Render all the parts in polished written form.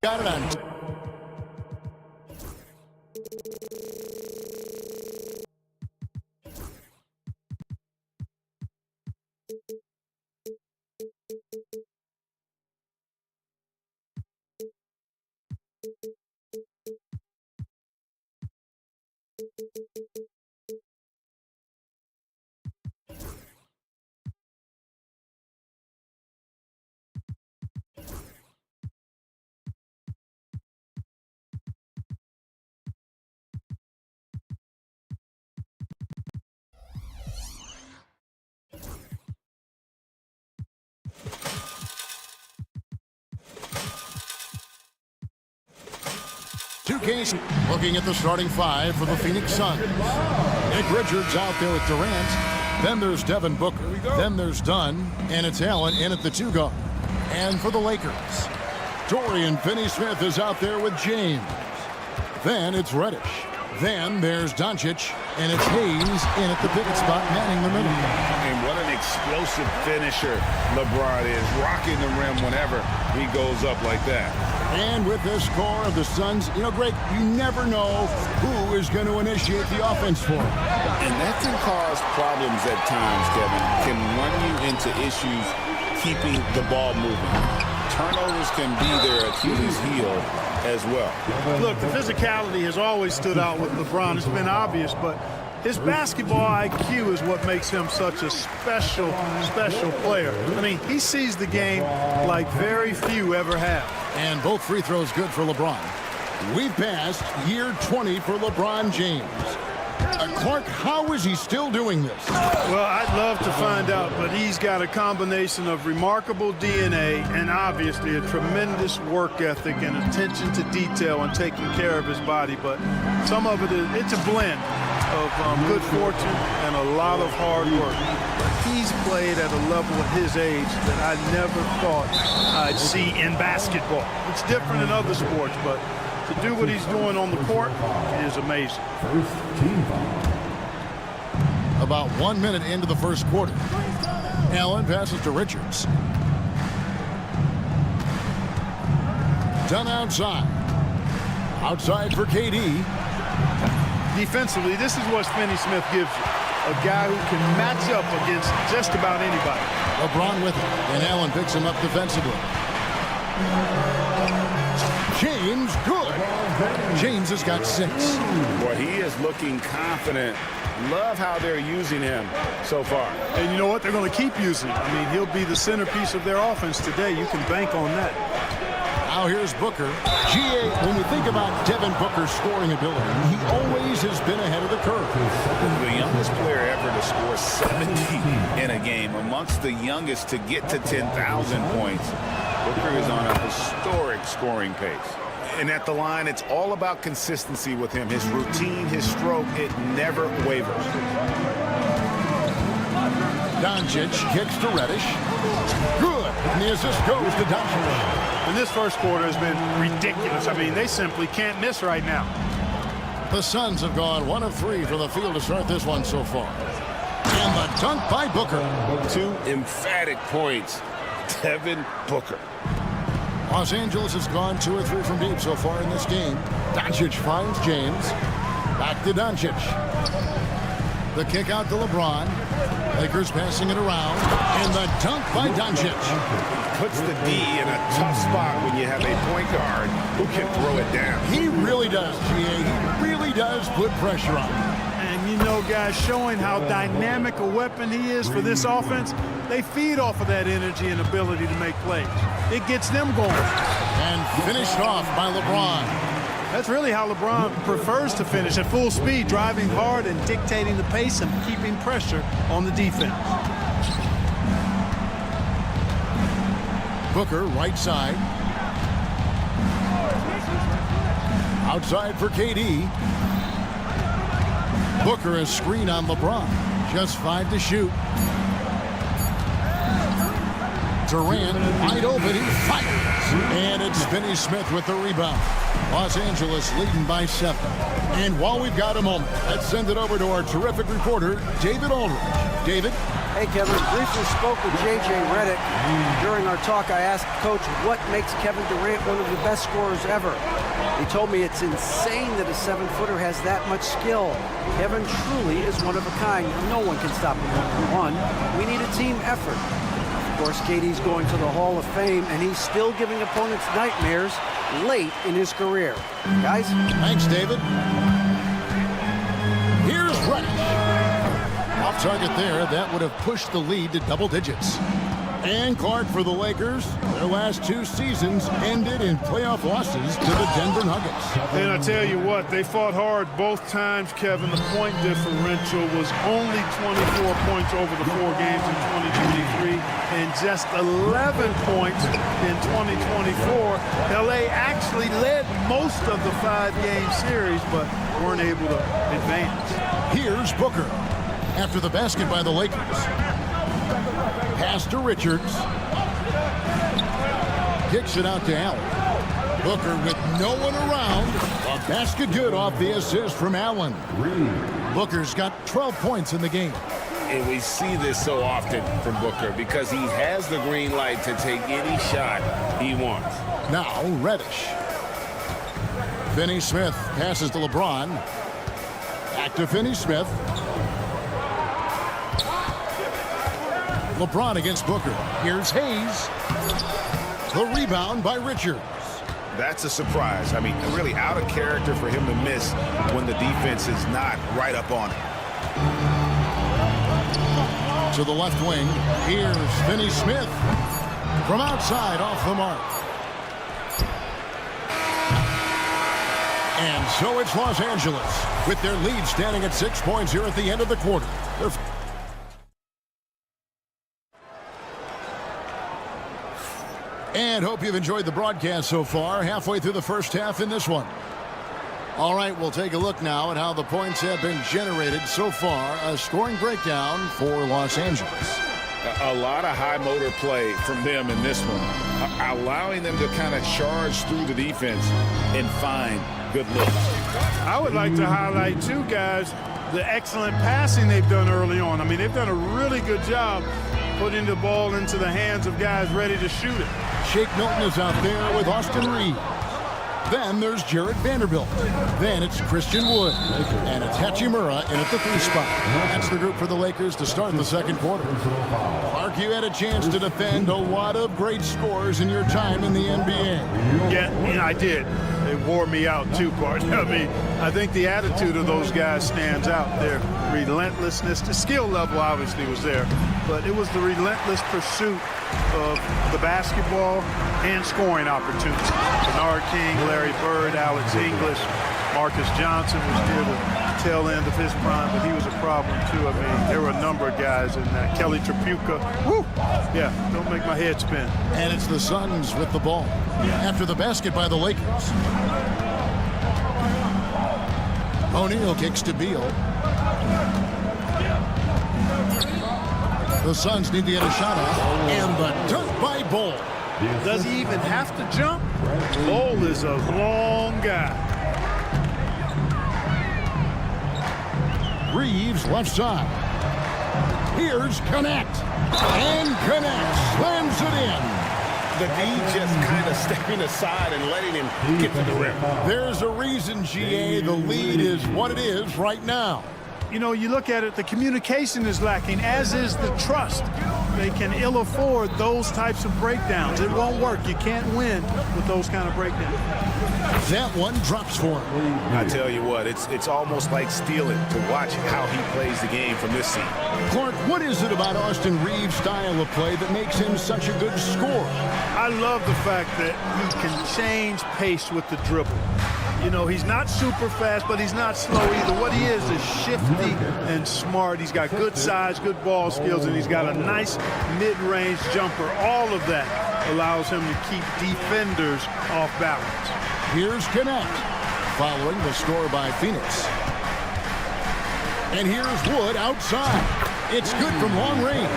Got it on. Looking at the starting five for the Phoenix Suns. Nick Richards out there with Durant. Then there's Devin Booker. Then there's Dunn. And it's Allen in at the 2 guard. And for the Lakers, Dorian Finney-Smith is out there with James. Then it's Reddish. Then there's Doncic. And it's Hayes in at the pivot spot, manning the middle. And what an explosive finisher LeBron is, rocking the rim whenever he goes up like that. And with this score of the Suns, Greg, you never know who is going to initiate the offense for him. And that can cause problems at times, Kevin. Can run you into issues keeping the ball moving. Turnovers can be their Achilles heel as well. Look, the physicality has always stood out with LeBron. It's been obvious, but his basketball IQ is what makes him such a special player. I mean, he sees the game like very few ever have. And both free throws good for LeBron. We've passed year 20 for LeBron James. Clark, how is he still doing this? Well, I'd love to find out, but he's got a combination of remarkable DNA and obviously a tremendous work ethic and attention to detail and taking care of his body. But some of it's a blend of good fortune and a lot of hard work. But he's played at a level at his age that I never thought I'd see in basketball. It's different in other sports, but to do what he's doing on the court is amazing. About 1 minute into the first quarter. Allen passes to Richards. Dunn outside. Outside for KD. Defensively, this is what Finney-Smith gives you. A guy who can match up against just about anybody. LeBron with it, and Allen picks him up defensively. James, good. James has got 6. Boy, he is looking confident. Love how they're using him so far. And you know what? They're going to keep using him. I mean, he'll be the centerpiece of their offense today. You can bank on that. Now here's Booker. GA, when we think about Devin Booker's scoring ability, he always has been ahead of the curve. The youngest player ever to score 70 in a game, amongst the youngest to get to 10,000 points. Booker is on a historic scoring pace. And at the line, it's all about consistency with him. His routine, his stroke, it never wavers. Doncic kicks to Reddish. Good. And the assist goes to Doncic. And this first quarter has been ridiculous. I mean, they simply can't miss right now. The Suns have gone 1 of 3 from the field to start this one so far. And the dunk by Booker. 2 emphatic points. Devin Booker. Los Angeles has gone 2 or 3 from deep so far in this game. Doncic finds James. Back to Doncic. The kick out to LeBron. Lakers passing it around. And the dunk by Doncic. Puts the D in a tough spot when you have a point guard who can throw it down. He really does, GA. He really does put pressure on him. And you know, guys, showing how dynamic a weapon he is for this offense, they feed off of that energy and ability to make plays. It gets them going. And finished off by LeBron. That's really how LeBron prefers to finish, at full speed, driving hard and dictating the pace and keeping pressure on the defense. Booker, right side. Outside for KD. Booker a screen on LeBron. Just 5 to shoot. Durant wide open. He fires. And it's Finney-Smith with the rebound. Los Angeles leading by 7. And while we've got a moment, let's send it over to our terrific reporter, David Aldridge. David? Hey, Kevin, briefly spoke with J.J. Redick. During our talk, I asked Coach what makes Kevin Durant one of the best scorers ever. He told me it's insane that a 7-footer has that much skill. Kevin truly is one of a kind. No one can stop him one-on-one. We need a team effort. Of course, KD's going to the Hall of Fame, and he's still giving opponents nightmares late in his career. Guys? Thanks, David. Here's Reddish. Off target there. That would have pushed the lead to double digits. And Clark for the Lakers. Their last 2 seasons ended in playoff losses to the Denver Nuggets. And I tell you what, they fought hard both times, Kevin. The point differential was only 24 points over the 4 games in 2023 and just 11 points in 2024. LA actually led most of the 5-game series, but weren't able to advance. Here's Booker. After the basket by the Lakers. Pass to Richards. Kicks it out to Allen. Booker with no one around. A basket good off the assist from Allen. Booker's got 12 points in the game. And we see this so often from Booker because he has the green light to take any shot he wants. Now Reddish. Finney-Smith passes to LeBron. Back to Finney-Smith. LeBron against Booker. Here's Hayes. The rebound by Richards. That's a surprise. I mean, really out of character for him to miss when the defense is not right up on him. To the left wing. Here's Finney-Smith. From outside, off the mark. And so it's Los Angeles with their lead standing at 6 points here at the end of the quarter. And hope you've enjoyed the broadcast so far. Halfway through the first half in this one. All right, we'll take a look now at how the points have been generated so far. A scoring breakdown for Los Angeles. A lot of high motor play from them in this one, allowing them to kind of charge through the defense and find good looks. I would like to highlight, too, guys, the excellent passing they've done early on. I mean, they've done a really good job putting the ball into the hands of guys ready to shoot it. Shake Milton is out there with Austin Reeves. Then there's Jared Vanderbilt. Then it's Christian Wood. And it's Hachimura in at the 3 spot. That's the group for the Lakers to start the second quarter. Clark, you had a chance to defend a lot of great scores in your time in the NBA. Yeah, I did. It wore me out too, partner. I mean, I think the attitude of those guys stands out. Their relentlessness, the skill level obviously was there, but it was the relentless pursuit of the basketball and scoring opportunities. Bernard King, Larry Bird, Alex English, Marcus Johnson was near the tail end of his prime, but he was a problem too. I mean, there were a number of guys in that. Kelly Tripucka, whoo, yeah, don't make my head spin. And it's the Suns with the ball. After the basket by the Lakers. O'Neal kicks to Beal. The Suns need to get a shot off. And the dunk by Bol. Does he even have to jump? Bol is a long guy. Reeves left side. Here's Connect. And Connect slams it in. The D just kind of stepping aside and letting him get to the rim. There's a reason, GA, the lead is what it is right now. You know, you look at it, the communication is lacking, as is the trust. They can ill afford those types of breakdowns. It won't work. You can't win with those kind of breakdowns. That one drops for him. I tell you what, it's almost like stealing to watch how he plays the game from this seat. Clark, what is it about Austin Reeves' style of play that makes him such a good scorer? I love the fact that he can change pace with the dribble. You know, he's not super fast, but he's not slow either. What he is shifty and smart. He's got good size, good ball skills, and he's got a nice mid-range jumper. All of that allows him to keep defenders off balance. Here's Connect, following the score by Phoenix. And here's Wood outside. It's good from long range.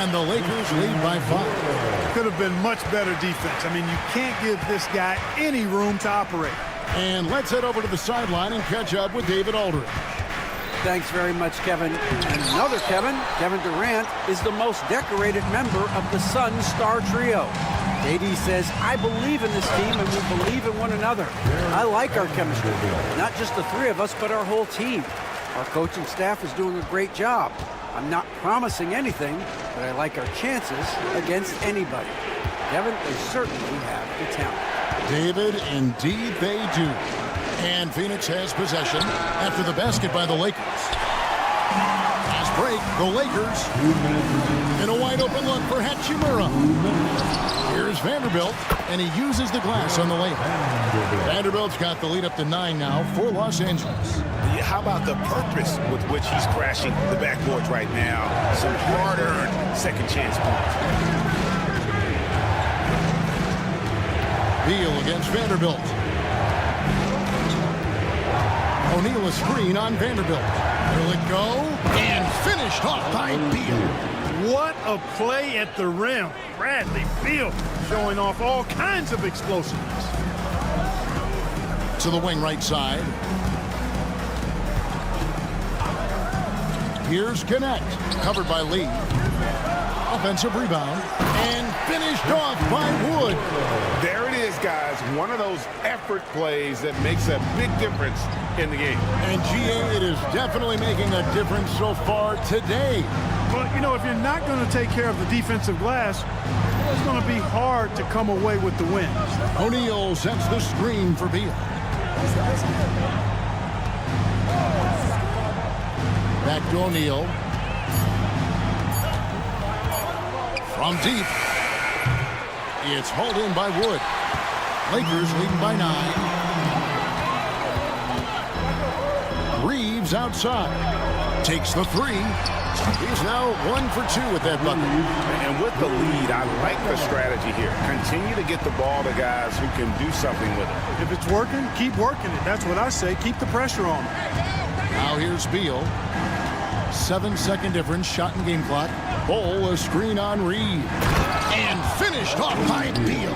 And the Lakers lead by 5. Could have been much better defense. I mean, you can't give this guy any room to operate. And let's head over to the sideline and catch up with David Aldridge. Thanks very much, Kevin. And another Kevin Durant, is the most decorated member of the Suns star trio. KD says, I believe in this team and we believe in one another. I like our chemistry. Not just the three of us, but our whole team. Our coaching staff is doing a great job. I'm not promising anything, but I like our chances against anybody. Kevin, they certainly have the talent. David, indeed they do. And Phoenix has possession after the basket by the Lakers. Fast break, the Lakers. In a wide open look for Hachimura. Here's Vanderbilt, and he uses the glass on the layup. Vanderbilt's got the lead up to 9 now for Los Angeles. Yeah, how about the purpose with which he's crashing the backboards right now? Some hard-earned second chance points. Beal against Vanderbilt. O'Neal a screen on Vanderbilt. Will it go? And finished off by Beal. What a play at the rim. Bradley Beal showing off all kinds of explosiveness. To the wing right side. Here's Connect. Covered by Lee. Offensive rebound. And finished off by Wood. There it is, guys. One of those effort plays that makes a big difference in the game. And GA, it is definitely making a difference so far today. But, you know, if you're not going to take care of the defensive glass, it's going to be hard to come away with the win. O'Neal sets the screen for Beal. Back to O'Neal. From deep. It's hauled in by Wood. Lakers leading by 9. Reeves outside. Takes the three. He's now 1 for 2 with that bucket. And with the lead, I like the strategy here. Continue to get the ball to guys who can do something with it. If it's working, keep working it. That's what I say. Keep the pressure on him. Now here's Beal. 7-second difference, shot and game clock. Bowl a screen on Reed. And finished off by Beal.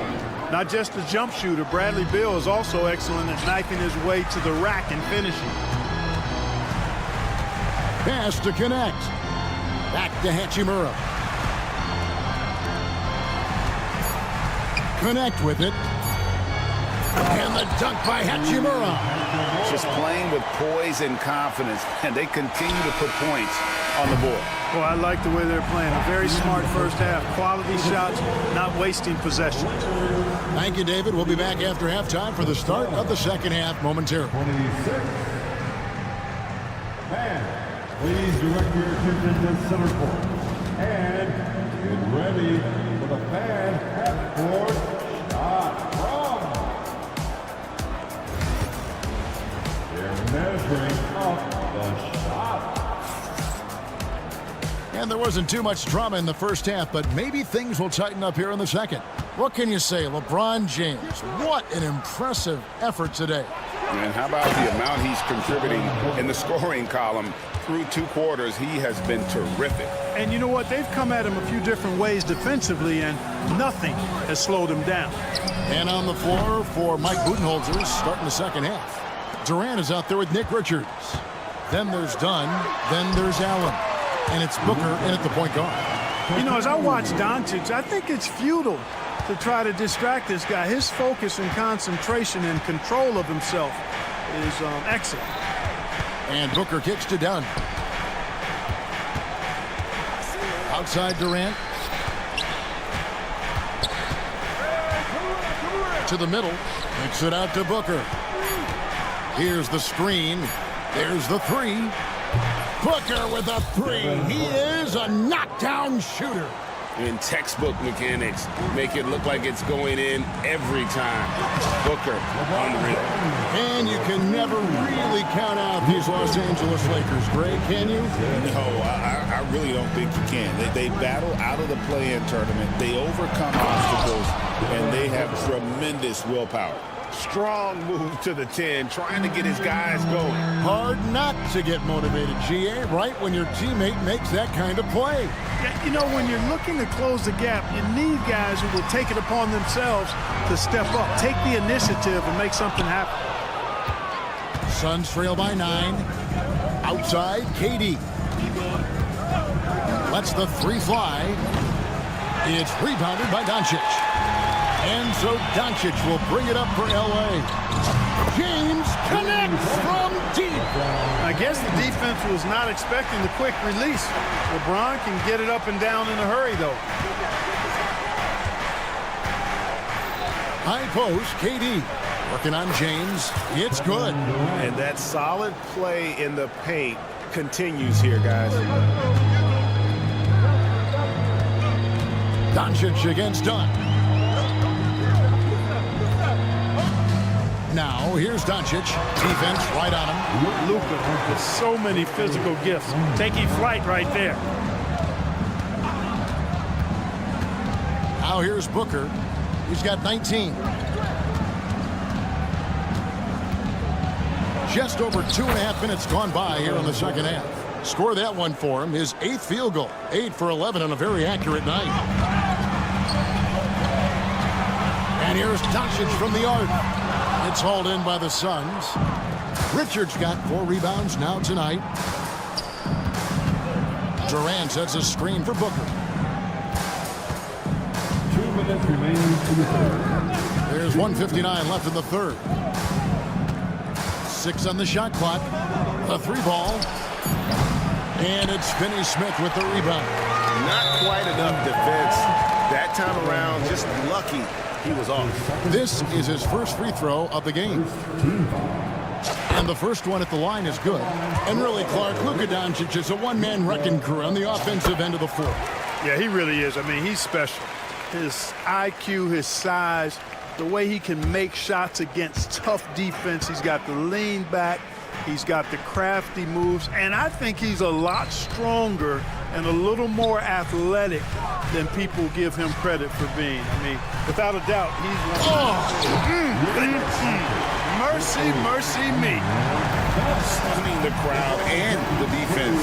Not just a jump shooter, Bradley Beal is also excellent at knifing his way to the rack and finishing. Pass to Connect. Back to Hachimura. Connect with it. And the dunk by Hachimura. Just playing with poise and confidence, and they continue to put points on the board. Well, I like the way they're playing. A very smart first half. Quality shots, not wasting possessions. Thank you, David. We'll be back after halftime for the start of the second half momentarily. 26. And please direct your attention to center court. And get ready for the fan half-court shot from. They're measuring up the shot. And there wasn't too much drama in the first half, but maybe things will tighten up here in the second. What can you say? LeBron James, what an impressive effort today. And how about the amount he's contributing in the scoring column through 2 quarters? He has been terrific. And you know what? They've come at him a few different ways defensively, and nothing has slowed him down. And on the floor for Mike Budenholzer starting the second half. Durant is out there with Nick Richards. Then there's Dunn. Then there's Allen. And it's Booker in at the point guard. You know, as I watch Doncic, I think it's futile to try to distract this guy. His focus and concentration and control of himself is excellent. And Booker kicks to Dunn. Outside Durant. To the middle. Kicks it out to Booker. Here's the screen. There's the three. Booker with a three. He is a knockdown shooter. In textbook mechanics, make it look like it's going in every time. Booker, unreal. And you can never really count out these Los Angeles Lakers, Greg, can you? No, I really don't think you can. They battle out of the play-in tournament. They overcome obstacles, and they have tremendous willpower. Strong move to the 10, trying to get his guys going. Hard not to get motivated, GA, right when your teammate makes that kind of play. You know, when you're looking to close the gap, you need guys who will take it upon themselves to step up, take the initiative, and make something happen. Suns trail by 9. Outside, KD. Lets the three fly. It's rebounded by Doncic. And so Doncic will bring it up for LA. James connects from deep. I guess the defense was not expecting the quick release. LeBron can get it up and down in a hurry, though. High post, KD. Working on James. It's good. And that solid play in the paint continues here, guys. Doncic against Dunn. Now, here's Doncic. Defense right on him. Luka with so many physical gifts. Taking flight right there. Now here's Booker. He's got 19. Just over 2.5 minutes gone by here in the second half. Score that one for him. His 8th field goal. 8 for 11 on a very accurate night. And here's Doncic from the arc. It's hauled in by the Suns. Richards got 4 rebounds now tonight. Durant sets a screen for Booker. 2 minutes remaining in the third. There's 1:59 left in the third. 6 on the shot clock. A 3-ball. And it's Finney-Smith with the rebound. Not quite enough defense that time around. Just lucky he was off. This is his first free throw of the game. And the first one at the line is good. And really, Clark, Luka Doncic is a one-man wrecking crew on the offensive end of the floor. Yeah, he really is. I mean, he's special. His IQ, his size, the way he can make shots against tough defense. He's got the lean back. He's got the crafty moves. And I think he's a lot stronger and a little more athletic than people give him credit for being. I mean, without a doubt, he's one. Mercy, mercy me. Stunning the crowd and the defense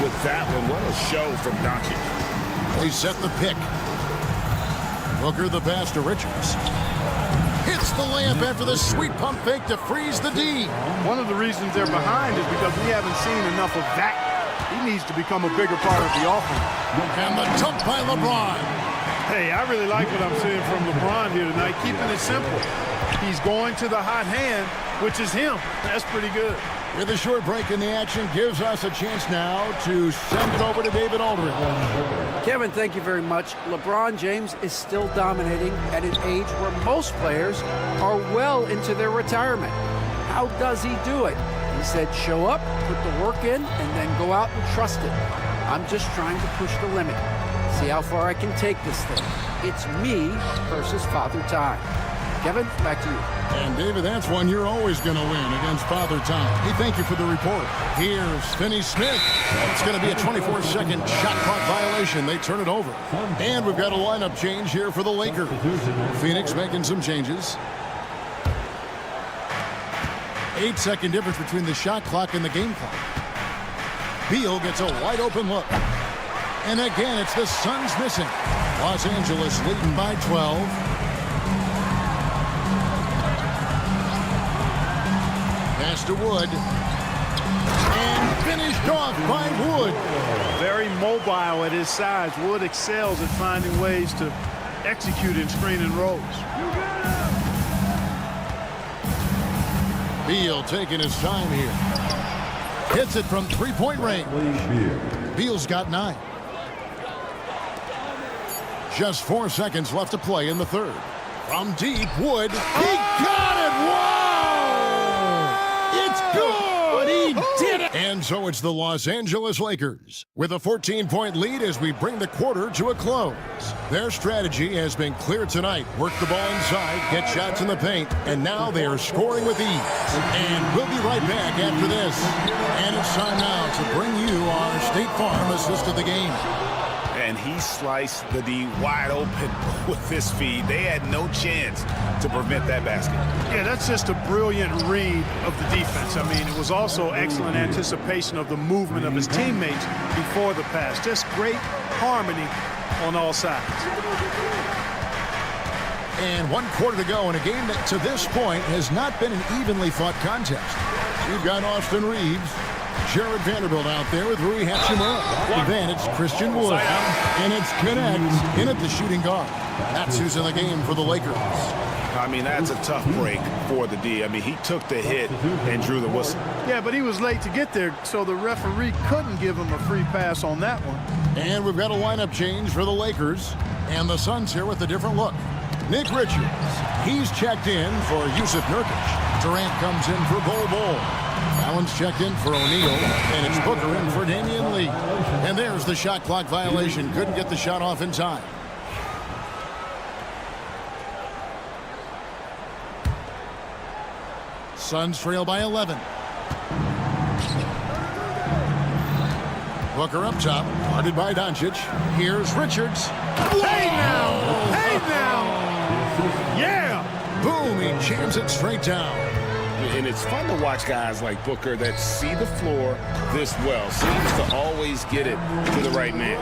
with that one. What a show from Doncic. They set the pick. Booker the pass to Richards. Hits the layup after the sweet pump fake to freeze the D. One of the reasons they're behind is because we haven't seen enough of that. He needs to become a bigger part of the offense. And the dunk by LeBron. Hey, I really like what I'm seeing from LeBron here tonight, keeping it simple. He's going to the hot hand, which is him. That's pretty good. With a short break in the action, gives us a chance now to send it over to David Aldridge. Kevin, thank you very much. LeBron James is still dominating at an age where most players are well into their retirement. How does he do it? He said, show up, put the work in, and then go out and trust it. I'm just trying to push the limit. See how far I can take this thing. It's me versus Father Time. Kevin, back to you. And David, that's one you're always going to win against Father Time. Hey, thank you for the report. Here's Finney-Smith. It's going to be a 24-second shot clock violation. They turn it over. And we've got a lineup change here for the Lakers. Phoenix making some changes. 8-second difference between the shot clock and the game clock. Beal gets a wide open look. And again, it's the Suns missing. Los Angeles leading by 12. Pass to Wood. And finished off by Wood. Very mobile at his size. Wood excels at finding ways to execute in screen and rolls. Beal taking his time here. Hits it from three-point range. Beal's got 9. Just 4 seconds left to play in the third. From deep, Wood. He got it! Whoa! It's good! He did it! And so it's the Los Angeles Lakers with a 14-point lead as we bring the quarter to a close. Their strategy has been clear tonight. Work the ball inside, get shots in the paint, and now they are scoring with ease. And we'll be right back after this. And it's time now to bring you our State Farm assist of the game. And he sliced the D wide open with this feed. They had no chance to prevent that basket. Yeah, that's just a brilliant read of the defense. I mean, it was also excellent anticipation of the movement of his teammates before the pass. Just great harmony on all sides. And 1 quarter to go in a game that to this point has not been an evenly fought contest. We've got Austin Reeves. Jared Vanderbilt out there with Rui Hachimura. Advantage, Christian Wood. And it's connect in at the shooting guard. That's who's in the game for the Lakers. I mean, that's a tough break for the D. I mean, he took the hit and drew the whistle. Yeah, but he was late to get there, so the referee couldn't give him a free pass on that one. And we've got a lineup change for the Lakers. And the Suns here with a different look. Nick Richards, he's checked in for Yusuf Nurkic. Durant comes in for Bol Bol. Allen's checked in for O'Neal. And it's Booker in for Damian Lee. And there's the shot clock violation. Couldn't get the shot off in time. Suns trail by 11. Booker up top, guarded by Doncic. Here's Richards. Hey now! Hey now! Yeah! Boom, he jams it straight down. And it's fun to watch guys like Booker that see the floor this well. Seems to always get it to the right man.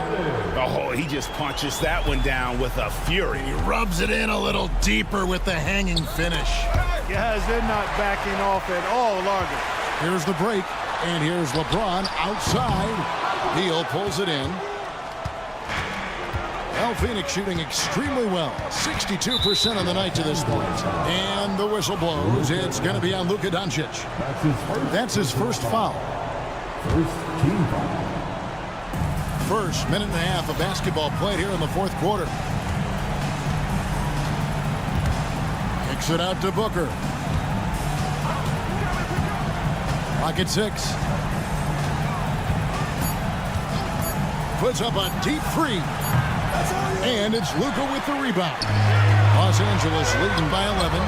Oh, he just punches that one down with a fury. He rubs it in a little deeper with the hanging finish. Guys, they're not backing off at all, are they? Here's the break, and here's LeBron outside. Beal pulls it in. Phoenix shooting extremely well. 62% of the night to this point. And the whistle blows. It's going to be on Luka Doncic. That's his first foul. First team foul. First minute and a half of basketball played here in the fourth quarter. Kicks it out to Booker. Clock at 6. Puts up a deep three. And it's Luka with the rebound. Los Angeles leading by 11.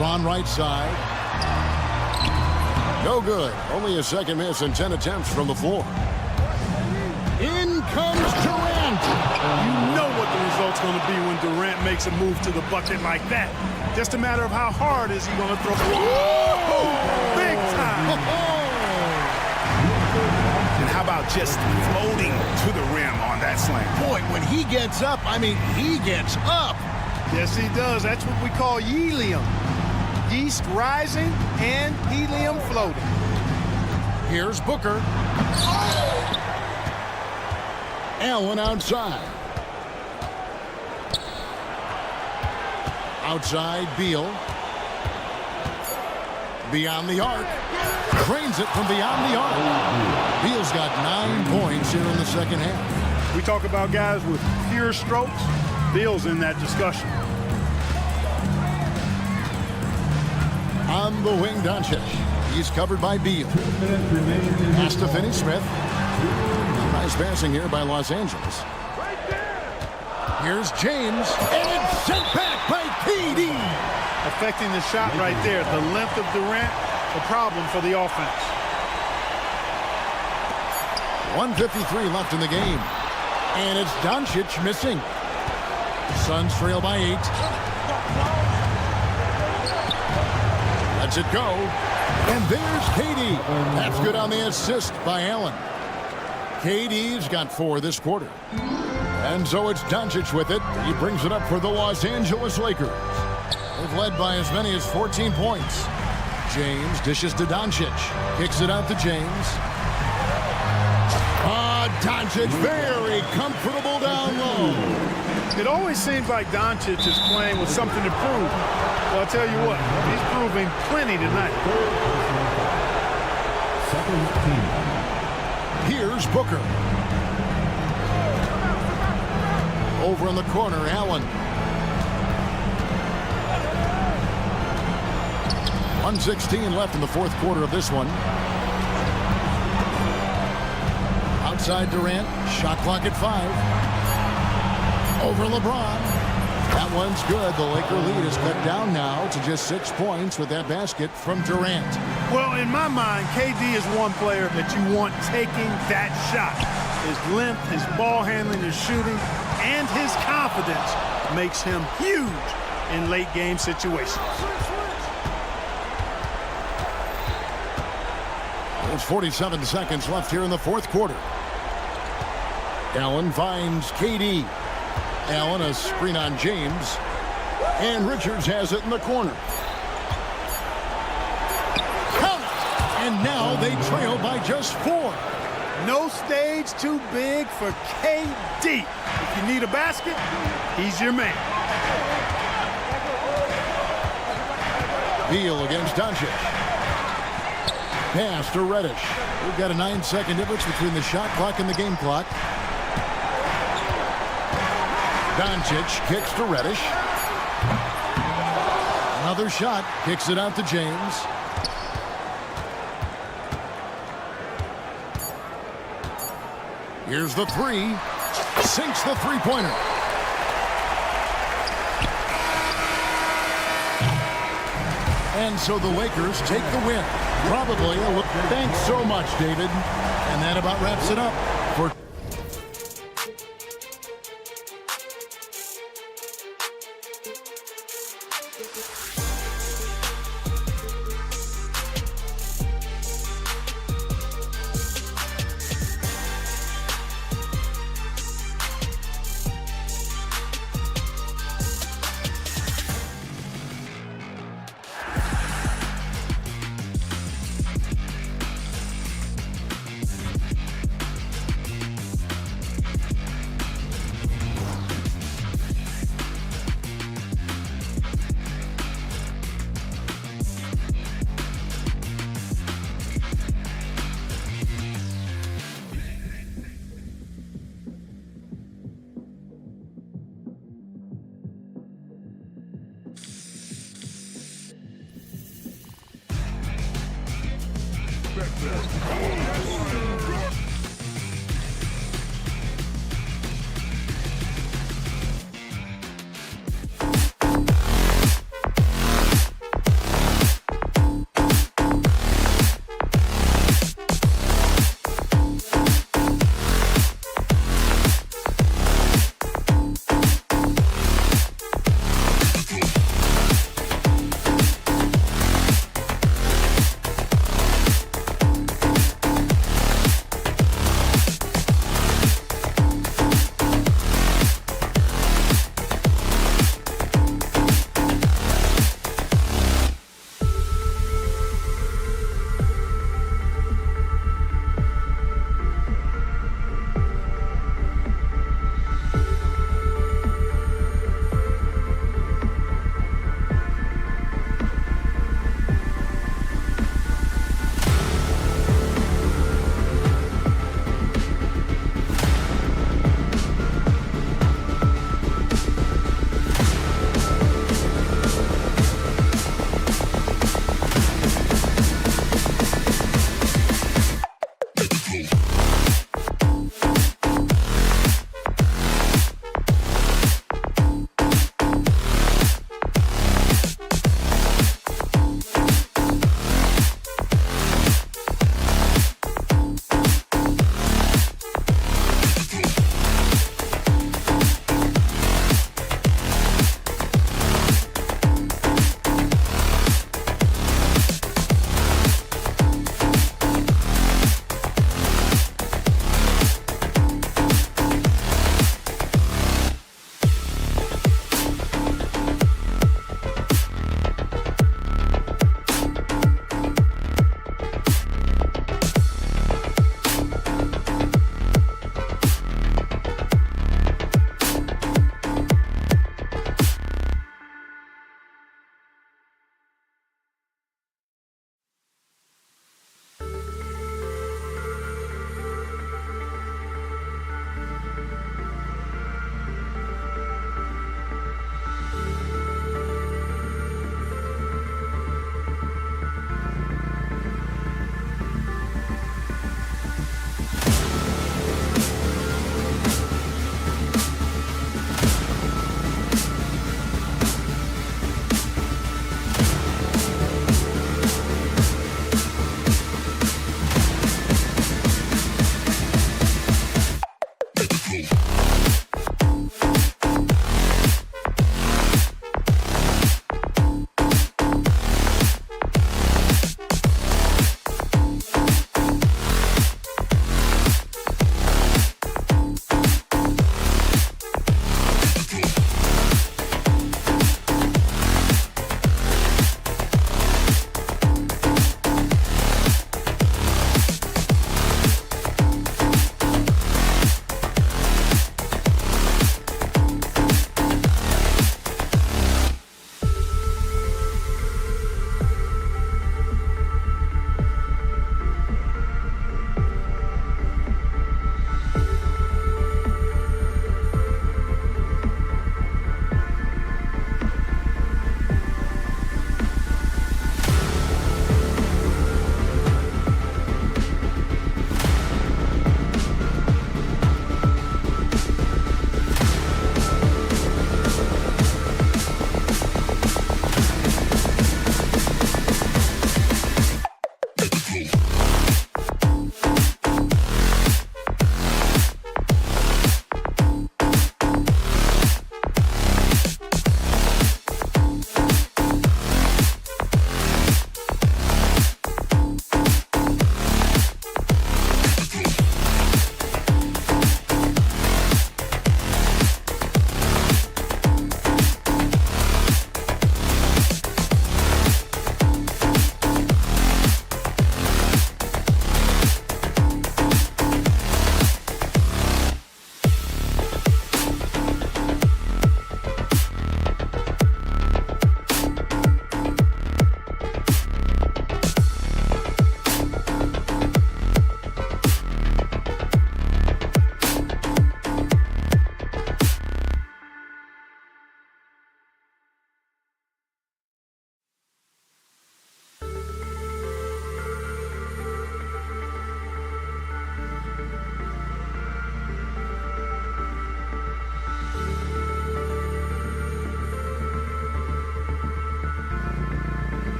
Ron right side. No good. Only a second miss and 10 attempts from the floor. In comes Durant. You know what the result's going to be when Durant makes a move to the bucket like that. Just a matter of how hard is he going to throw. Whoa! Big time! How about just floating to the rim on that slam? Boy, when he gets up, I mean, he gets up. Yes, he does. That's what we call helium. Yeast rising and helium floating. Here's Booker. Allen outside. Outside, Beal. Beyond the arc. Drains it from beyond the arc. Beal's got 9 points here in the second half. We talk about guys with pure strokes. Beal's in that discussion. On the wing, Doncic. He's covered by Beal. Pass to Finney-Smith. Nice passing here by Los Angeles. Here's James. And it's sent back by KD. Affecting the shot right there. The length of Durant, a problem for the offense. 1:53 left in the game. And it's Doncic missing. Suns trail by 8. Lets it go. And there's KD. That's good on the assist by Allen. KD's got 4 this quarter. And so it's Doncic with it. He brings it up for the Los Angeles Lakers. They've led by as many as 14 points. James dishes to Doncic. Kicks it out to James. Doncic very comfortable down low. It always seems like Doncic is playing with something to prove. Well, I'll tell you what, he's proving plenty tonight. Second team. Here's Booker. Over in the corner, Allen. 1:16 left in the fourth quarter of this one. Outside Durant, shot clock at 5. Over LeBron. That one's good. The Laker lead is cut down now to just 6 points with that basket from Durant. Well, in my mind, KD is one player that you want taking that shot. His length, his ball handling, his shooting, and his confidence makes him huge in late game situations. There's 47 seconds left here in the fourth quarter. Allen finds KD. Allen a screen on James. And Richards has it in the corner. And now they trail by just 4. No stage too big for KD. If you need a basket, he's your man. Beal against Doncic. Pass to Reddish. We've got a 9-second difference between the shot clock and the game clock. Doncic kicks to Reddish. Another shot. Kicks it out to James. Here's the 3. Sinks the three-pointer. And so the Lakers take the win. Probably a look. Thanks so much, David. And that about wraps it up for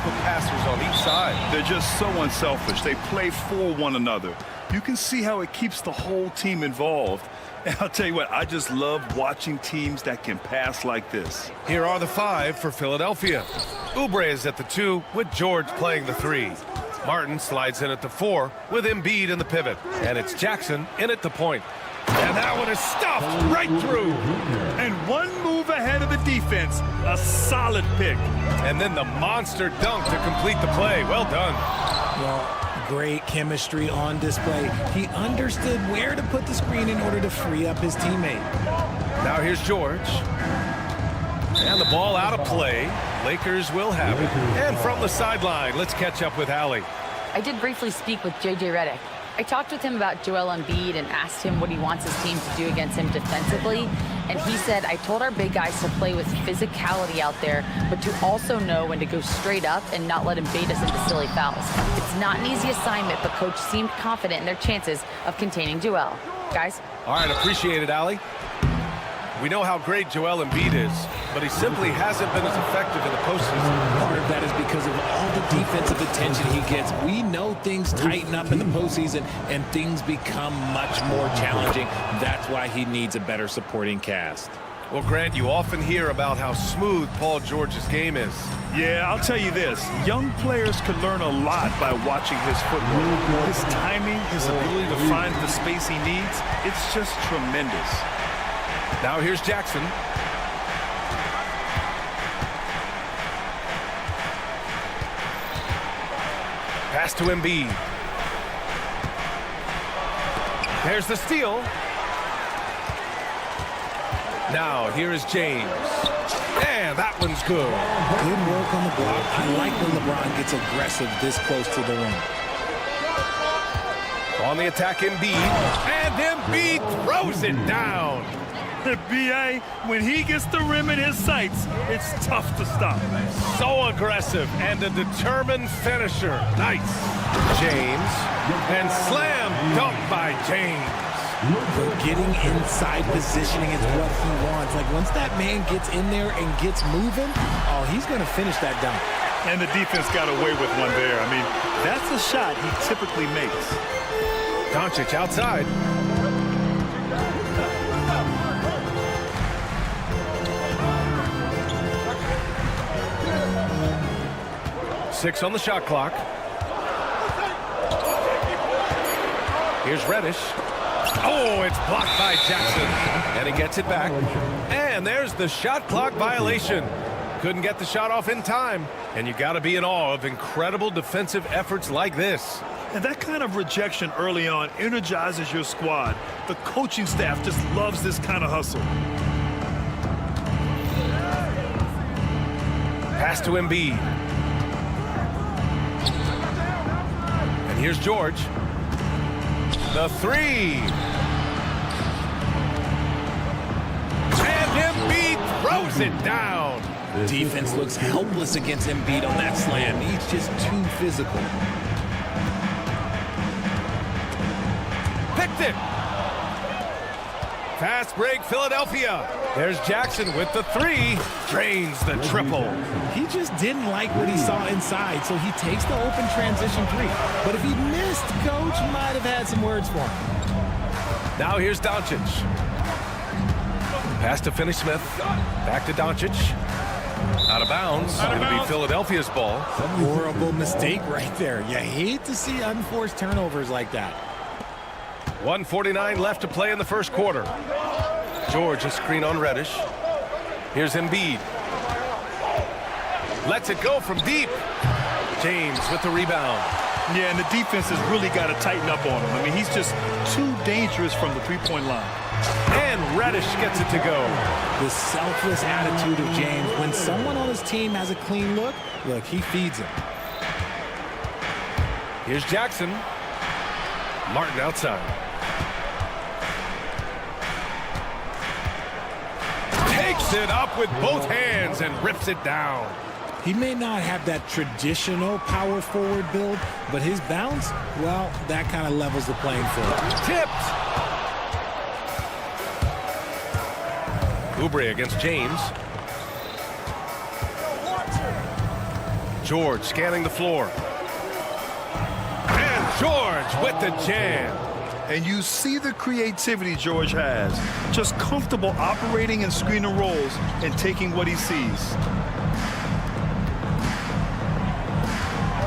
of passers on each side. They're just so unselfish. They play for one another. You can see how it keeps the whole team involved. And I'll tell you what, I just love watching teams that can pass like this. Here are the 5 for Philadelphia. Oubre is at the 2 with George playing the 3. Martin slides in at the 4 with Embiid in the pivot. And it's Jackson in at the point. And that one is stuffed right through. And one move ahead of the defense. A solid pick. And then the monster dunk to complete the play. Well done. Well, great chemistry on display. He understood where to put the screen in order to free up his teammate. Now here's George. And the ball out of play. Lakers will have it. And from the sideline, let's catch up with Allie. I did briefly speak with J.J. Redick. I talked with him about Joel Embiid and asked him what he wants his team to do against him defensively. And he said, I told our big guys to play with physicality out there, but to also know when to go straight up and not let him bait us into silly fouls. It's not an easy assignment, but Coach seemed confident in their chances of containing Joel. Guys? All right, appreciate it, Allie. We know how great Joel Embiid is, but he simply hasn't been as effective in the postseason. Part of that is because of all the defensive attention he gets. We know things tighten up in the postseason and things become much more challenging. That's why he needs a better supporting cast. Well, Grant, you often hear about how smooth Paul George's game is. Yeah, I'll tell you this. Young players can learn a lot by watching his footwork. His timing, his ability to find the space he needs, it's just tremendous. Now here's Jackson. Pass to Embiid. There's the steal. Now here is James. And that one's good. Good work on the block. I like when LeBron gets aggressive this close to the rim. On the attack, Embiid. And Embiid throws it down. B.A., when he gets the rim in his sights, it's tough to stop. So aggressive and a determined finisher. Nice. James. And slam dunk by James. Getting inside positioning is what he wants. Like, once that man gets in there and gets moving, oh, he's going to finish that dunk. And the defense got away with one there. I mean, that's a shot he typically makes. Doncic outside. Six on the shot clock. Here's Reddish. Oh, it's blocked by Jackson. And he gets it back. And there's the shot clock violation. Couldn't get the shot off in time. And you got to be in awe of incredible defensive efforts like this. And that kind of rejection early on energizes your squad. The coaching staff just loves this kind of hustle. Pass to Embiid. And here's George. The 3. And Embiid throws it down. Defense looks helpless against Embiid on that slam. He's just too physical. Picked it. Fast break, Philadelphia. There's Jackson with the 3. Drains the triple. He just didn't like what he saw inside, so he takes the open transition 3. But if he missed, Coach might have had some words for him. Now here's Doncic. Pass to Finney-Smith. Back to Doncic. Out of bounds. It'll be Philadelphia's ball. Horrible mistake right there. You hate to see unforced turnovers like that. 1:49 left to play in the first quarter. George, a screen on Reddish. Here's Embiid. Lets it go from deep. James with the rebound. Yeah, and the defense has really got to tighten up on him. I mean, he's just too dangerous from the three-point line. And Reddish gets it to go. The selfless attitude of James. When someone on his team has a clean look, he feeds him. Here's Jackson. Martin outside. Takes it up with both hands and rips it down. He may not have that traditional power forward build, but his bounce, well, that kind of levels the playing field. Tipped. Oubre against James. George scanning the floor. And George with the jam. And you see the creativity George has. Just comfortable operating in screen and rolls and taking what he sees.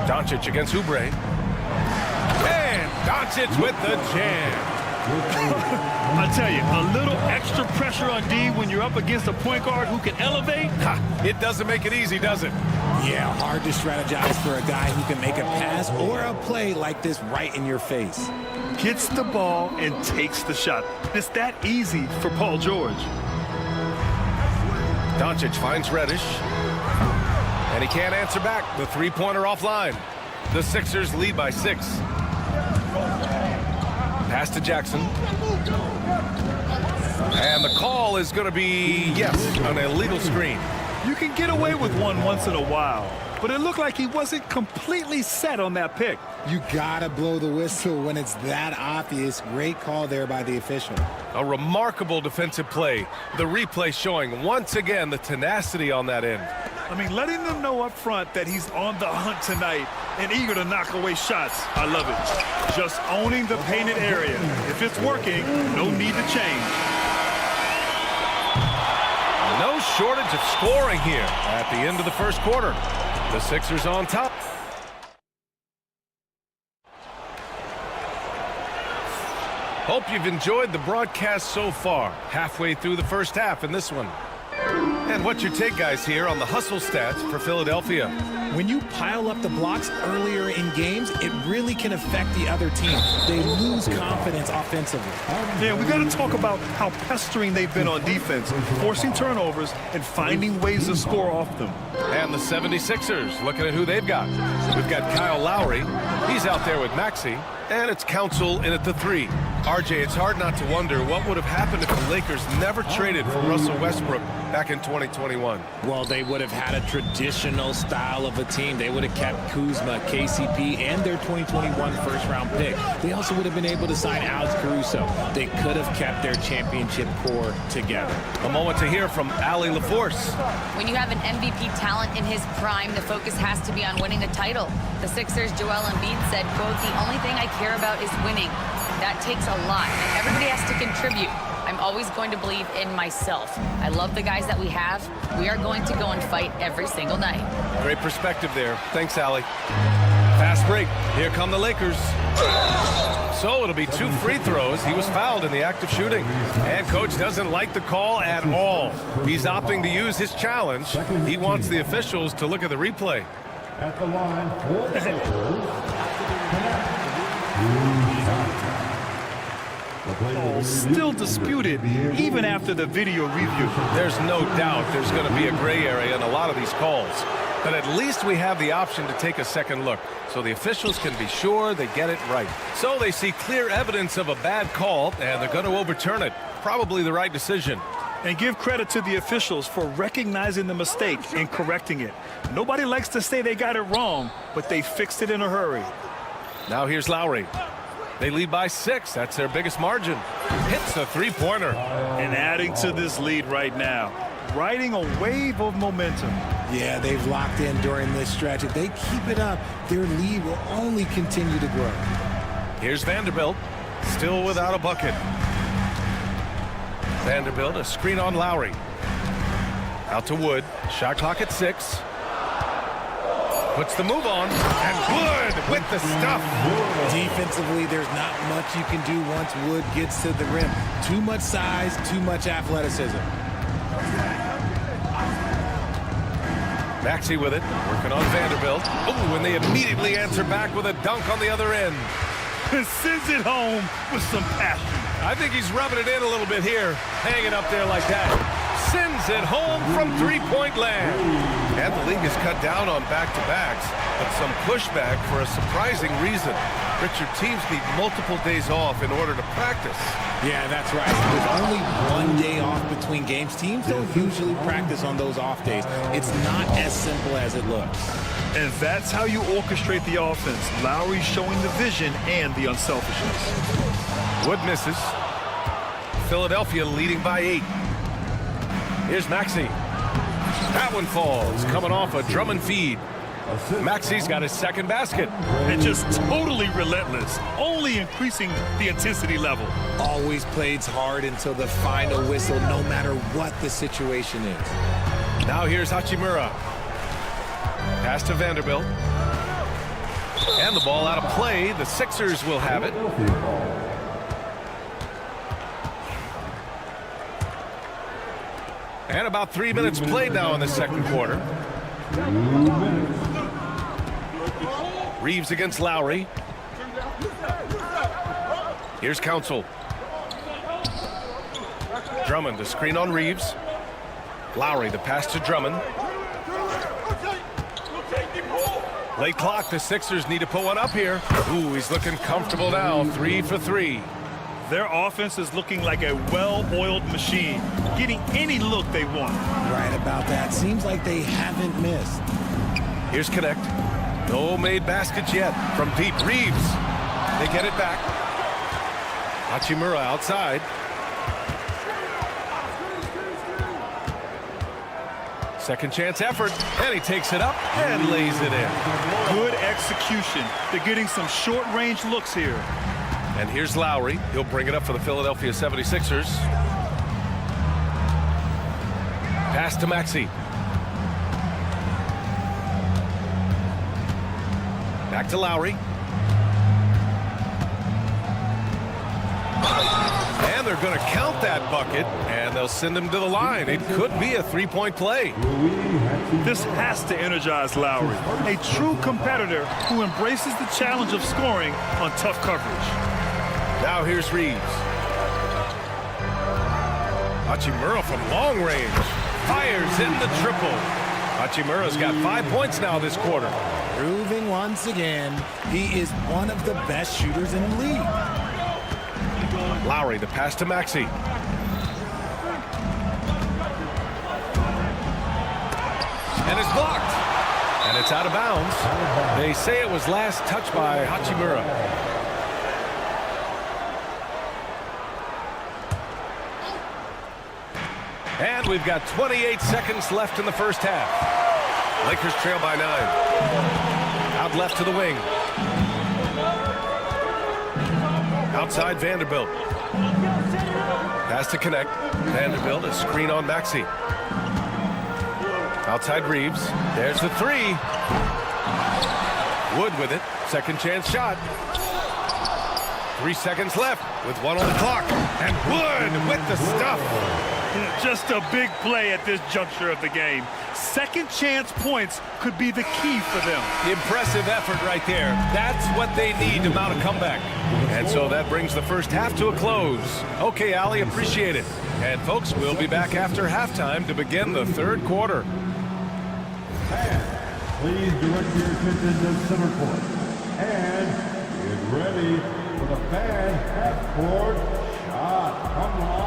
Doncic against Oubre. And Doncic with the jam. I tell you, a little extra pressure on D when you're up against a point guard who can elevate. It doesn't make it easy, does it? Yeah, hard to strategize for a guy who can make a pass or a play like this right in your face. Gets the ball and takes the shot. It's that easy for Paul George. Doncic finds Reddish. And he can't answer back. The three-pointer offline. The Sixers lead by 6. Pass to Jackson. And the call is going to be, yes, an illegal screen. You can get away with one once in a while, but it looked like he wasn't completely set on that pick. You gotta blow the whistle when it's that obvious. Great call there by the official. A remarkable defensive play. The replay showing once again the tenacity on that end. I mean, letting them know up front that he's on the hunt tonight and eager to knock away shots. I love it. Just owning the painted area. If it's working, no need to change. No shortage of scoring here at the end of the first quarter. The Sixers on top. Hope you've enjoyed the broadcast so far. Halfway through the first half in this one. And what's your take, guys, here on the hustle stats for Philadelphia? When you pile up the blocks earlier in games, it really can affect the other team. They lose confidence offensively. Yeah, we got to talk about how pestering they've been on defense, forcing turnovers and finding ways to score off them. And the 76ers, looking at who they've got. We've got Kyle Lowry. He's out there with Maxey. And it's Council in at the 3. RJ, it's hard not to wonder what would have happened if the Lakers never traded for Russell Westbrook back in 2021. Well, they would have had a traditional style of a team. They would have kept Kuzma, KCP, and their 2021 first-round pick. They also would have been able to sign Alex Caruso. They could have kept their championship core together. A moment to hear from Allie LaForce. When you have an MVP talent in his prime, the focus has to be on winning a title. The Sixers' Joel Embiid said, quote, "The only thing I care about is winning. That takes a lot, and everybody has to contribute. I'm always going to believe in myself. I love the guys that we have. We are going to go and fight every single night." Great perspective there. Thanks, Allie. Fast break. Here come the Lakers. So it'll be 2 free throws. He was fouled in the act of shooting. And coach doesn't like the call at all. He's opting to use his challenge. He wants the officials to look at the replay. At the line for the Lakers. Still disputed even after the video review. There's no doubt there's going to be a gray area in a lot of these calls. But at least we have the option to take a second look, so the officials can be sure they get it right. So they see clear evidence of a bad call, and they're going to overturn it. Probably the right decision. And give credit to the officials for recognizing the mistake and correcting it. Nobody likes to say they got it wrong, but they fixed it in a hurry. Now here's Lowry. They lead by 6. That's their biggest margin. Hits the three-pointer. And adding to this lead right now, riding a wave of momentum. Yeah, they've locked in during this stretch. If they keep it up, their lead will only continue to grow. Here's Vanderbilt, still without a bucket. Vanderbilt, a screen on Lowry. Out to Wood. Shot clock at 6. Puts the move on, and Wood with the stuff. Defensively, there's not much you can do once Wood gets to the rim. Too much size, too much athleticism. Maxey with it, working on Vanderbilt. Oh, and they immediately answer back with a dunk on the other end. Sends it home with some passion. I think he's rubbing it in a little bit here, hanging up there like that. Sends it home from three-point land. And the league has cut down on back-to-backs, but some pushback for a surprising reason. Richard, teams need multiple days off in order to practice. Yeah, that's right. With only 1 day off between games, teams don't usually practice on those off days. It's not as simple as it looks. And that's how you orchestrate the offense. Lowry showing the vision and the unselfishness. Wood misses. Philadelphia leading by 8. Here's Maxey. That one falls, coming off a Drummond feed. Maxi's got his second basket. And just totally relentless, only increasing the intensity level. Always plays hard until the final whistle, no matter what the situation is. Now here's Hachimura. Pass to Vanderbilt. And the ball out of play. The Sixers will have it. And about 3 minutes played now in the second quarter. Reeves against Lowry. Here's Council. Drummond, the screen on Reeves. Lowry, the pass to Drummond. Late clock, the Sixers need to put one up here. Ooh, he's looking comfortable now, 3 for 3. Their offense is looking like a well-oiled machine, getting any look they want. Right about that. Seems like they haven't missed. Here's Connect. No made baskets yet from deep. Reeves. They get it back. Hachimura outside. Second chance effort, and he takes it up and lays it in. Good execution. They're getting some short-range looks here. And here's Lowry. He'll bring it up for the Philadelphia 76ers. Pass to Maxey. Back to Lowry. And they're going to count that bucket, and they'll send him to the line. It could be a three-point play. This has to energize Lowry, a true competitor who embraces the challenge of scoring on tough coverage. Now here's Reeves. Hachimura from long range. Fires in the triple. Hachimura's got 5 points now this quarter. Proving once again, he is one of the best shooters in the league. Lowry, the pass to Maxey. And it's blocked. And it's out of bounds. They say it was last touched by Hachimura. And we've got 28 seconds left in the first half. Lakers trail by 9. Out left to the wing. Outside Vanderbilt. Pass to Connect. Vanderbilt, a screen on Maxey. Outside Reeves. There's the three. Wood with it. Second chance shot. 3 seconds left with 1 on the clock. And Wood with the stuff. Just a big play at this juncture of the game. Second chance points could be the key for them. Impressive effort right there. That's what they need to mount a comeback. And so that brings the first half to a close. Okay, Allie, appreciate it. And folks, we'll be back after halftime to begin the third quarter. Please direct your attention to center court. And get ready for the fan half-court shot. Come on.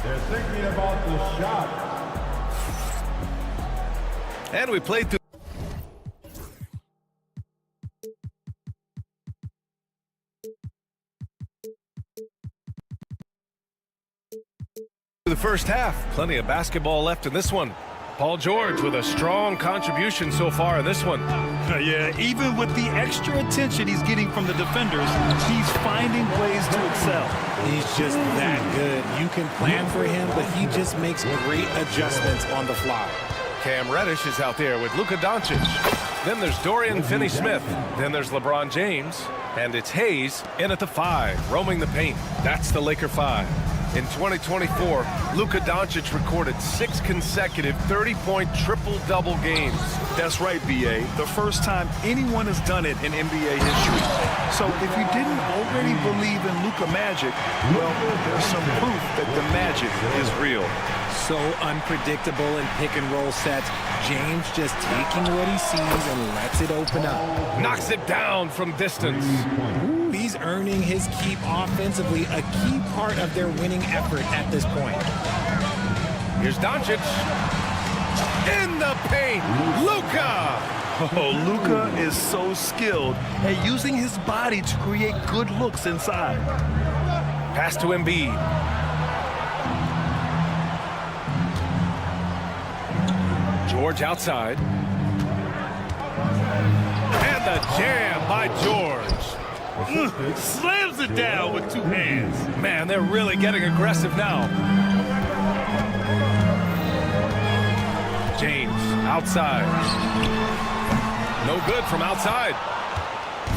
They're thinking about the shot. And we played through the first half. Plenty of basketball left in this one. Paul George with a strong contribution so far in this one. Yeah, even with the extra attention he's getting from the defenders, he's finding ways to excel. He's just that good. You can plan for him, but he just makes great adjustments on the fly. Cam Reddish is out there with Luka Doncic. Then there's Dorian Finney-Smith. Then there's LeBron James. And it's Hayes in at the 5, roaming the paint. That's the Laker 5. In 2024, Luka Doncic recorded 6 consecutive 30-point triple-double games. That's right, B.A. The first time anyone has done it in NBA history. So if you didn't already believe in Luka magic, well, there's some proof that the magic is real. So unpredictable in pick-and-roll sets. James just taking what he sees and lets it open up. Knocks it down from distance. Ooh, he's earning his keep offensively, a key part of their winning effort at this point. Here's Doncic. In the paint, Luka! Oh, Luka is so skilled at using his body to create good looks inside. Pass to Embiid. George outside. And the jam by George. Slams it down with 2 hands. Man, they're really getting aggressive now. James outside. No good from outside.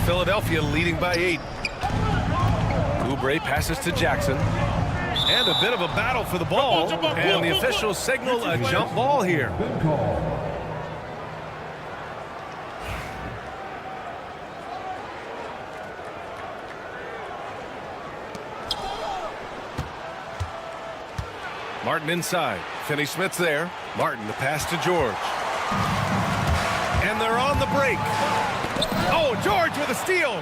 Philadelphia leading by 8. Oubre passes to Jackson. And a bit of a battle for the ball. And the officials signal a jump ball here. Martin inside. Finney-Smith's there. Martin, the pass to George. And they're on the break. Oh, George with a steal.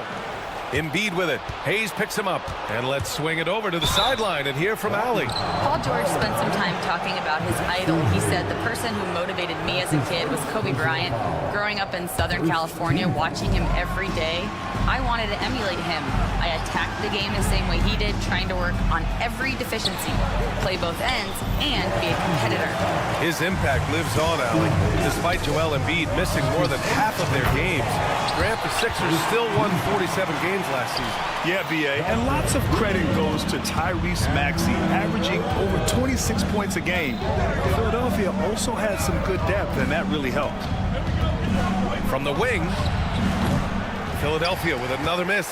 Embiid with it. Hayes picks him up. And let's swing it over to the sideline and hear from Allie. Paul George spent some time talking about his idol. He said, the person who motivated me as a kid was Kobe Bryant. Growing up in Southern California, watching him every day, I wanted to emulate him. I attacked the game the same way he did, trying to work on every deficiency, play both ends, and be a competitor. His impact lives on, Allie. Despite Joel Embiid missing more than half of their games, Grant, the Sixers still won 47 games last season. Yeah, B.A., and lots of credit goes to Tyrese Maxey, averaging over 26 points a game. Philadelphia also had some good depth, and that really helped. From the wing, Philadelphia with another miss.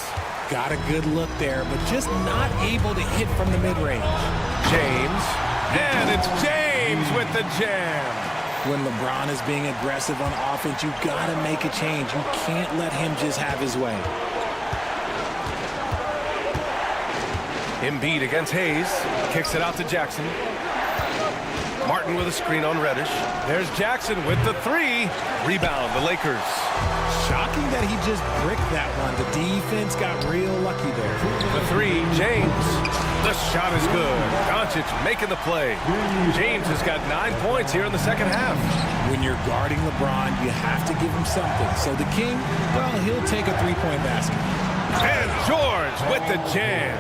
Got a good look there, but just not able to hit from the mid-range. James, and it's James with the jam. When LeBron is being aggressive on offense, you gotta make a change. You can't let him just have his way. Embiid against Hayes. Kicks it out to Jackson. Martin with a screen on Reddish. There's Jackson with the 3. Rebound, the Lakers. Shocking that he just bricked that one. The defense got real lucky there. The 3, James. The shot is good. Doncic making the play. James has got 9 points here in the second half. When you're guarding LeBron, you have to give him something. So the King, well, he'll take a 3-point basket. And George with the jam.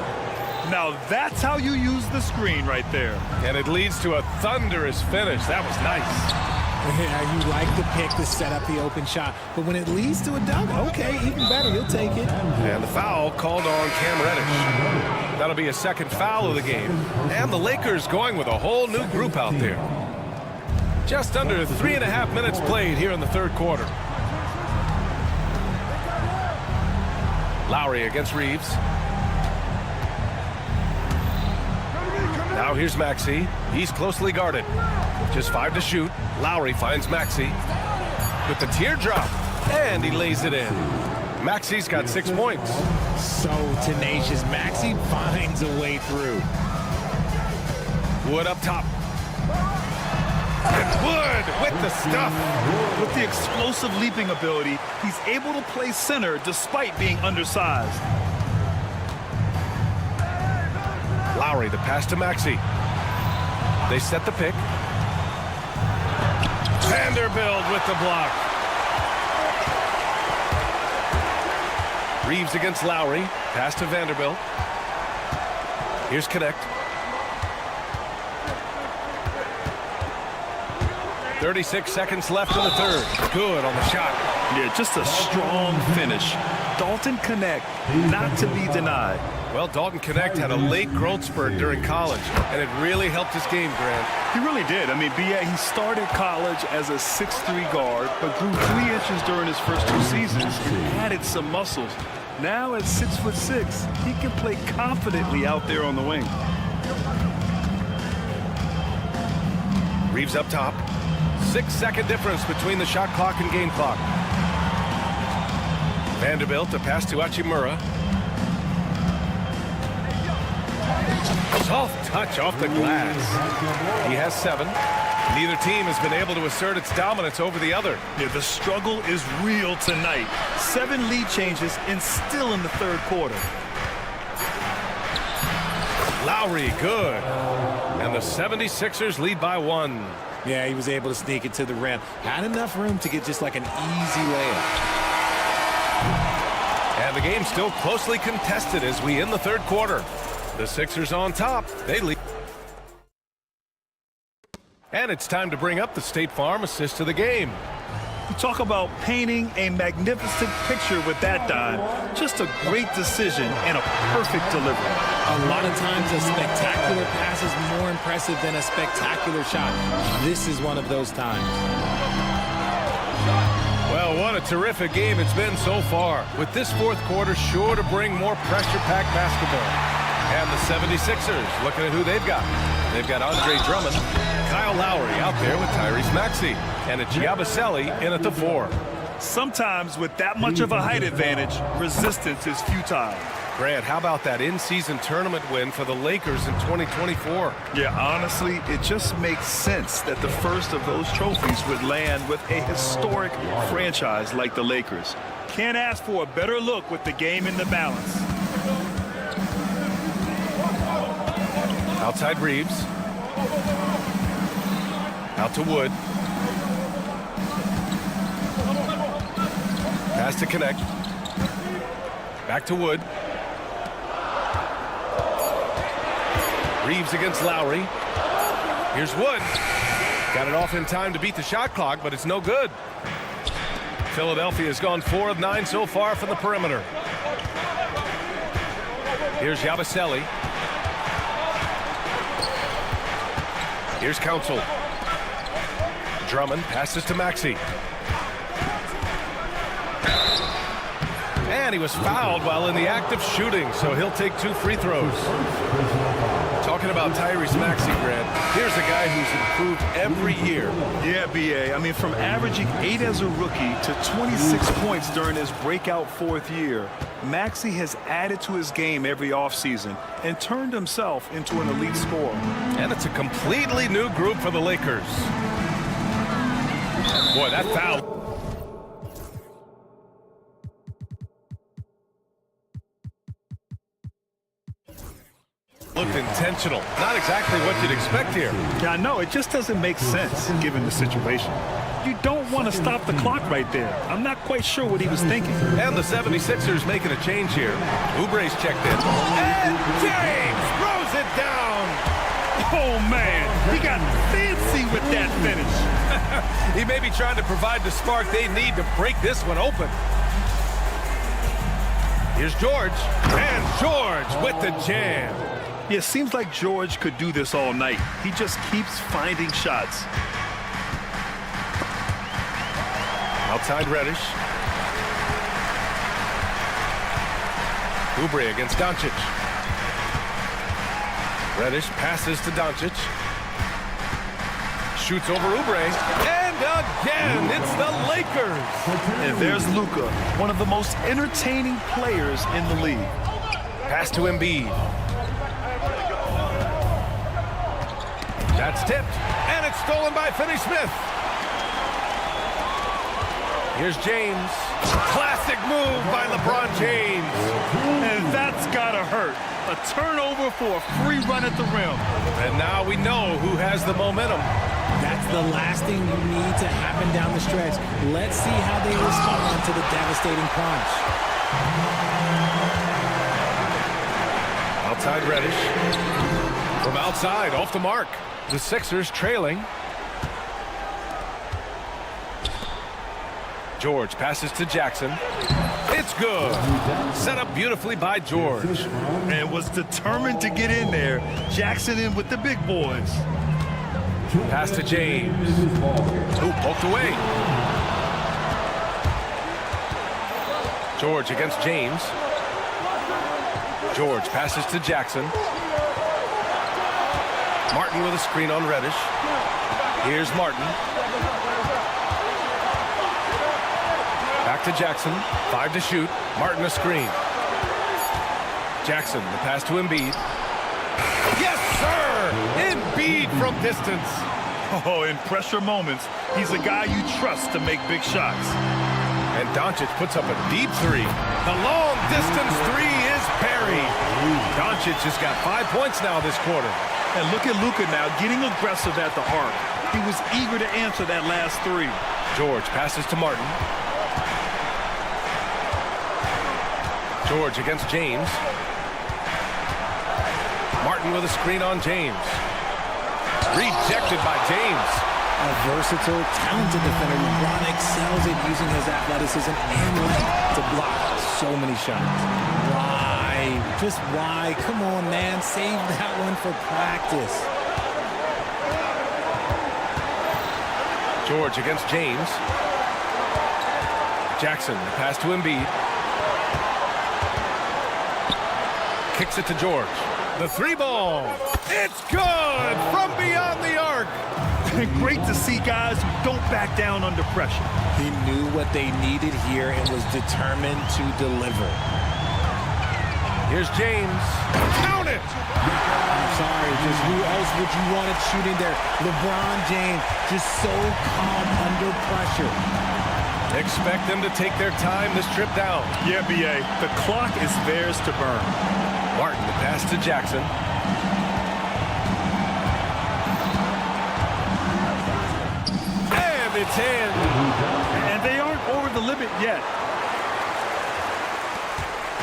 Now that's how you use the screen right there. And it leads to a thunderous finish. That was nice. Yeah, you like the pick to set up the open shot, but when it leads to a dunk, okay, even better, you'll take it. And the foul called on Cam Reddish. That'll be a second foul of the game. And the Lakers going with a whole new group out there. Just under 3.5 minutes played here in the third quarter. Lowry against Reeves. Now here's Maxey. He's closely guarded. Just 5 to shoot. Lowry finds Maxey with the teardrop, and he lays it in. Maxey's got 6 points. So tenacious. Maxey finds a way through. Wood up top. And Wood with the stuff. With the explosive leaping ability, he's able to play center despite being undersized. Lowry, the pass to Maxey. They set the pick. Vanderbilt with the block. Reeves against Lowry. Pass to Vanderbilt. Here's Connect. 36 seconds left in the third. Good on the shot. Yeah, just a strong finish. Dalton Connect, not to be denied. Well, Dalton Connect had a late growth spurt during college, and it really helped his game, Grant. He really did. I mean, he started college as a 6'3" guard, but grew 3 inches during his first 2 seasons and added some muscles. Now at 6'6", he can play confidently out there on the wing. Reeves up top. 6-second difference between the shot clock and game clock. Vanderbilt, a pass to Hachimura. Soft touch off the glass. He has 7. Neither team has been able to assert its dominance over the other. Yeah, the struggle is real tonight. 7 lead changes and still in the third quarter. Lowry, good. And the 76ers lead by 1. Yeah, he was able to sneak it to the rim. Had enough room to get just like an easy layup. And the game's still closely contested as we end the third quarter. The Sixers on top. They lead. And it's time to bring up the State Farm assist to the game. You talk about painting a magnificent picture with that dime. Just a great decision and a perfect delivery. A lot of times a spectacular pass is more impressive than a spectacular shot. This is one of those times. Well, what a terrific game it's been so far. With this fourth quarter sure to bring more pressure-packed basketball. And the 76ers, looking at who they've got. They've got Andre Drummond, Kyle Lowry out there with Tyrese Maxey, and a Giabaselli in at the 4. Sometimes with that much of a height advantage, resistance is futile. Grant, how about that in-season tournament win for the Lakers in 2024? Yeah, honestly, it just makes sense that the first of those trophies would land with a historic franchise like the Lakers. Can't ask for a better look with the game in the balance. Outside Reeves. Out to Wood. Pass to connect. Back to Wood. Reeves against Lowry. Here's Wood. Got it off in time to beat the shot clock, but it's no good. Philadelphia has gone 4 of 9 so far from the perimeter. Here's Giabaselli. Here's Council. Drummond passes to Maxey. And he was fouled while in the act of shooting, so he'll take 2 free throws. Talking about Tyrese Maxey, Grant, here's a guy who's improved every year. Yeah, B.A. I mean, from averaging 8 as a rookie to 26 points during his breakout 4th year, Maxey has added to his game every offseason and turned himself into an elite scorer. And it's a completely new group for the Lakers. Boy, that foul. Looked intentional. Not exactly what you'd expect here. Yeah, I know. It just doesn't make sense given the situation. You don't want to stop the clock right there. I'm not quite sure what he was thinking. And the 76ers making a change here. Oubre's checked in. And James throws it down. Oh, man. He got fancy with that finish. He may be trying to provide the spark they need to break this one open. Here's George. And George with the jam. Yeah, it seems like George could do this all night. He just keeps finding shots. Outside Reddish. Oubre against Doncic. Reddish passes to Doncic. Shoots over Oubre. And again, it's the Lakers. And there's Luka, one of the most entertaining players in the league. Pass to Embiid. That's tipped. And it's stolen by Finney-Smith. Here's James. Classic move by LeBron James. And that's gotta hurt. A turnover for a free run at the rim. And now we know who has the momentum. That's the last thing you need to happen down the stretch. Let's see how they respond to the devastating punch. Outside Reddish. From outside, off the mark. The Sixers trailing. George passes to Jackson. It's good. Set up beautifully by George. And was determined to get in there. Jackson in with the big boys. Pass to James. Ooh, poked away. George against James. George passes to Jackson. Martin with a screen on Reddish. Here's Martin. Back to Jackson. 5 to shoot. Martin a screen. Jackson, the pass to Embiid. Yes, sir! Embiid from distance. Oh, in pressure moments, he's a guy you trust to make big shots. And Doncic puts up a deep 3. The long distance 3 is buried. Doncic has got 5 points now this quarter. And look at Luka now getting aggressive at the arc. He was eager to answer that last 3. George passes to Martin. George against James. Martin with a screen on James. Rejected by James. A versatile, talented defender. LeBron excels at using his athleticism and length to block so many shots. Why? Just why? Come on, man. Save that one for practice. George against James. Jackson, the pass to Embiid. Kicks it to George. The three ball. It's good from beyond the arc. Great to see guys who don't back down under pressure. He knew what they needed here and was determined to deliver. Here's James. Count it! I'm sorry, just who else would you want it shooting there? LeBron James, just so calm under pressure. Expect them to take their time this trip down. Yeah, B.A., the clock is theirs to burn. Martin, the pass to Jackson. And it's in. And they aren't over the limit yet.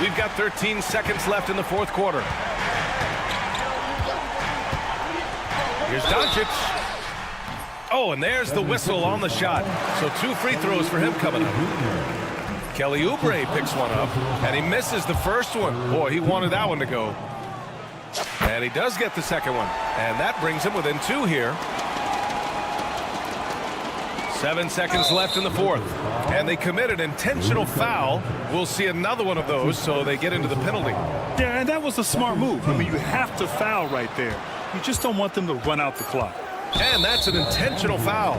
We've got 13 seconds left in the fourth quarter. Here's Doncic. Oh, and there's the whistle on the shot. So 2 free throws for him coming up. Kelly Oubre picks one up, and he misses the first one. Boy, he wanted that one to go. And he does get the second one. And that brings him within 2 here. 7 seconds left in the fourth. And they commit an intentional foul. We'll see another one of those, so they get into the penalty. Yeah, and that was a smart move. I mean, you have to foul right there. You just don't want them to run out the clock. And that's an intentional foul.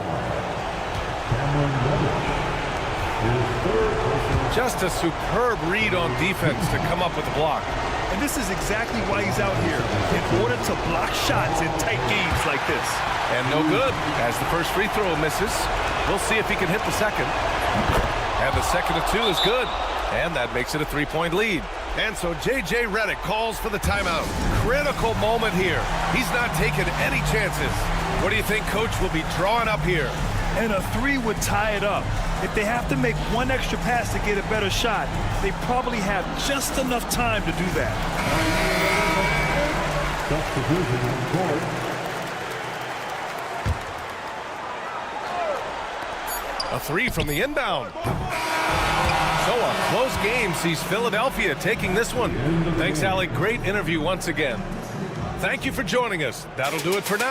Just a superb read on defense to come up with the block. And this is exactly why he's out here, in order to block shots in tight games like this. And no good, as the first free throw misses. We'll see if he can hit the second. And the second of 2 is good. And that makes it a 3-point lead. And so J.J. Redick calls for the timeout. Critical moment here. He's not taking any chances. What do you think Coach will be drawing up here? And a 3 would tie it up. If they have to make one extra pass to get a better shot, they probably have just enough time to do that. A 3 from the inbound. So a close game sees Philadelphia taking this one. Thanks, Alec. Great interview once again. Thank you for joining us. That'll do it for now.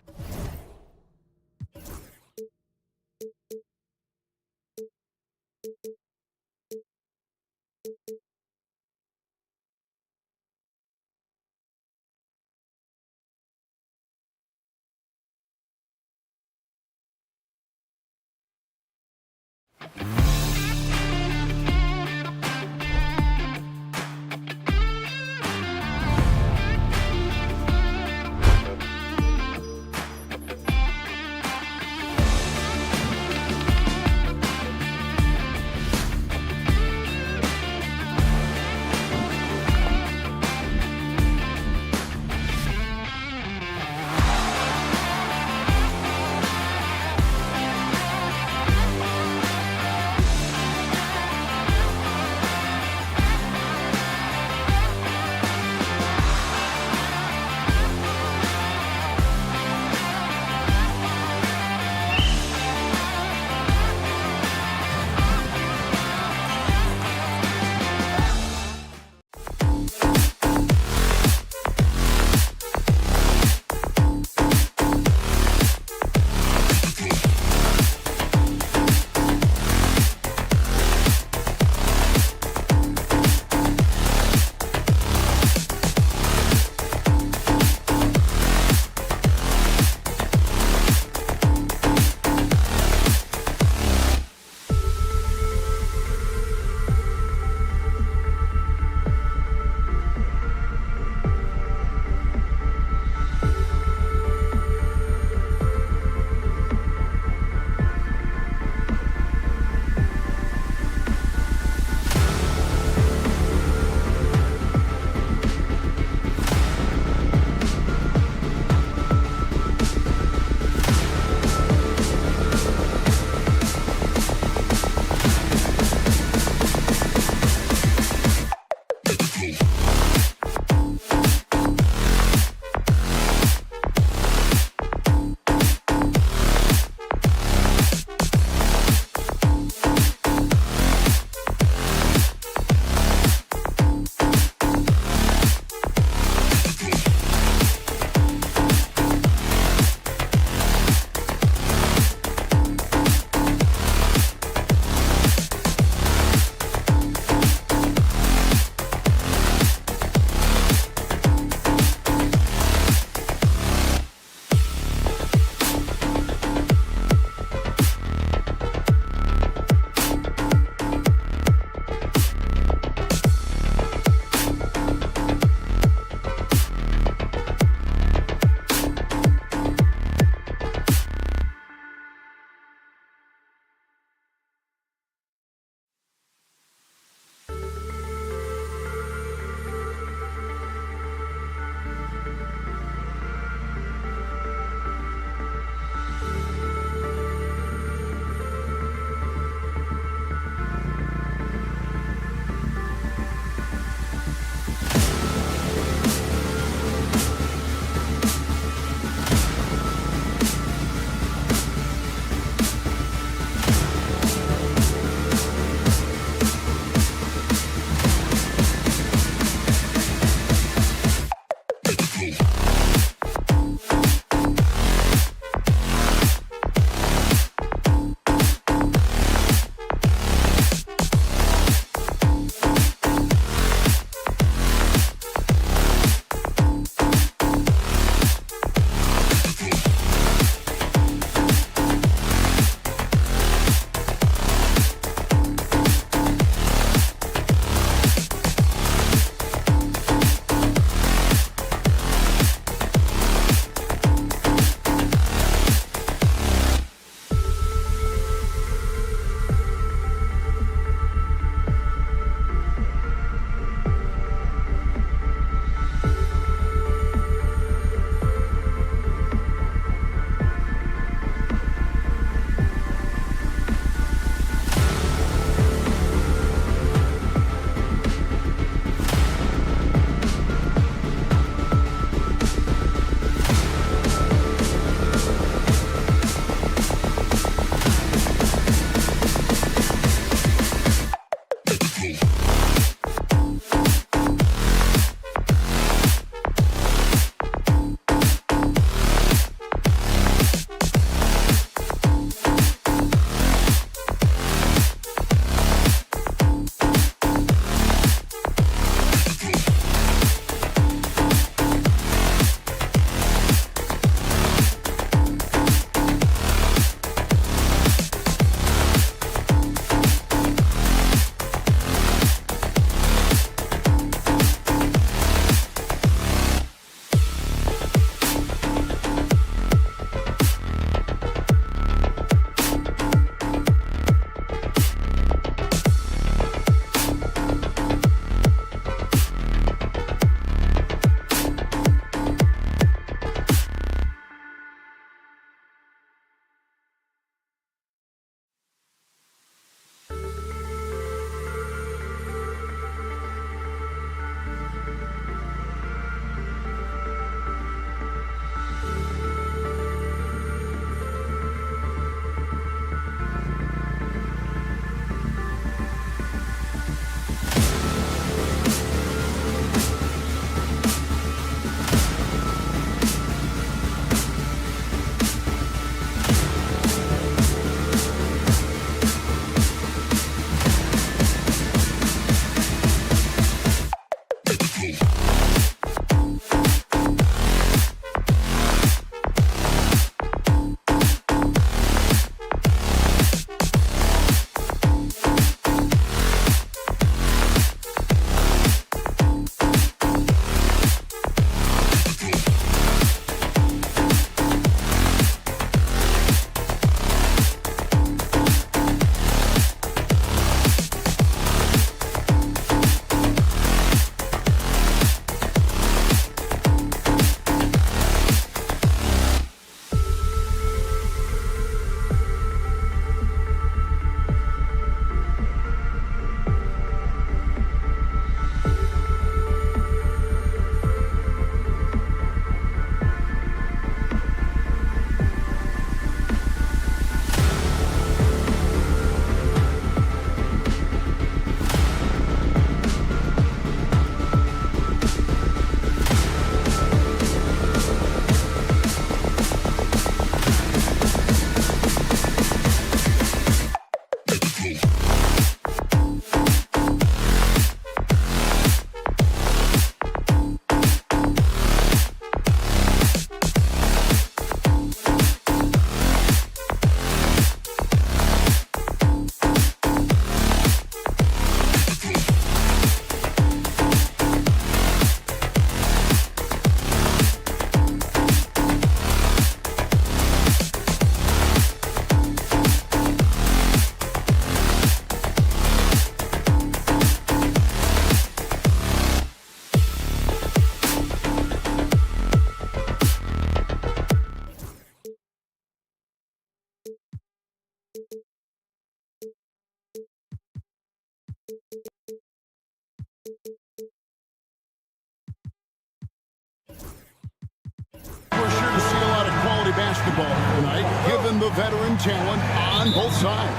We're sure to see a lot of quality basketball tonight, given the veteran talent on both sides.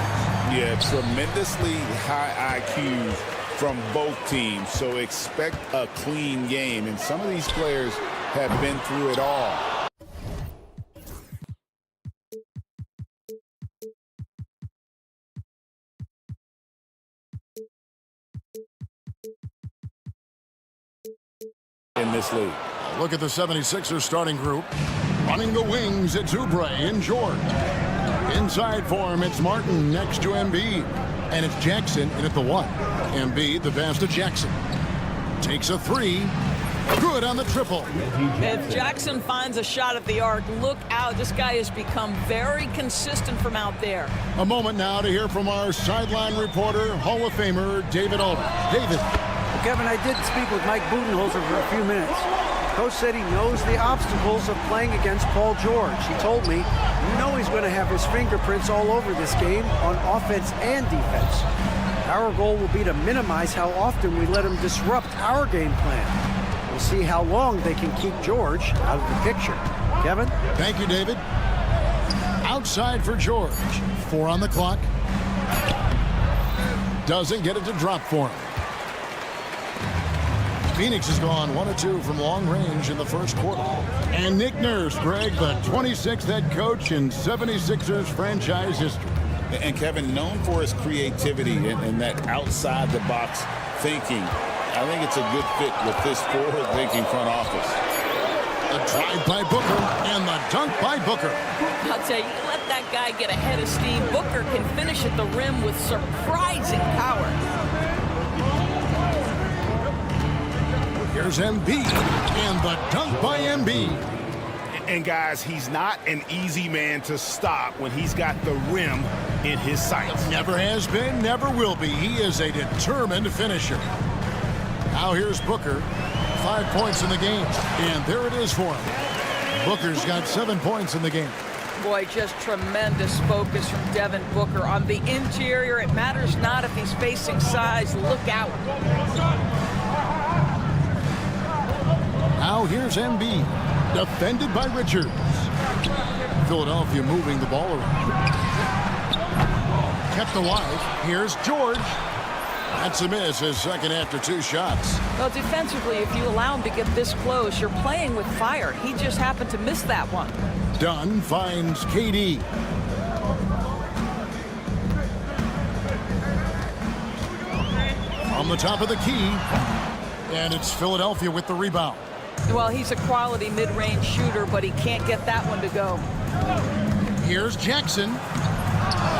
Yeah, tremendously high IQs from both teams, so expect a clean game. And some of these players have been through it all. In this league. Look at the 76ers starting group. Running the wings, it's Oubre and George. Inside for him, it's Martin next to Embiid. And it's Jackson in at the 1. Embiid, the pass to Jackson. Takes a 3. Good on the triple. If Jackson finds a shot at the arc, look out. This guy has become very consistent from out there. A moment now to hear from our sideline reporter, Hall of Famer David Aldridge. David. Well, Kevin, I did speak with Mike Budenholzer for a few minutes. Coach said he knows the obstacles of playing against Paul George. He told me, you know he's going to have his fingerprints all over this game on offense and defense. Our goal will be to minimize how often we let him disrupt our game plan. We'll see how long they can keep George out of the picture. Kevin? Thank you, David. Outside for George. 4 on the clock. Doesn't get it to drop for him. Phoenix has gone 1 of 2 from long range in the first quarter. And Nick Nurse, Greg, the 26th head coach in 76ers franchise history. And Kevin, known for his creativity and that outside-the-box thinking, I think it's a good fit with this forward-thinking front office. The drive by Booker and the dunk by Booker. I'll tell you, let that guy get ahead of steam. Booker can finish at the rim with surprising power. Here's Embiid, and the dunk by Embiid. And guys, he's not an easy man to stop when he's got the rim in his sights. Never has been, never will be. He is a determined finisher. Now here's Booker. 5 points in the game, and there it is for him. Booker's got 7 points in the game. Boy, just tremendous focus from Devin Booker. On the interior, it matters not if he's facing size. Look out. Now here's Embiid, defended by Richards. Philadelphia moving the ball around. Kept alive. Here's George. That's a miss, his second after 2 shots. Well, defensively, if you allow him to get this close, you're playing with fire. He just happened to miss that one. Dunn finds KD. From the top of the key. And it's Philadelphia with the rebound. Well, he's a quality mid-range shooter, but he can't get that one to go. Here's Jackson.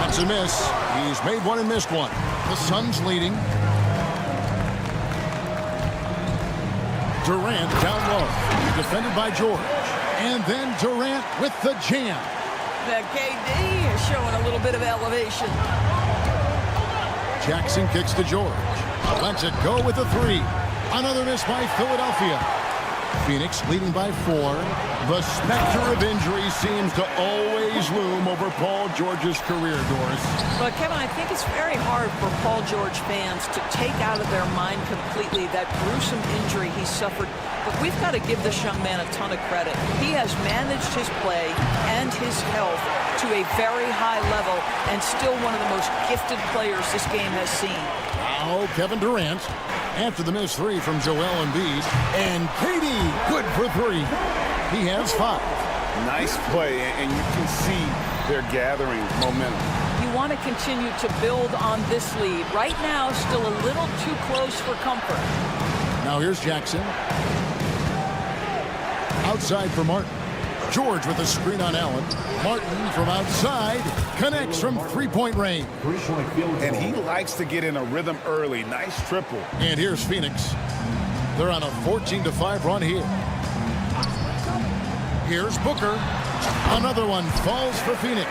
That's a miss. He's made one and missed one. The Suns leading. Durant down low. Defended by George. And then Durant with the jam. The KD is showing a little bit of elevation. Jackson kicks to George. Lets it go with a 3. Another miss by Philadelphia. Phoenix leading by 4. The specter of injury seems to always loom over Paul George's career, Doris. But, Kevin, I think it's very hard for Paul George fans to take out of their mind completely that gruesome injury he suffered. But we've got to give this young man a ton of credit. He has managed his play and his health to a very high level and still one of the most gifted players this game has seen. Now Kevin Durant after the missed 3 from Joel Embiid. And KD good for 3. He has 5. Nice play, and you can see they're gathering momentum. You want to continue to build on this lead. Right now, still a little too close for comfort. Now here's Jackson. Outside for Martin. George with a screen on Allen. Martin from outside connects from 3-point range. And he likes to get in a rhythm early. Nice triple. And here's Phoenix. They're on a 14-5 run here. Here's Booker. Another one falls for Phoenix.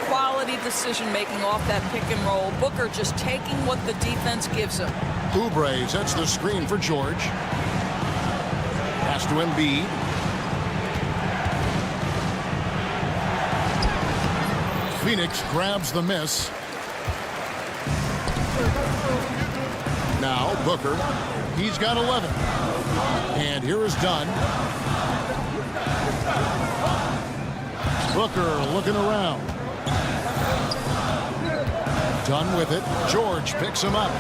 Quality decision-making off that pick and roll. Booker just taking what the defense gives him. Oubre sets the screen for George. Pass to Embiid. Phoenix grabs the miss. Now Booker. He's got 11. And here is Dunn. Booker looking around. Dunn with it. George picks him up.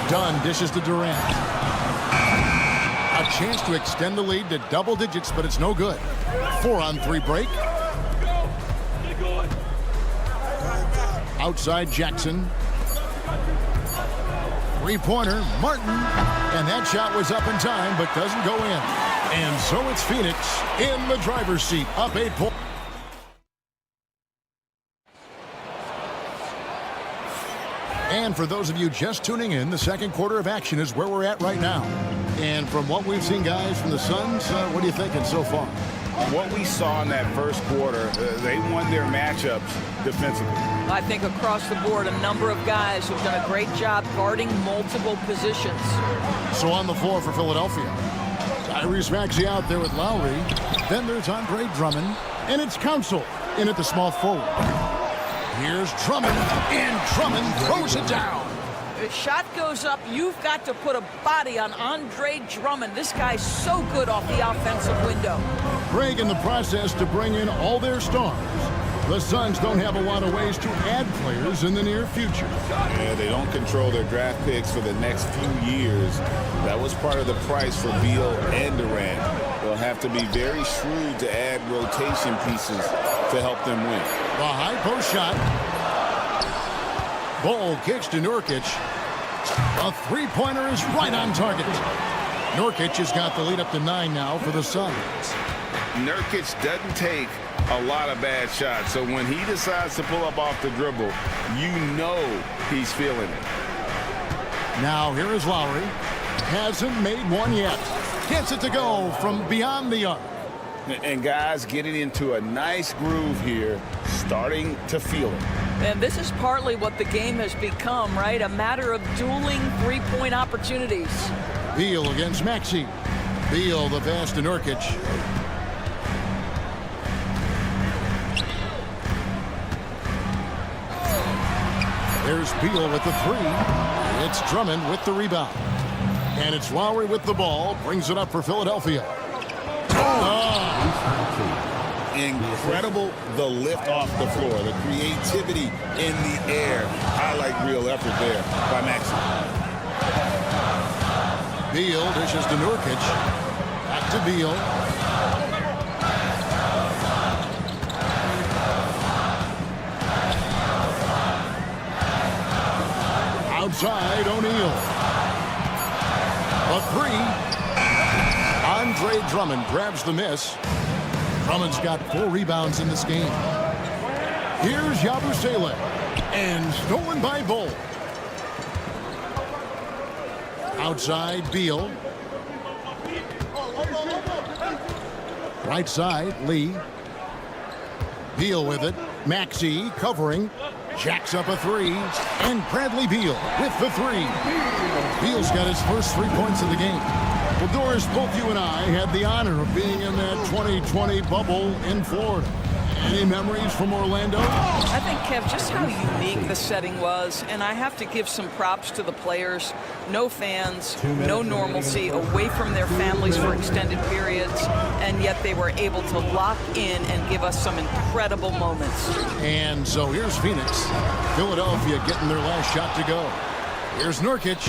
Dunn dishes to Durant. A A chance to extend the lead to double digits, but it's no good. 4-on-3 break. Outside Jackson. Three-pointer, Martin. And that shot was up in time, but doesn't go in. And so it's Phoenix in the driver's seat, up 8 points. And for those of you just tuning in, the second quarter of action is where we're at right now. And from what we've seen, guys, from the Suns, what are you thinking so far? What we saw in that first quarter, they won their matchups defensively. I think across the board, a number of guys who've done a great job guarding multiple positions. So on the floor for Philadelphia, Tyrese Maxey out there with Lowry. Then there's Andre Drummond, and it's Council in at the small forward. Here's Drummond, and Drummond throws it down. The shot goes up. You've got to put a body on Andre Drummond. This guy's so good off the offensive window. Greg in the process to bring in all their stars. The Suns don't have a lot of ways to add players in the near future. Yeah, they don't control their draft picks for the next few years. That was part of the price for Beal and Durant. They'll have to be very shrewd to add rotation pieces to help them win. The high post shot. Ball kicks to Nurkic. A three-pointer is right on target. Nurkic has got the lead up to 9 now for the Suns. Nurkic doesn't take a lot of bad shots, so when he decides to pull up off the dribble, you know he's feeling it. Now here is Lowry. Hasn't made one yet. Gets it to go from beyond the arc. And guys getting into a nice groove here, starting to feel it. And this is partly what the game has become, right? A matter of dueling three-point opportunities. Beal against Maxey. Beal the pass to Nurkic. There's Beal with the three. It's Drummond with the rebound. And it's Lowry with the ball. Brings it up for Philadelphia. Incredible, the lift off the floor, the creativity in the air. Highlight real effort there by Maxey. Beal dishes to Nurkic. Back to Beal. Outside, O'Neal. A three. Andre Drummond grabs the miss. Drummond's got 4 rebounds in this game. Here's Yabusele. And stolen by Bull. Outside, Beal. Right side, Lee. Beal with it. Maxey covering. Jacks up a three. And Bradley Beal with the three. Beal's got his first 3 points of the game. Well, Doris, both you and I had the honor of being in that 2020 bubble in Florida. Any memories from Orlando? I think, Kev, just how unique the setting was, and I have to give some props to the players. No fans, no normalcy, away from their families for extended periods, and yet they were able to lock in and give us some incredible moments. And so here's Phoenix. Philadelphia getting their last shot to go. Here's Nurkic.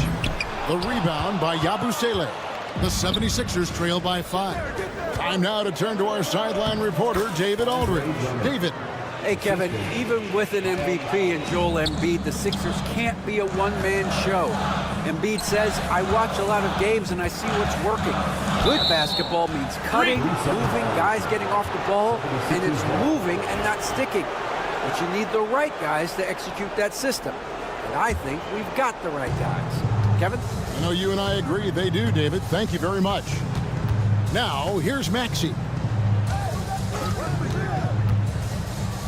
The rebound by Yabusele. The 76ers trail by 5. Time now to turn to our sideline reporter, David Aldridge. David. Hey, Kevin, even with an MVP and Joel Embiid, the Sixers can't be a one-man show. Embiid says, I watch a lot of games and I see what's working. Good basketball means cutting, moving, guys getting off the ball, and it's moving and not sticking. But you need the right guys to execute that system. And I think we've got the right guys. Kevin? I know you and I agree they do, David. Thank you very much. Now, here's Maxey.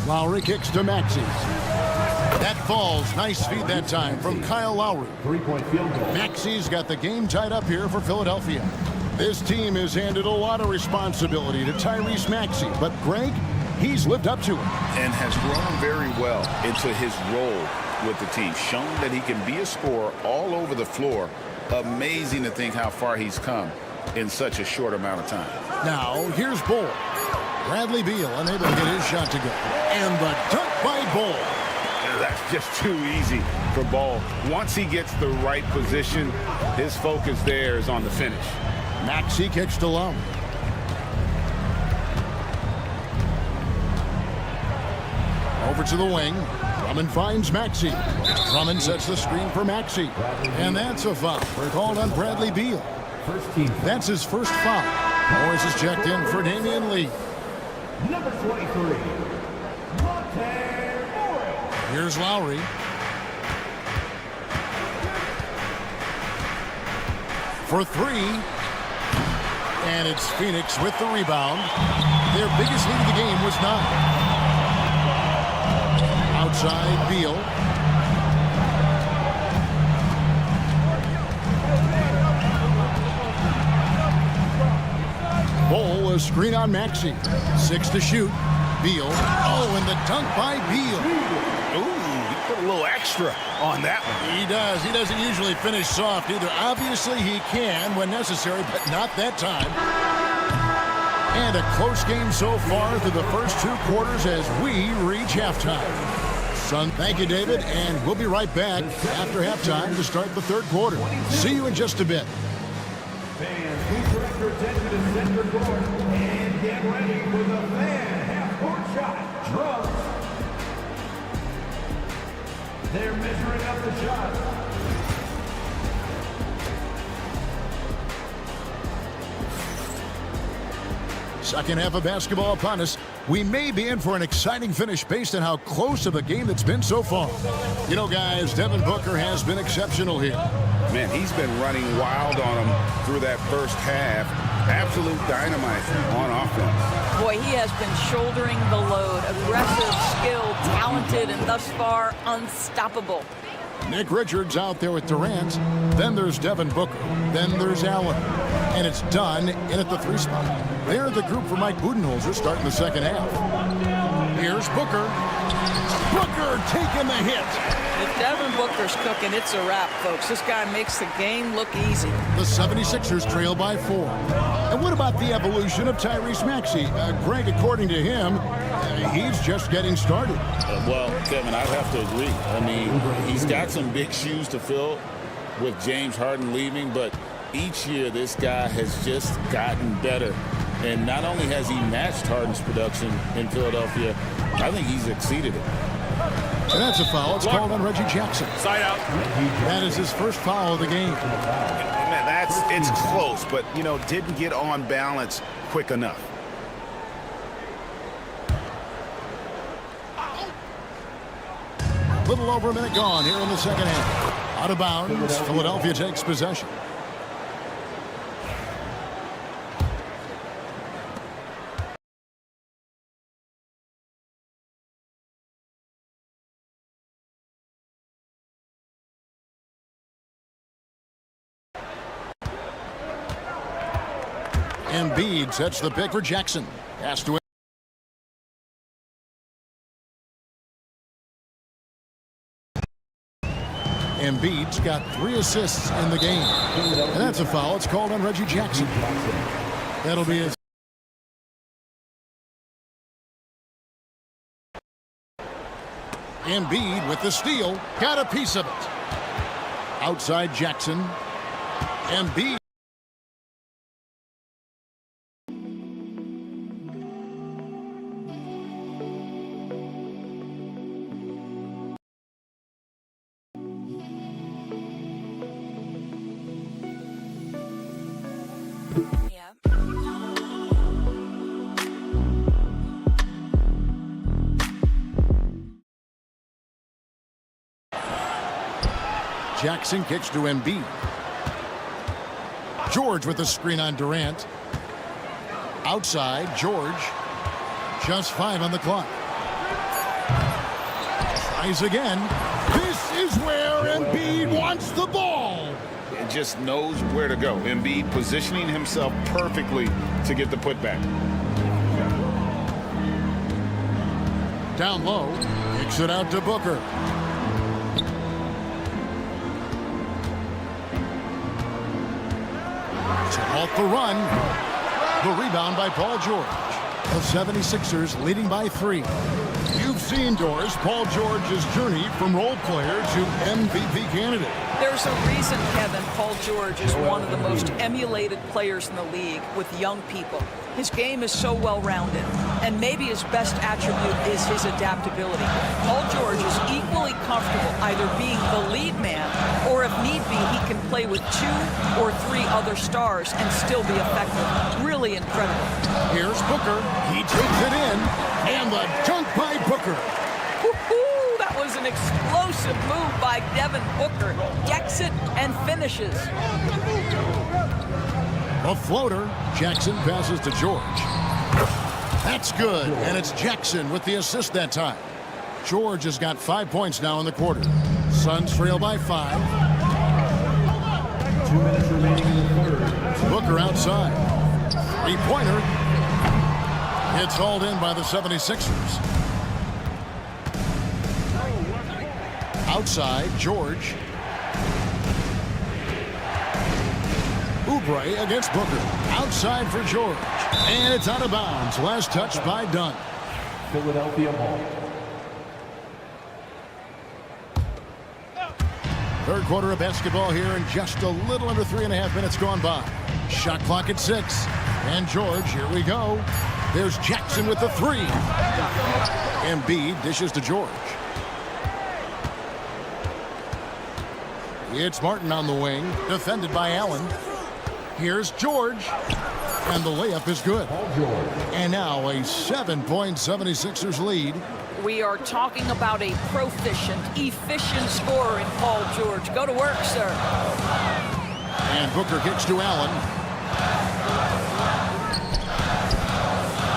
Lowry kicks to Maxey. That falls. Nice feed that time from Kyle Lowry. 3-point field goal. Maxey's got the game tied up here for Philadelphia. This team has handed a lot of responsibility to Tyrese Maxey, but Greg, he's lived up to it. And has grown very well into his role with the team. Shown that he can be a scorer all over the floor. Amazing to think how far he's come in such a short amount of time. Now, here's Bull. Bradley Beal unable to get his shot to go. And the dunk by Bull. That's just too easy for Ball. Once he gets the right position, his focus there is on the finish. Maxey kicks to Love. Over to the wing. Drummond finds Maxey. Drummond sets the screen for Maxey. And that's a foul. Called on Bradley Beal. That's his first foul. Morris is checked in for Damian Lee. Number 23, Here's Lowry. For three. And it's Phoenix with the rebound. Their biggest lead of the game was 9. Outside Beal. Bull, a screen on Maxey. 6 to shoot. Beal. Oh, and the dunk by Beal. Ooh, he put a little extra on that one. He does. He doesn't usually finish soft either. Obviously, he can when necessary, but not that time. And a close game so far through the first 2 quarters as we reach halftime. Son, thank you, David, and we'll be right back after halftime to start the 3rd quarter. See you in just a bit. fans, please direct your attention to center court and get ready for the fan half-court shot. Drums. They're measuring up the shot. Second half of basketball upon us. We may be in for an exciting finish based on how close of a game that's been so far. You know, guys, Devin Booker has been exceptional here. Man, he's been running wild on them through that first half. Absolute dynamite on offense. Boy, he has been shouldering the load. Aggressive, skilled, talented, and thus far unstoppable. Nick Richards out there with Durant. Then there's Devin Booker. Then there's Allen. And it's done in at the 3 spot. They're the group for Mike Budenholzer starting the second half. Here's Booker. Booker taking the hit. If Devin Booker's cooking, it's a wrap, folks. This guy makes the game look easy. The 76ers trail by 4. And what about the evolution of Tyrese Maxey? Greg, according to him, he's just getting started. Well, Kevin, I'd have to agree. I mean, he's got some big shoes to fill with James Harden leaving, but each year this guy has just gotten better. And not only has he matched Harden's production in Philadelphia, I think he's exceeded it. And that's a foul. It's called on Reggie Jackson. Side out. That is his first foul of the game. Man, it's close, but, you know, didn't get on balance quick enough. Little over a minute gone here in the second half. Out of bounds. Philadelphia takes possession. Embiid sets the pick for Jackson. Pass to it. Embiid's got 3 assists in the game. And that's a foul. It's called on Reggie Jackson. That'll be his. Embiid with the steal. Got a piece of it. Outside Jackson. Embiid. Jackson kicks to Embiid. George with the screen on Durant. Outside, George. Just 5 on the clock. Tries again. This is where Embiid wants the ball. It just knows where to go. Embiid positioning himself perfectly to get the putback. Down low. Kicks it out to Booker. To halt the run. The rebound by Paul George. The 76ers leading by 3. You You've seen, Doris, Paul George's journey from role player to MVP candidate. There's a reason, Kevin, Paul George is one of the most emulated players in the league with young people. His game is so well-rounded, and maybe his best attribute is his adaptability. Paul George is equally comfortable either being the lead man, or if need be, he can play with 2 or 3 other stars and still be effective. Really incredible. Here's Booker. He takes it in, and the dunk by Booker. Woo-hoo! That was an explosive move by Devin Booker. Decks it and finishes. A floater. Jackson passes to George. That's good, and it's Jackson with the assist that time. George has got 5 points now in the quarter. Suns trail by 5. 2 minutes remaining in the third. Booker outside. Three-pointer. It's hauled in by the 76ers. Outside, George. Oubre against Booker. Outside for George. And it's out of bounds. Last touch by Dunn. Philadelphia ball. Third quarter of basketball here, and just a little under 3.5 minutes gone by. Shot clock at 6. And George, here we go. There's Jackson with the 3. Embiid dishes to George. It's Martin on the wing, defended by Allen. Here's George, and the layup is good. And now a 7-point 76ers lead. We are talking about a proficient, efficient scorer in Paul George. Go to work, sir. And Booker kicks to Allen.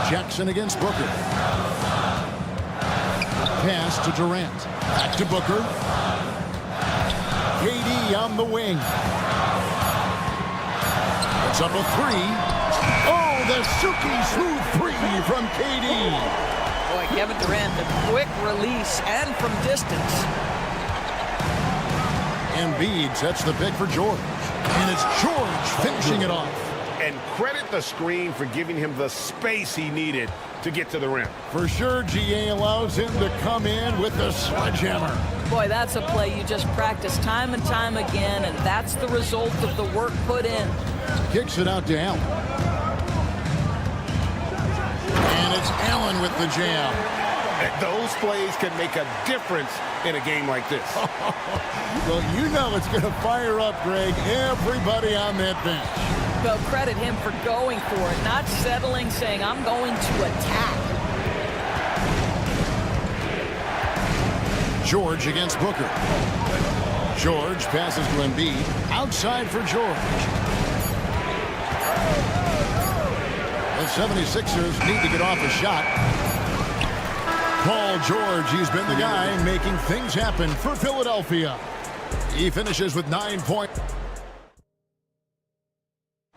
Jackson against Booker. Pass to Durant. Back to Booker. KD on the wing. It's up a 3. Oh, the silky smooth 3 from KD. Boy, Kevin Durant, a quick release and from distance. Embiid sets the pick for George. And it's George finishing it off. And credit the screen for giving him the space he needed to get to the rim. For sure, GA allows him to come in with the sledgehammer. Boy, that's a play you just practice time and time again, and that's the result of the work put in. Kicks it out to Allen. And it's Allen with the jam. Those plays can make a difference in a game like this. Well, you know it's going to fire up, Greg, everybody on that bench. Well, credit him for going for it, not settling, saying, I'm going to attack. George against Booker. George passes to Embiid. Outside for George. The 76ers need to get off a shot. Paul George, he's been the guy making things happen for Philadelphia. He finishes with 9 points.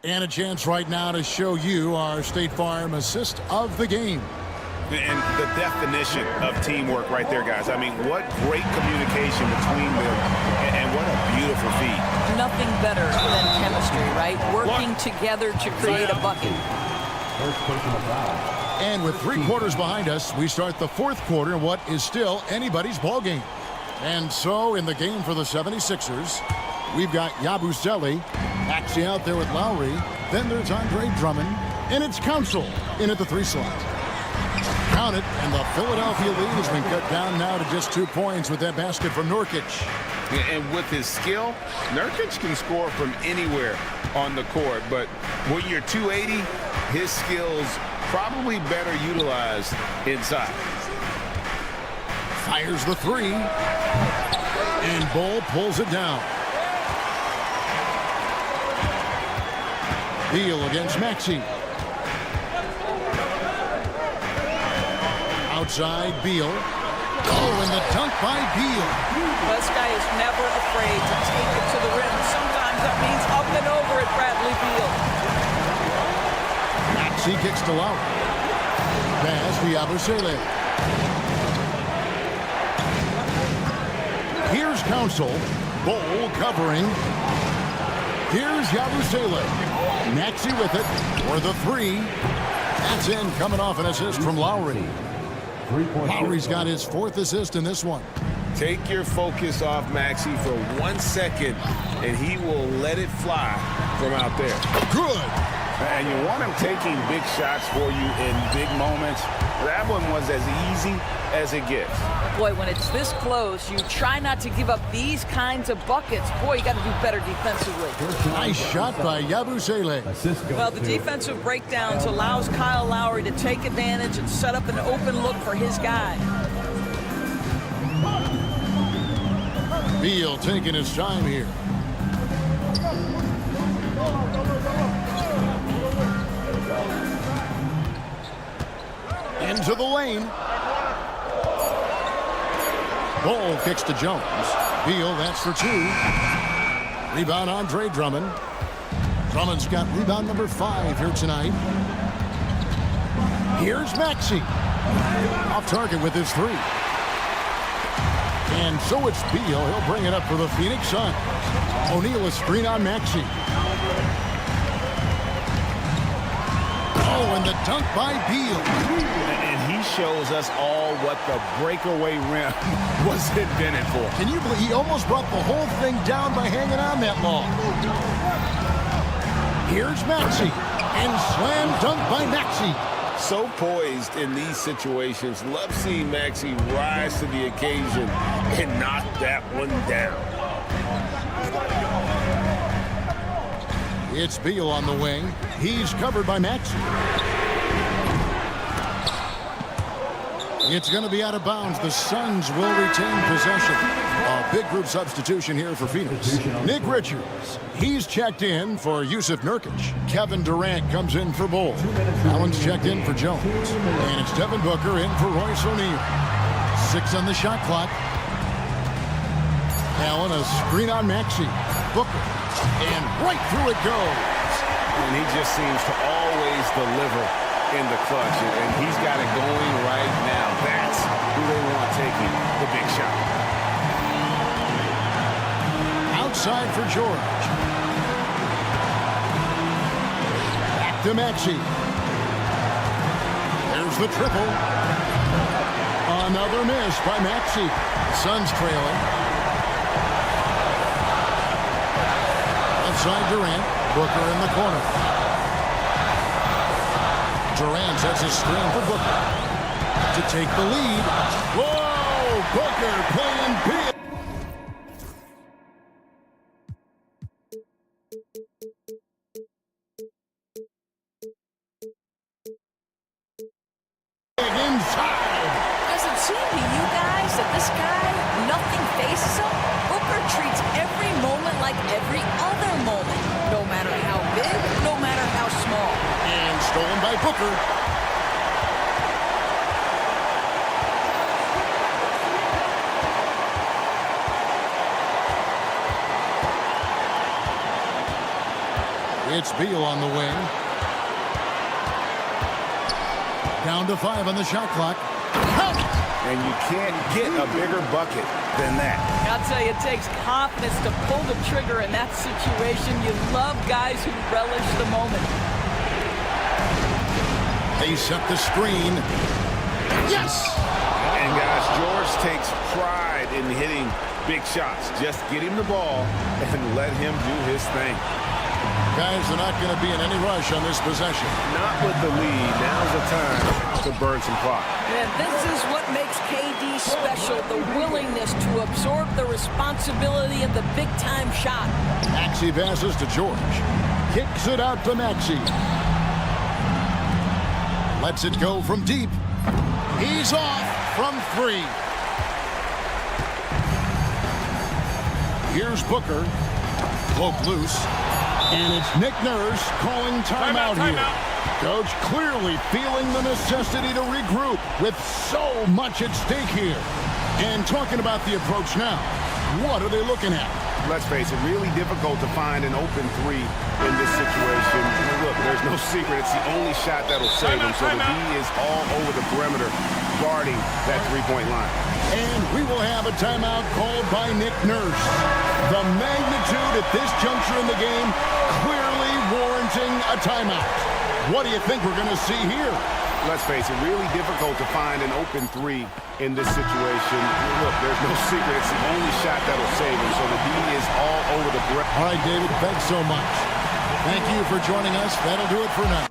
And a chance right now to show you our State Farm assist of the game. And the definition of teamwork right there, guys. I mean, what great communication between them, and what a beautiful feed. Nothing better than chemistry, right? Working together to create a bucket. And with 3 quarters behind us, we start the 4th quarter in what is still anybody's ball game. And so in the game for the 76ers, we've got Yabusele actually out there with Lowry. Then there's Andre Drummond, and it's Council in at the 3 slot. Count it, and the Philadelphia lead has been cut down now to just 2 points with that basket from Nurkic. And with his skill, Nurkic can score from anywhere on the court. But when you're 280, his skills probably better utilized inside. Fires the 3. And Bull pulls it down. Beal against Maxey. Outside, Beal. Oh, and the dunk by Beal. This guy is never afraid to take it to the rim. Sometimes that means up and over at Bradley Beal. Maxey kicks to Lowry. Pass to Yabusele. Here's Council. Bull covering. Here's Yabusele. Maxey with it for the 3. That's in, coming off an assist from Lowry. Lowry's got his 4th assist in this one. Take your focus off Maxey for 1 second, and he will let it fly from out there. Good. And you want him taking big shots for you in big moments. That one was as easy as it gets. Boy, when it's this close, you try not to give up these kinds of buckets. Boy, you got to do better defensively. Nice shot by Yabusele. Well, the defensive breakdowns allows Kyle Lowry to take advantage and set up an open look for his guy. Beal taking his time here. Into the lane. Ball kicks to Jones. Beal, that's for 2. Rebound Andre Drummond. Drummond's got rebound number 5 here tonight. Here's Maxey. Off target with his 3. And so it's Beal. He'll bring it up for the Phoenix Suns. O'Neal a screen on Maxey. Oh, and the dunk by Beal. And he shows us all what the breakaway rim was invented for. Can you believe he almost brought the whole thing down by hanging on that long? Here's Maxey. And slam dunk by Maxey. So poised in these situations. Love seeing Maxey rise to the occasion and knock that one down. It's Beal on the wing. He's covered by Maxey. It's going to be out of bounds. The Suns will retain possession. A big group substitution here for Phoenix. Nick Richards, he's checked in for Yusuf Nurkic. Kevin Durant comes in for Bull. Allen's checked in for Jones. And it's Devin Booker in for Royce O'Neal. 6 on the shot clock. Allen a screen on Maxey. Booker. And right through it goes. And he just seems to always deliver in the clutch. And he's got it going right now. That's who they want taking the big shot. Outside for George. Back to Maxey. There's the triple. Another miss by Maxey. Suns trailing. Outside Durant. Booker in the corner. Durant sets a screen for Booker to take the lead. Whoa! Booker playing big. Inside. Does it seem to you guys that this guy, nothing faces him? Booker treats every moment like every other moment. No matter how big, no matter how small. And stolen by Booker. It's Beal on the wing. Down to 5 on the shot clock. And you can't get a bigger bucket than that. I'll tell you, it takes confidence to pull the trigger in that situation. You love guys who relish the moment. They set the screen. Yes! And guys, George takes pride in hitting big shots. Just get him the ball and let him do his thing. Guys are not going to be in any rush on this possession. Not with the lead. Now's the time to burn some clock. And this is what makes KD special, the willingness to absorb the responsibility of the big-time shot. Maxey passes to George. Kicks it out to Maxey. Lets it go from deep. He's off from 3. Here's Booker. Poke loose. And it's Nick Nurse calling timeout here. Coach clearly feeling the necessity to regroup with so much at stake here. And talking about the approach now, what are they looking at? Let's face it, really difficult to find an open 3 in this situation. Look, there's no secret. It's the only shot that'll save him. So the D is all over the perimeter guarding that 3-point line. And we will have a timeout called by Nick Nurse. The magnitude at this juncture in the game clearly warranting a timeout. What do you think we're going to see here? let's face it, really difficult to find an open three in this situation. Look, there's no secret. It's the only shot that'll save him. So the D is all over the break. All right, David, thanks so much. Thank you for joining us. That'll do it for now.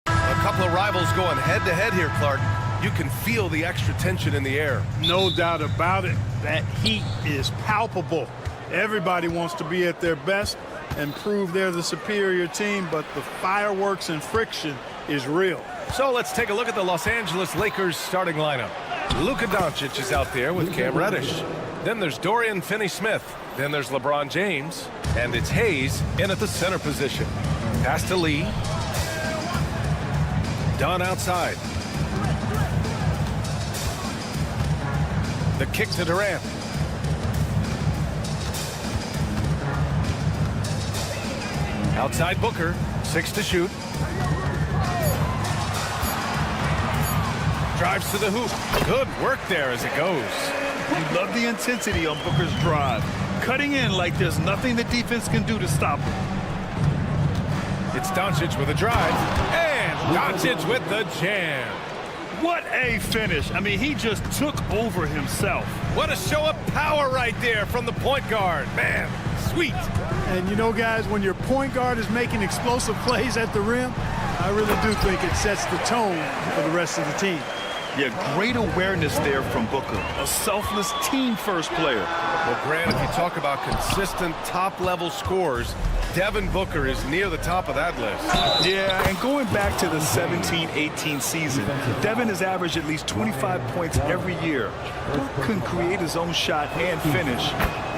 A couple of rivals going head-to-head here, Clark. You can feel the extra tension in the air. No doubt about it. That heat is palpable. Everybody wants to be at their best and prove they're the superior team, but the fireworks and friction is real. So let's take a look at the Los Angeles Lakers starting lineup. Luka Doncic is out there with Cam Reddish. Then there's Dorian Finney-Smith. Then there's LeBron James. And it's Hayes in at the center position. Pass to Lee. Dunn outside. The kick to Durant. Outside Booker. 6 to shoot. Drives to the hoop. Good work there as it goes. You love the intensity on Booker's drive. Cutting in like there's nothing the defense can do to stop him. It's Doncic with a drive. And Doncic with the jam. What a finish. I mean, he just took over himself. What a show of power right there from the point guard. Man, sweet. And you know, guys, when your point guard is making explosive plays at the rim, I really do think it sets the tone for the rest of the team. Yeah, great awareness there from Booker. A selfless team-first player. Well, Grant, if you talk about consistent top-level scores, Devin Booker is near the top of that list. Yeah, and going back to the 17-18 season, Devin has averaged at least 25 points every year. Book can create his own shot and finish.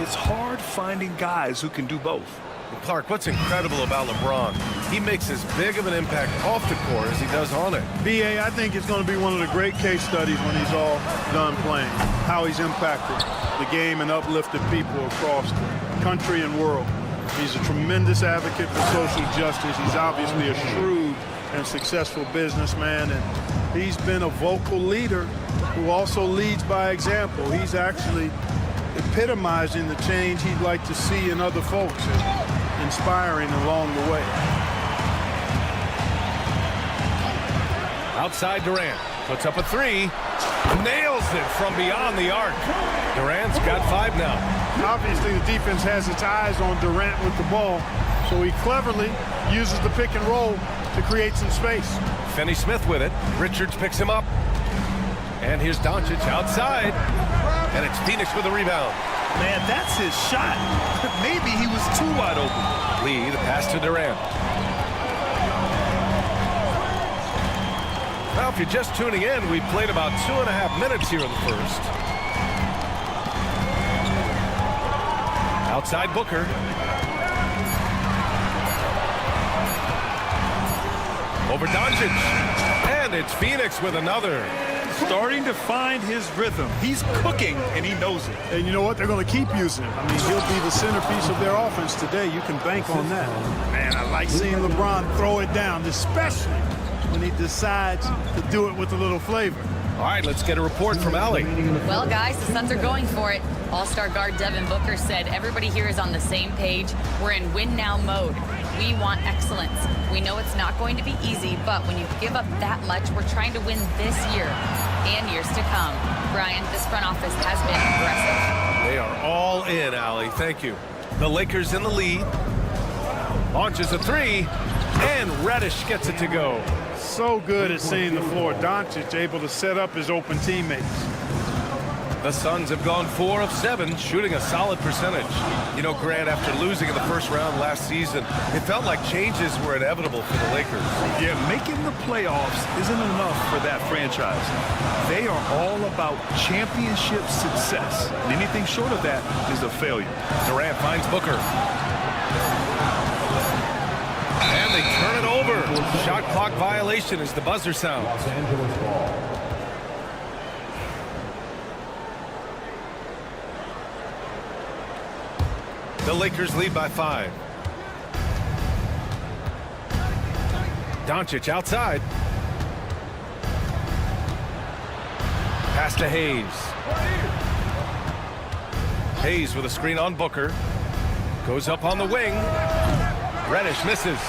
It's hard finding guys who can do both. Well, Clark, what's incredible about LeBron, he makes as big of an impact off the court as he does on it. B.A., I think it's going to be one of the great case studies when he's all done playing, how he's impacted the game and uplifted people across the country and world. He's a tremendous advocate for social justice. He's obviously a shrewd and successful businessman, and he's been a vocal leader who also leads by example. He's actually epitomizing the change he'd like to see in other folks and inspiring along the way. Outside Durant, puts up a 3, nails it from beyond the arc. Durant's got 5 now. Obviously, the defense has its eyes on Durant with the ball, so he cleverly uses the pick and roll to create some space. Finney-Smith with it. Richards picks him up. And here's Doncic outside. And it's Phoenix with a rebound. Man, that's his shot. Maybe he was too wide open. Lee, the pass to Durant. Well, if you're just tuning in, we've played about 2.5 minutes here in the first. Outside Booker. Over Doncic. And it's Phoenix with another. Starting to find his rhythm. He's cooking, and he knows it. And you know what? They're going to keep using him. I mean, he'll be the centerpiece of their offense today. You can bank on that. Man, I like seeing LeBron throw it down, especially when he decides to do it with a little flavor. All right, let's get a report from Allie. Well, guys, the Suns are going for it. All-star guard Devin Booker said everybody here is on the same page. We're in win-now mode. We want excellence. We know it's not going to be easy, but when you give up that much, we're trying to win this year and years to come. Brian, this front office has been aggressive. They are all in, Allie. Thank you. The Lakers in the lead. Launches a 3, and Reddish gets it to go. So good at seeing the floor. Doncic able to set up his open teammates. The Suns have gone 4 of 7, shooting a solid percentage. You know, Grant, after losing in the first round last season, it felt like changes were inevitable for the Lakers. Yeah, making the playoffs isn't enough for that franchise. They are all about championship success. And anything short of that is a failure. Durant finds Booker. And they turn it over. Shot clock violation as the buzzer sounds. Los Angeles ball. The Lakers lead by 5. Doncic outside. Pass to Hayes. Hayes with a screen on Booker. Goes up on the wing. Reddish misses.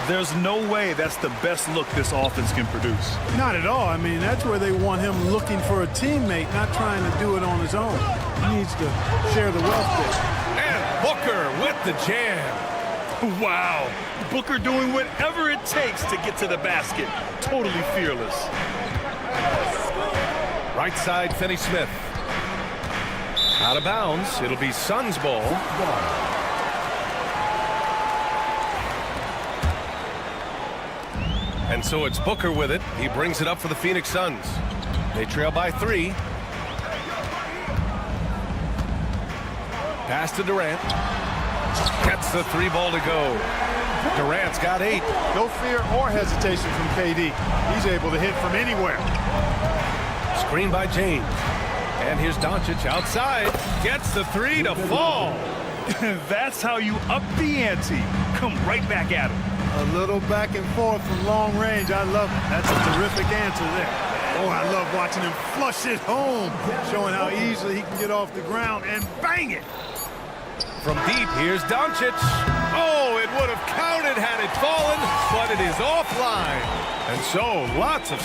There's no way that's the best look this offense can produce. Not at all. I mean, that's where they want him looking for a teammate, not trying to do it on his own. He needs to share the wealth there. And Booker with the jam. Wow. Booker doing whatever it takes to get to the basket. Totally fearless. Right side, Finney-Smith. Out of bounds. It'll be Suns ball. And so it's Booker with it. He brings it up for the Phoenix Suns. They trail by 3. Pass to Durant. Gets the 3 ball to go. Durant's got 8. No fear or hesitation from KD. He's able to hit from anywhere. Screen by James. And here's Doncic outside. Gets the 3 to fall. That's how you up the ante. Come right back at him. A little back and forth from long range. I love it. That's a terrific answer there. Oh, I love watching him flush it home, showing how easily he can get off the ground and bang it. From deep, here's Doncic. Oh, it would have counted had it fallen, but it is offline. And so, lots of...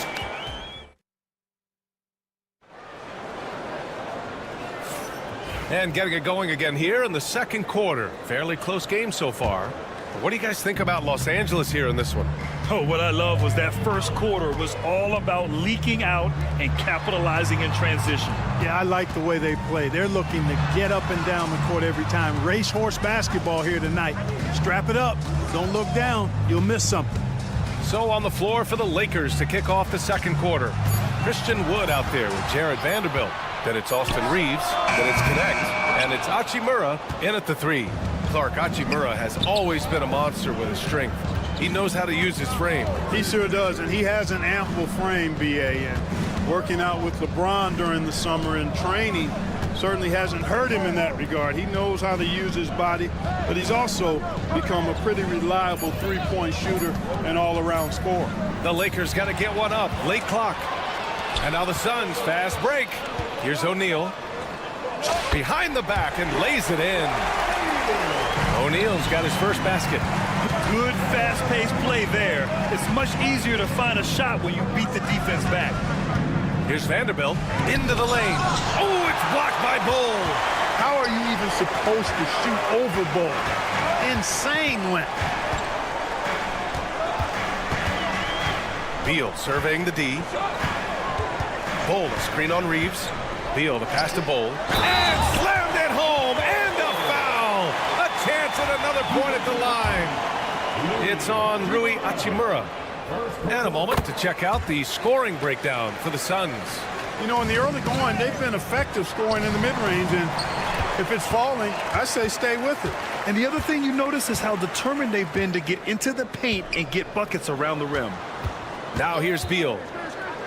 And getting it going again here in the second quarter. Fairly close game so far. What do you guys think about Los Angeles here in this one? Oh, what I love was that first quarter was all about leaking out and capitalizing in transition. Yeah, I like the way they play. They're looking to get up and down the court every time. Racehorse basketball here tonight. Strap it up. Don't look down. You'll miss something. So on the floor for the Lakers to kick off the second quarter. Christian Wood out there with Jared Vanderbilt. Then it's Austin Reeves. Then it's Connect. And it's Hachimura in at the 3. Clark, Hachimura has always been a monster with his strength. He knows how to use his frame. He sure does, and he has an ample frame, B.A. And working out with LeBron during the summer and training certainly hasn't hurt him in that regard. He knows how to use his body, but he's also become a pretty reliable three-point shooter and all-around scorer. The Lakers got to get one up. Late clock. And now the Suns, fast break. Here's O'Neal. Behind the back and lays it in. O'Neal's got his first basket. Good fast-paced play there. It's much easier to find a shot when you beat the defense back. Here's Vanderbilt into the lane. Oh, it's blocked by Bull. How are you even supposed to shoot over Bull? Insane length. Beal surveying the D. Bull, a screen on Reeves. Beal, the pass to Bull. And slammed it home. And a foul. A chance at another point at the line. It's on Rui Hachimura. And a moment to check out the scoring breakdown for the Suns. You know, in the early going, they've been effective scoring in the mid-range, and if it's falling, I say stay with it. And the other thing you notice is how determined they've been to get into the paint and get buckets around the rim. Now here's Beal.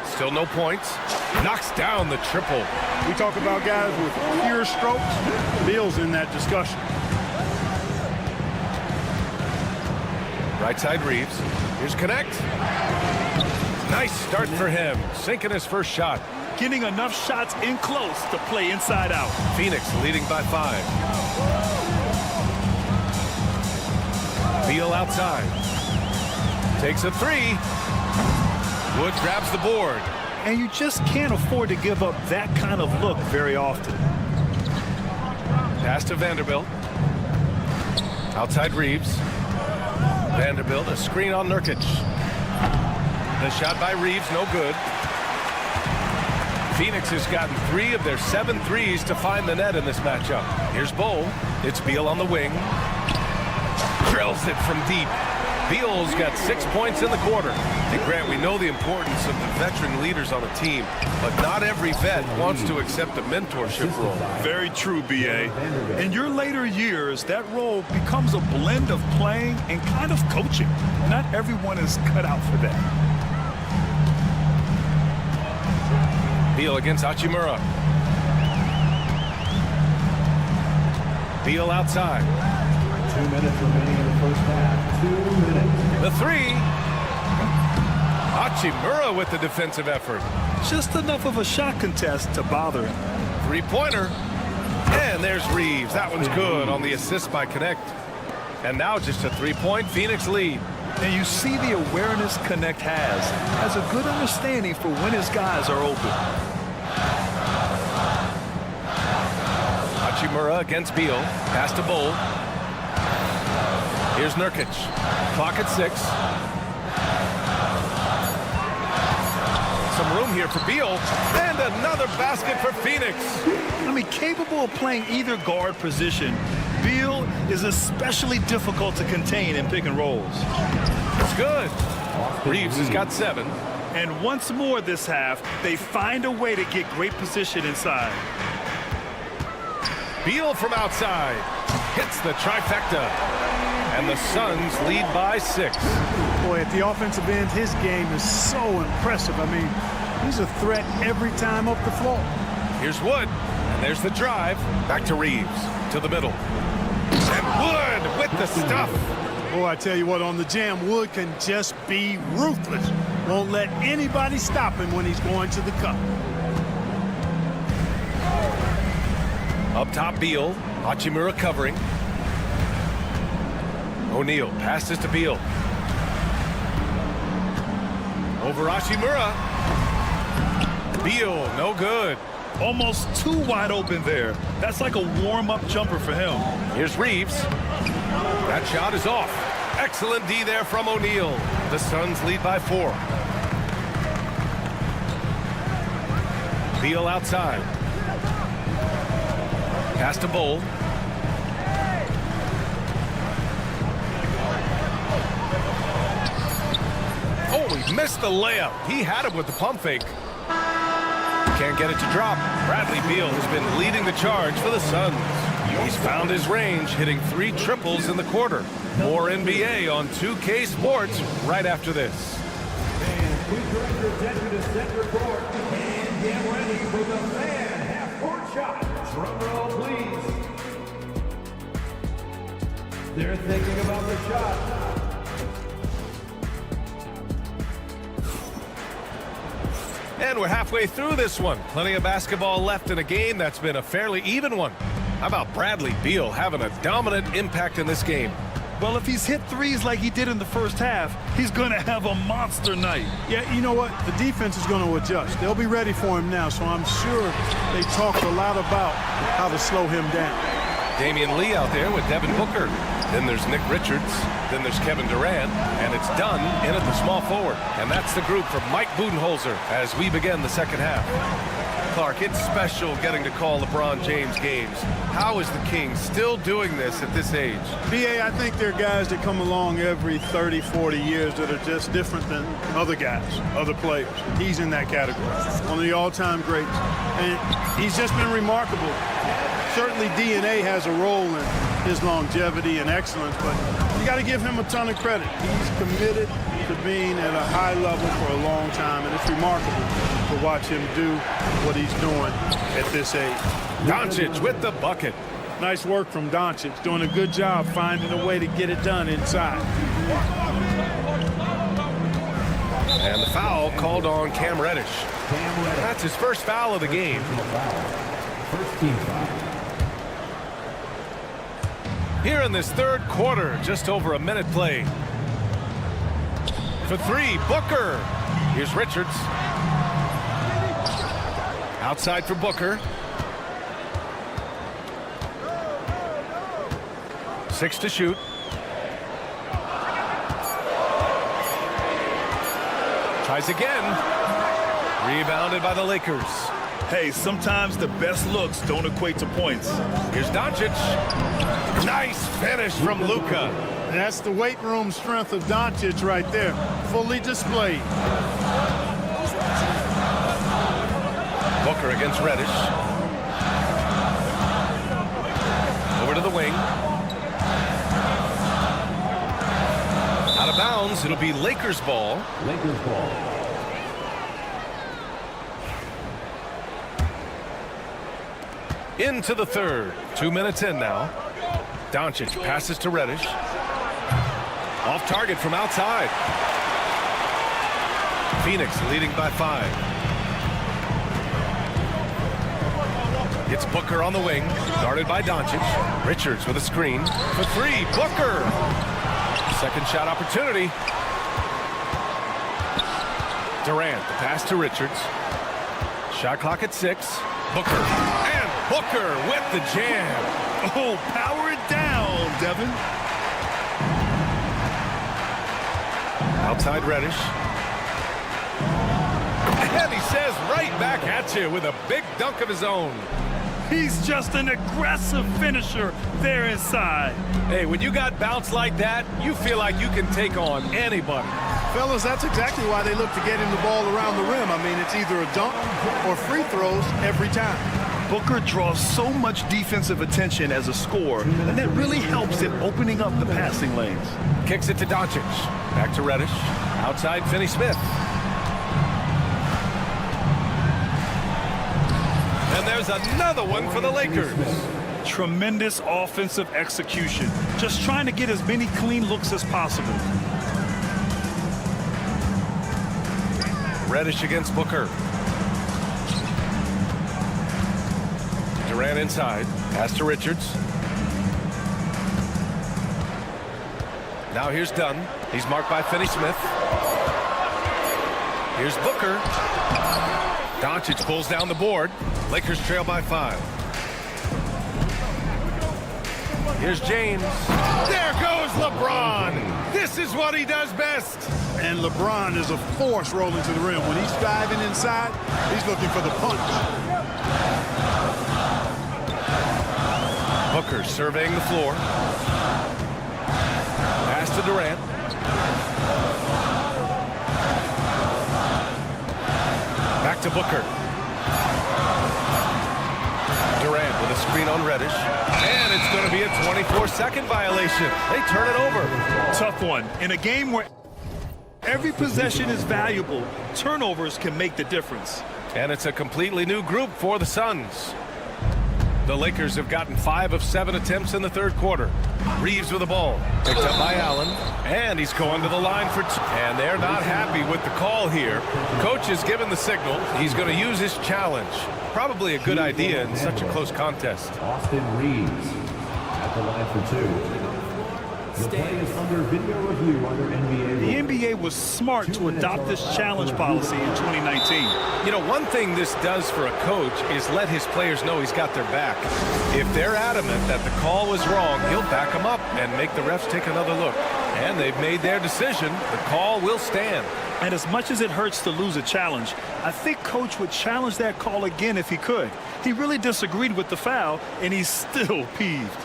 Still no points. Knocks down the triple. We talk about guys with pure strokes. Beal's in that discussion. Right side Reeves. Here's Connect. Nice start for him. Sinking his first shot. Getting enough shots in close to play inside out. Phoenix leading by 5. Beal outside. Takes a 3. Wood grabs the board. And you just can't afford to give up that kind of look very often. Pass to Vanderbilt. Outside Reeves. Vanderbilt, a screen on Nurkic. The shot by Reeves, no good. Phoenix has gotten 3 of their 7 threes to find the net in this matchup. Here's Bull. It's Beal on the wing. Drills it from deep. Beal's got 6 points in the quarter. And Grant, we know the importance of the veteran leaders on a team, but not every vet wants to accept a mentorship role. Very true, B.A. In your later years, that role becomes a blend of playing and kind of coaching. Not everyone is cut out for that. Beal against Hachimura. Beal outside. 2 minutes remaining in the first half. 2 minutes. The 3. Hachimura with the defensive effort. Just enough of a shot contest to bother him. 3-pointer. And there's Reeves. That one's good on the assist by Connect. And now just a 3-point Phoenix lead. And you see the awareness Connect has a good understanding for when his guys are open. Hachimura against Beal. Pass to Bull. Here's Nurkic. Clock at 6. Some room here for Beal. And another basket for Phoenix. I mean, capable of playing either guard position, Beal is especially difficult to contain in pick and rolls. It's good. Reeves has got 7. And once more this half, they find a way to get great position inside. Beal from outside. Hits the trifecta. And the Suns lead by 6. Boy, at the offensive end, his game is so impressive. I mean, he's a threat every time up the floor. Here's Wood. And there's the drive. Back to Reeves. To the middle. And Wood with the stuff. Boy, I tell you what, on the jam, Wood can just be ruthless. Won't let anybody stop him when he's going to the cup. Up top, Beal. Hachimura covering. O'Neal passes to Beal. Over Hachimura. Beal, no good. Almost too wide open there. That's like a warm-up jumper for him. Here's Reeves. That shot is off. Excellent D there from O'Neal. The Suns lead by 4. Beal outside. Pass to Bull. Oh, he missed the layup. He had it with the pump fake. Can't get it to drop. Bradley Beal has been leading the charge for the Suns. He's found his range, hitting 3 triples in the quarter. More NBA on 2K Sports right after this. And please direct your attention to center court and get ready for the fan half-court shot. Drum roll, please. They're thinking about the shot. And we're halfway through this one. Plenty of basketball left in a game that's been a fairly even one. How about Bradley Beal having a dominant impact in this game? Well, if he's hit threes like he did in the first half, he's going to have a monster night. Yeah, you know what? The defense is going to adjust. They'll be ready for him now, so I'm sure they talked a lot about how to slow him down. Damian Lee out there with Devin Booker. Then there's Nick Richards. Then there's Kevin Durant. And it's done in at the small forward. And that's the group from Mike Budenholzer as we begin the second half. Clark, it's special getting to call LeBron James games. How is the King still doing this at this age? BA, I think there are guys that come along every 30, 40 years that are just different than other guys, other players. He's in that category, one of the all-time greats. And he's just been remarkable. Certainly DNA has a role in his longevity and excellence, but you got to give him a ton of credit. He's committed to being at a high level for a long time, and it's remarkable to watch him do what he's doing at this age. Doncic with the bucket. Nice work from Doncic, doing a good job finding a way to get it done inside. And the foul called on Cam Reddish. That's his first foul of the game. First team foul. Here in this third quarter, just over a minute played. For 3, Booker. Here's Richards. Outside for Booker. 6 to shoot. Tries again. Rebounded by the Lakers. Hey, sometimes the best looks don't equate to points. Here's Doncic. Nice finish from Luka. That's the weight room strength of Doncic right there, fully displayed. Booker against Reddish. Over to the wing. Out of bounds, it'll be Lakers ball. Lakers ball. Into the third. 2 minutes in now. Doncic passes to Reddish. Off target from outside. Phoenix leading by 5. It's Booker on the wing, guarded by Doncic. Richards with a screen. For 3, Booker. Second shot opportunity. Durant, the pass to Richards. Shot clock at 6. Booker. And Booker with the jam. Oh, power it down, Devin. Outside Reddish. And he says right back at you with a big dunk of his own. He's just an aggressive finisher there inside. Hey, when you got bounce like that, you feel like you can take on anybody. Fellas, that's exactly why they look to get him the ball around the rim. I mean, it's either a dunk or free throws every time. Booker draws so much defensive attention as a scorer, and that really helps in opening up the passing lanes. Kicks it to Doncic. Back to Reddish. Outside Finney-Smith. And there's another one for the Lakers. Tremendous offensive execution. Just trying to get as many clean looks as possible. Reddish against Booker. Durant inside. Pass to Richards. Now here's Dunn. He's marked by Finney-Smith. Here's Booker. Doncic pulls down the board. Lakers trail by 5. Here's James. There goes LeBron. This is what he does best. And LeBron is a force rolling to the rim. When he's driving inside, he's looking for the punch. Booker surveying the floor. Pass to Durant. Back to Booker. Durant with a screen on Reddish. And it's going to be a 24-second violation. They turn it over. Tough one. In a game where every possession is valuable, turnovers can make the difference. And it's a completely new group for the Suns. The Lakers have gotten 5 of 7 attempts in the third quarter. Reeves with the ball. Picked up by Allen. And he's going to the line for 2. And they're not happy with the call here. Coach has given the signal. He's going to use his challenge. Probably a good idea in such a close contest. Austin Reeves at the line for 2. The play is under video review under NBA. The NBA was smart to adopt this challenge policy in 2019. You know, one thing this does for a coach is let his players know he's got their back. If they're adamant that the call was wrong, he'll back them up and make the refs take another look. And they've made their decision. The call will stand. And as much as it hurts to lose a challenge, I think Coach would challenge that call again if he could. He really disagreed with the foul, and he's still peeved.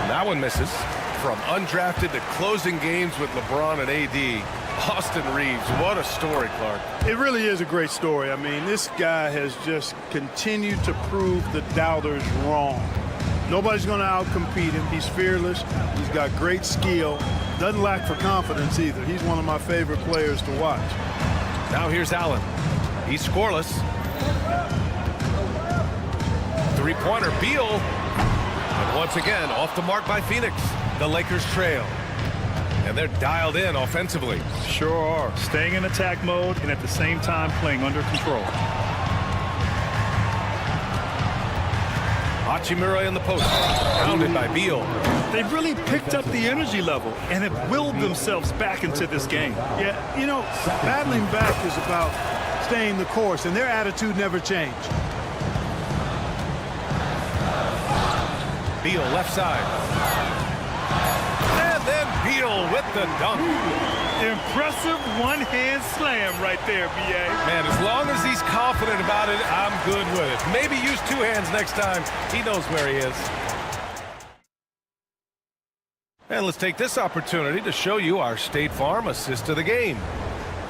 That one misses. From undrafted to closing games with LeBron and AD, Austin Reeves, what a story, Clark. It really is a great story. I mean, this guy has just continued to prove the doubters wrong. Nobody's going to outcompete him. He's fearless. He's got great skill. Doesn't lack for confidence either. He's one of my favorite players to watch. Now here's Allen. He's scoreless. Three-pointer, Beal. And once again, off the mark by Phoenix. The Lakers trail. And they're dialed in offensively. Sure are. Staying in attack mode and at the same time playing under control. Hachimura in the post. Pounded by Beal. They've really picked up the energy level and have willed themselves back into this game. Yeah, you know, battling back is about staying the course, and their attitude never changed. Beal left side. And then Beal with the dunk. Impressive one-hand slam right there, B.A. Man, as long as he's confident about it, I'm good with it. Maybe use 2 hands next time. He knows where he is. And let's take this opportunity to show you our State Farm assist of the game.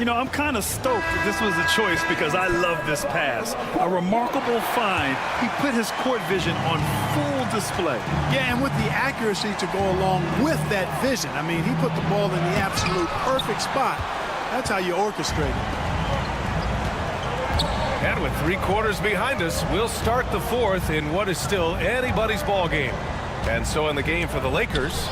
You know, I'm kind of stoked that this was a choice because I love this pass. A remarkable find. He put his court vision on full display. Yeah, and with the accuracy to go along with that vision. I mean, he put the ball in the absolute perfect spot. That's how you orchestrate it. And with 3 quarters behind us, we'll start the 4th in what is still anybody's ball game. And so in the game for the Lakers,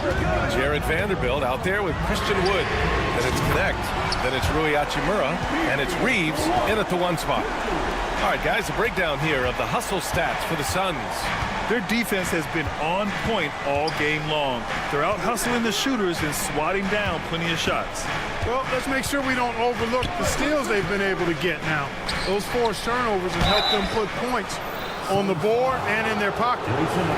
Jared Vanderbilt out there with Christian Wood. Then it's Connect. Then it's Rui Hachimura. And it's Reeves in at the 1 spot. All right, guys, a breakdown here of the hustle stats for the Suns. Their defense has been on point all game long. They're out hustling the shooters and swatting down plenty of shots. Well, let's make sure we don't overlook the steals they've been able to get now. Those forced turnovers have helped them put points on the board and in their pocket.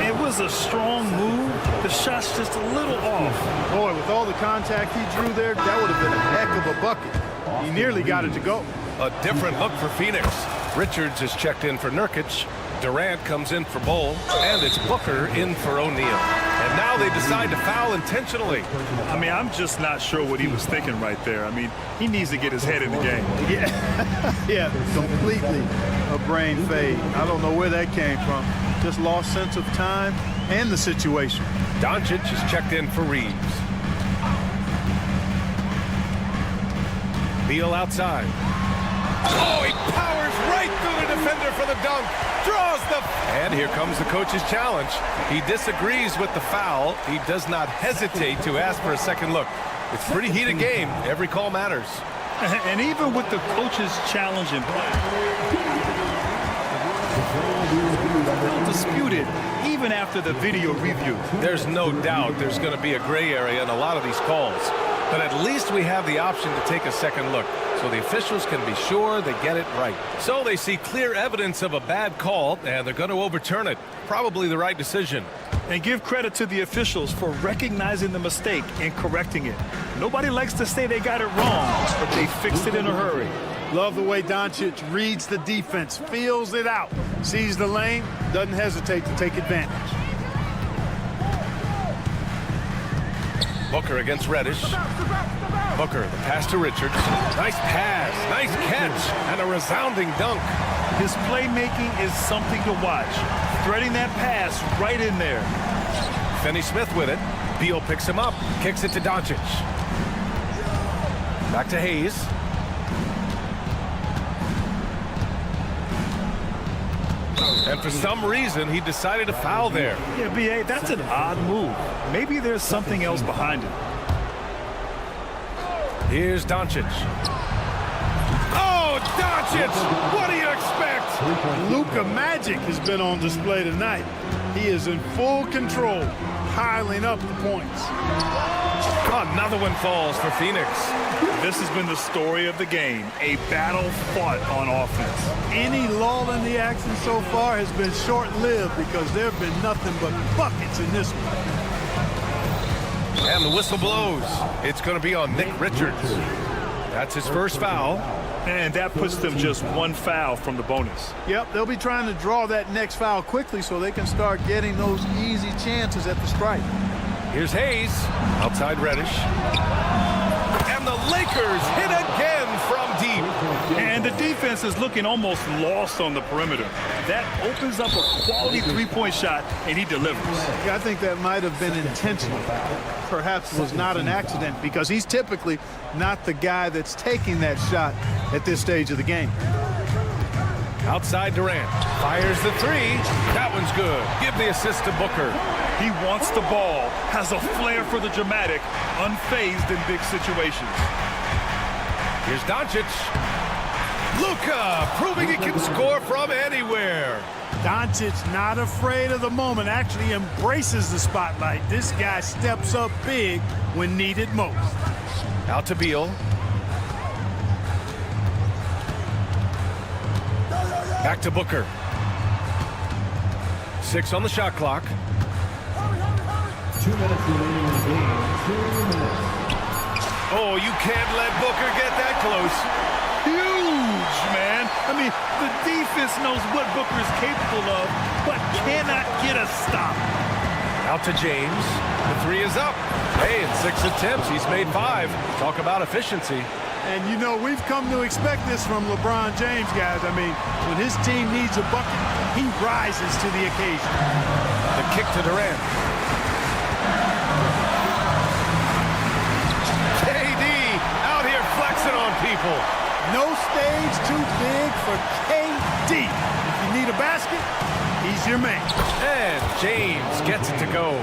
It was a strong move. The shot's just a little off. Boy, with all the contact he drew there, that would have been a heck of a bucket. He nearly got it to go. A different look for Phoenix. Richards is checked in for Nurkic. Durant comes in for Bull, and it's Booker in for O'Neal. And now they decide to foul intentionally. I mean, I'm just not sure what he was thinking right there. I mean, he needs to get his head in the game. Yeah, completely a brain fade. I don't know where that came from. Just lost sense of time and the situation. Doncic is checked in for Reeves. Beal outside. Oh, he powers right through the defender for the dunk. Draws the... And here comes the coach's challenge. He disagrees with the foul. He does not hesitate to ask for a second look. It's a pretty heated game. Every call matters. And even with the coach's challenge in play, they'll dispute it even after the video review. There's no doubt there's going to be a gray area in a lot of these calls. But at least we have the option to take a second look, so the officials can be sure they get it right. So they see clear evidence of a bad call, and they're going to overturn it. Probably the right decision. And give credit to the officials for recognizing the mistake and correcting it. Nobody likes to say they got it wrong, but they fixed it in a hurry. Love the way Doncic reads the defense, feels it out, sees the lane, doesn't hesitate to take advantage. Booker against Reddish. Booker, the pass to Richards. Nice pass, nice catch, and a resounding dunk. His playmaking is something to watch. Threading that pass right in there. Finney-Smith with it. Beal picks him up, kicks it to Doncic. Back to Hayes. And for some reason, he decided to foul there. Yeah, B.A., that's an odd move. Maybe there's something else behind it. Here's Doncic. Oh, Doncic! What do you expect? Luka Magic has been on display tonight. He is in full control, piling up the points. Another one falls for Phoenix. This has been the story of the game, a battle fought on offense. Any lull in the action so far has been short-lived because there have been nothing but buckets in this one. And the whistle blows. It's going to be on Nick Richards. That's his first foul. And that puts them just one foul from the bonus. Yep, they'll be trying to draw that next foul quickly so they can start getting those easy chances at the stripe. Here's Hayes, outside Reddish. And the Lakers hit again from deep. And the defense is looking almost lost on the perimeter. That opens up a quality three-point shot, and he delivers. Yeah, I think that might have been intentional. Perhaps it was not an accident because he's typically not the guy that's taking that shot at this stage of the game. Outside Durant, fires the three. That one's good. Give the assist to Booker. He wants the ball, has a flair for the dramatic, unfazed in big situations. Here's Doncic. Luka proving he can score from anywhere. Doncic not afraid of the moment, actually embraces the spotlight. This guy steps up big when needed most. Out to Beal. Back to Booker. 6 on the shot clock. 2 minutes remaining in the game. 2 minutes. Oh, you can't let Booker get that close. Huge, man. I mean, the defense knows what Booker is capable of, but cannot get a stop. Out to James. The three is up. Hey, in 6 attempts, he's made 5. Talk about efficiency. And, you know, we've come to expect this from LeBron James, guys. I mean, when his team needs a bucket, he rises to the occasion. The kick to Durant. KD out here flexing on people. No stage too big for KD. If you need a basket, he's your man. And James gets it to go.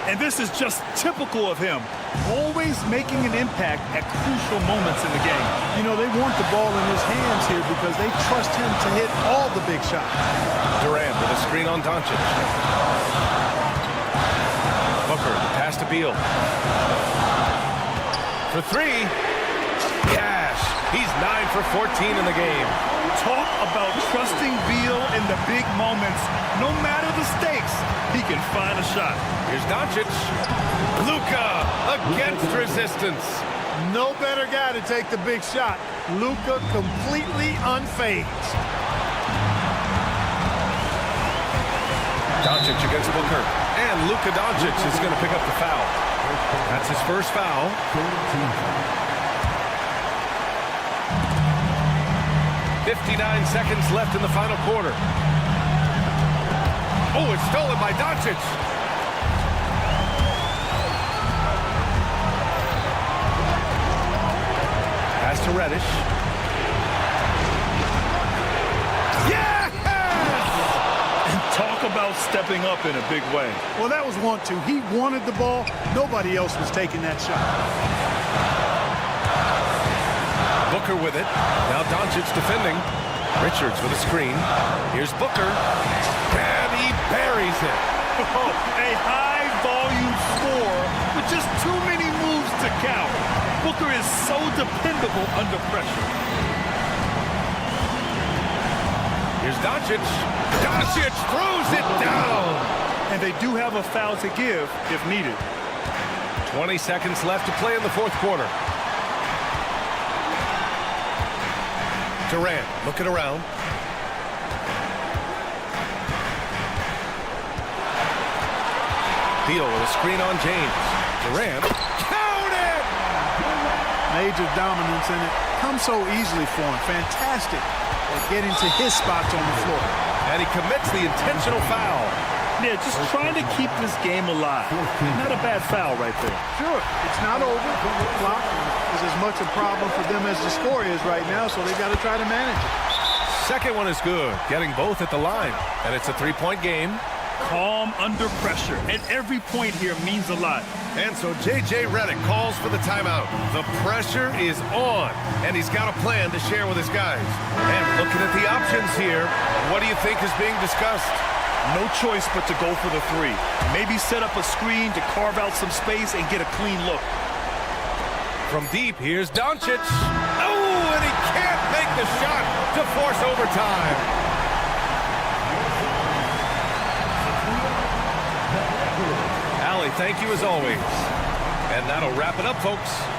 And this is just typical of him, always making an impact at crucial moments in the game. You know, they want the ball in his hands here because they trust him to hit all the big shots. Durant with a screen on Doncic. Booker, the pass to Beal. For three. Cash. He's 9 for 14 in the game. Talk about trusting Beal in the big moments. No matter the stakes, he can find a shot. Here's Doncic. Luka against resistance. No better guy to take the big shot. Luka completely unfazed. Doncic against Booker. And Luka Doncic is going to pick up the foul. That's his first foul. 59 seconds left in the final quarter. Oh, it's stolen by Doncic. Pass to Reddish. Yes! And talk about stepping up in a big way. Well, that was 1-2. He wanted the ball. Nobody else was taking that shot. Booker with it. Now Doncic defending. Richards with a screen. Here's Booker. And he buries it. Oh, a high-volume score with just too many moves to count. Booker is so dependable under pressure. Here's Doncic. Doncic throws it down. And they do have a foul to give if needed. 20 seconds left to play in the fourth quarter. Durant looking around. Beal with a screen on James. Durant. Count it! Major dominance in it. Comes so easily for him. Fantastic at getting to his spots on the floor. And he commits the intentional foul. Yeah, just trying to keep this game alive. Not a bad foul right there. Sure, it's not over. The clock is as much a problem for them as the score is right now, so they've got to try to manage it. Second one is good, getting both at the line. And it's a three-point game. Calm under pressure, and every point here means a lot. And so J.J. Redick calls for the timeout. The pressure is on, and he's got a plan to share with his guys. And looking at the options here, what do you think is being discussed? No choice but to go for the three. Maybe set up a screen to carve out some space and get a clean look. From deep, here's Doncic. Oh, and he can't make the shot to force overtime. Allie, thank you as always. And that'll wrap it up, folks.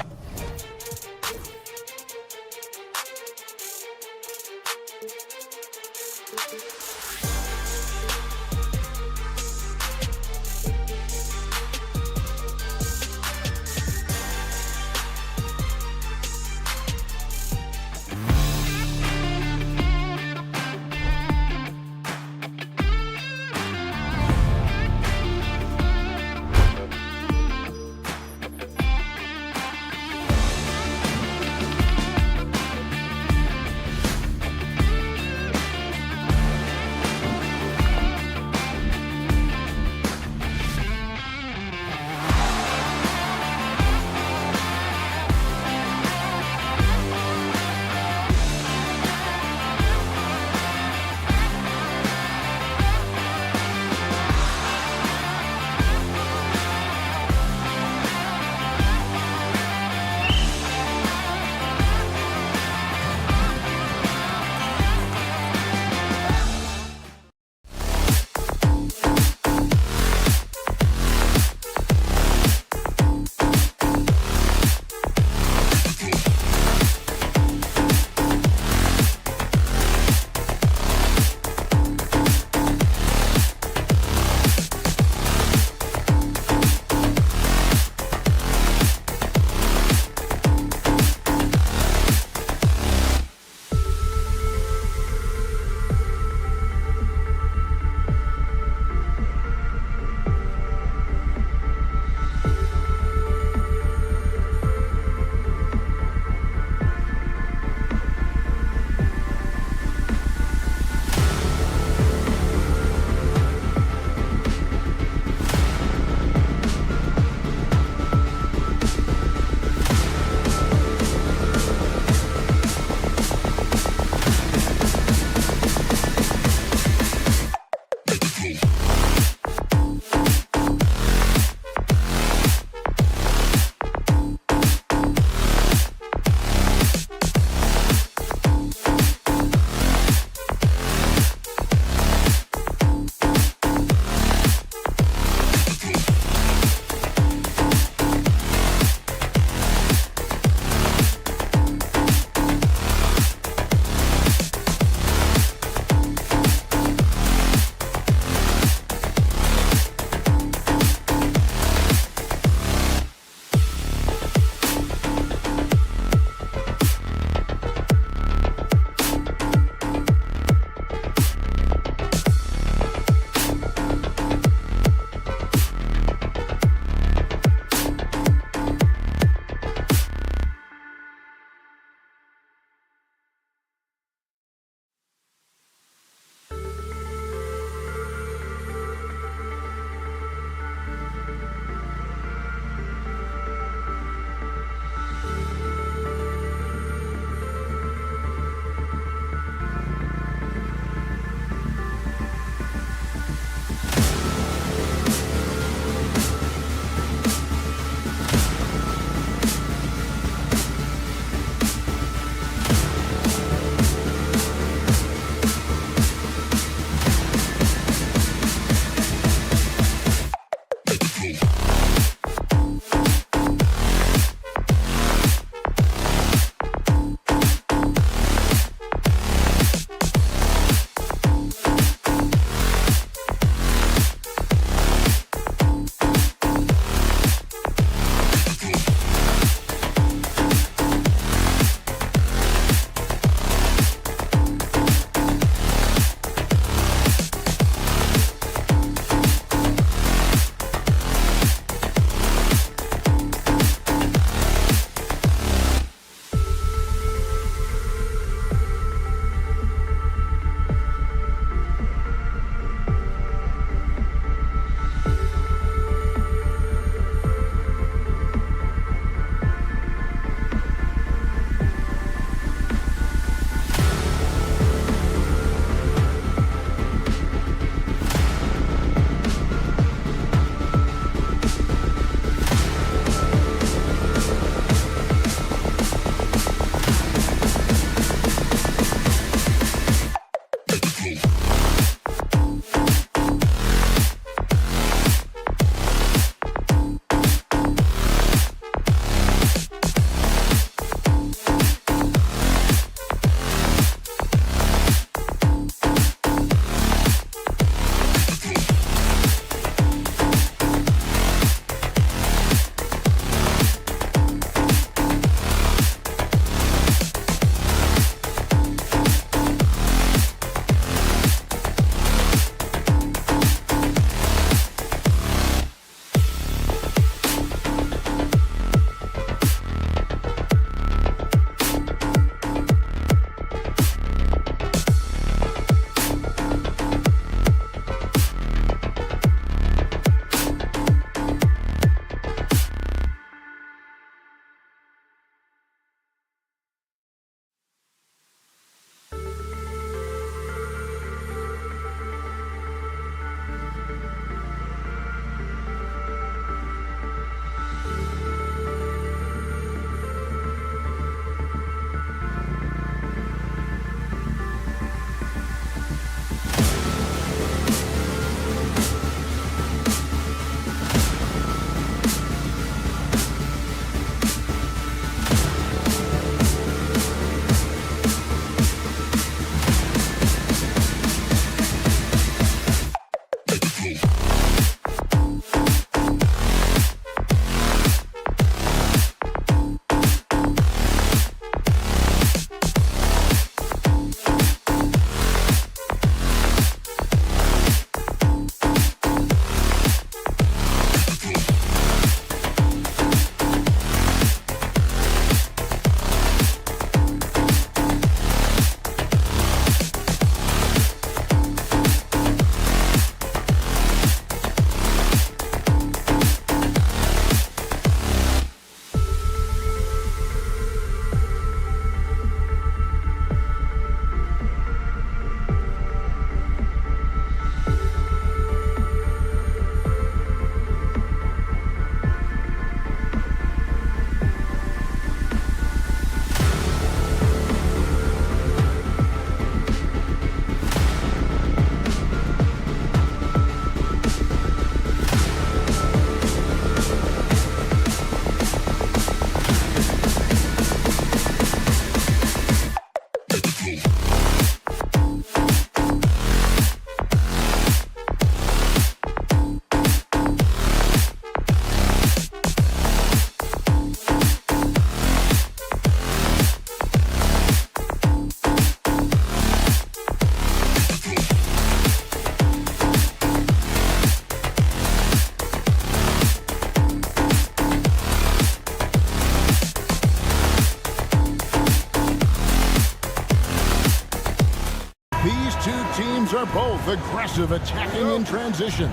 two teams are both aggressive, attacking in transition.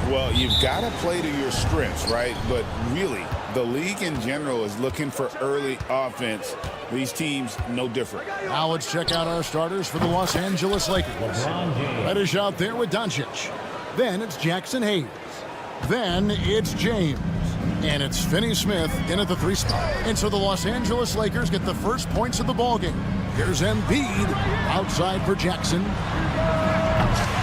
Well, you've got to play to your strengths, right? But really, the league in general is looking for early offense. These teams, no different. Now let's check out our starters for the Los Angeles Lakers. Reddish out there with Doncic. Then it's Jackson Hayes. Then it's James. And it's Finney-Smith in at the 3 spot. And so the Los Angeles Lakers get the first points of the ballgame. Here's Embiid outside for Jackson.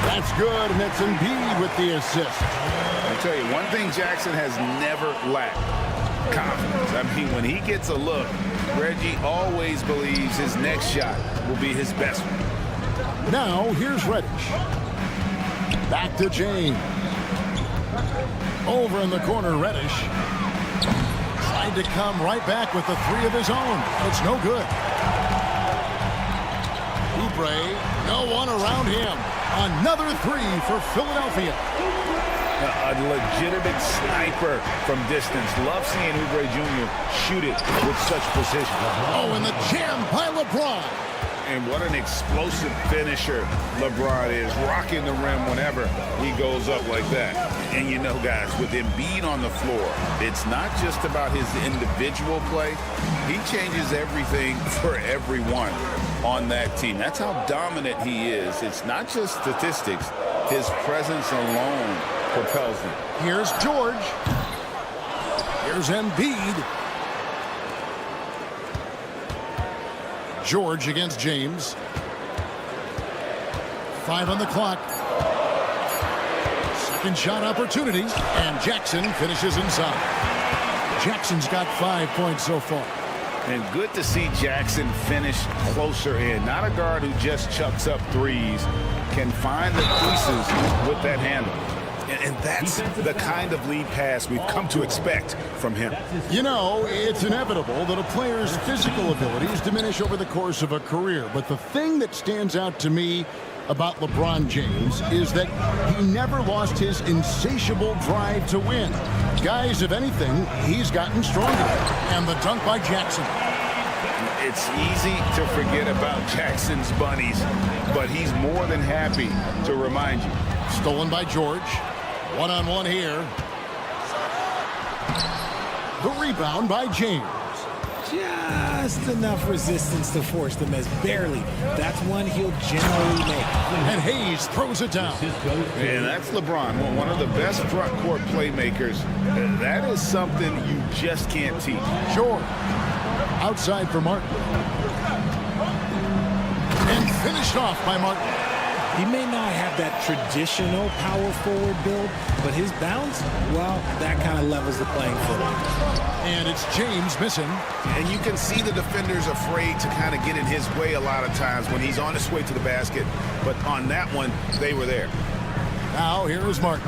That's good, and it's Embiid with the assist. I tell you, one thing Jackson has never lacked: confidence. I mean, when he gets a look, Reggie always believes his next shot will be his best one. Now, here's Reddish. Back to James. Over in the corner, Reddish. Tried to come right back with the 3 of his own. It's no good. Oubre, no one around him. Another 3 for Philadelphia. A legitimate sniper from distance. Love seeing Oubre Jr. shoot it with such precision. Oh, and the jam by LeBron. And what an explosive finisher LeBron is, rocking the rim whenever he goes up like that. And you know, guys, with Embiid on the floor, it's not just about his individual play. He changes everything for everyone on that team. That's how dominant he is. It's not just statistics. His presence alone propels them. Here's George. Here's Embiid. George against James. 5 on the clock. Second shot opportunity, and Jackson finishes inside. Jackson's got 5 points so far. And good to see Jackson finish closer in. Not a guard who just chucks up threes. Can find the creases with that handle. And that's the kind of lead pass we've come to expect from him. You know, it's inevitable that a player's physical abilities diminish over the course of a career. But the thing that stands out to me about LeBron James is that he never lost his insatiable drive to win. Guys, if anything, he's gotten stronger. And the dunk by Jackson. It's easy to forget about Jackson's bunnies, but he's more than happy to remind you. Stolen by George. One-on-one here. The rebound by James. Just enough resistance to force the miss. Barely. That's one he'll generally make. And Hayes throws it down. And that's LeBron, one of the best front court playmakers. That is something you just can't teach. George. Outside for Martin. And finished off by Martin. He may not have that traditional power forward build, but his bounce, well, that kind of levels the playing field. And it's James missing. And you can see the defenders afraid to kind of get in his way a lot of times when he's on his way to the basket. But on that one, they were there. Now here is Martin.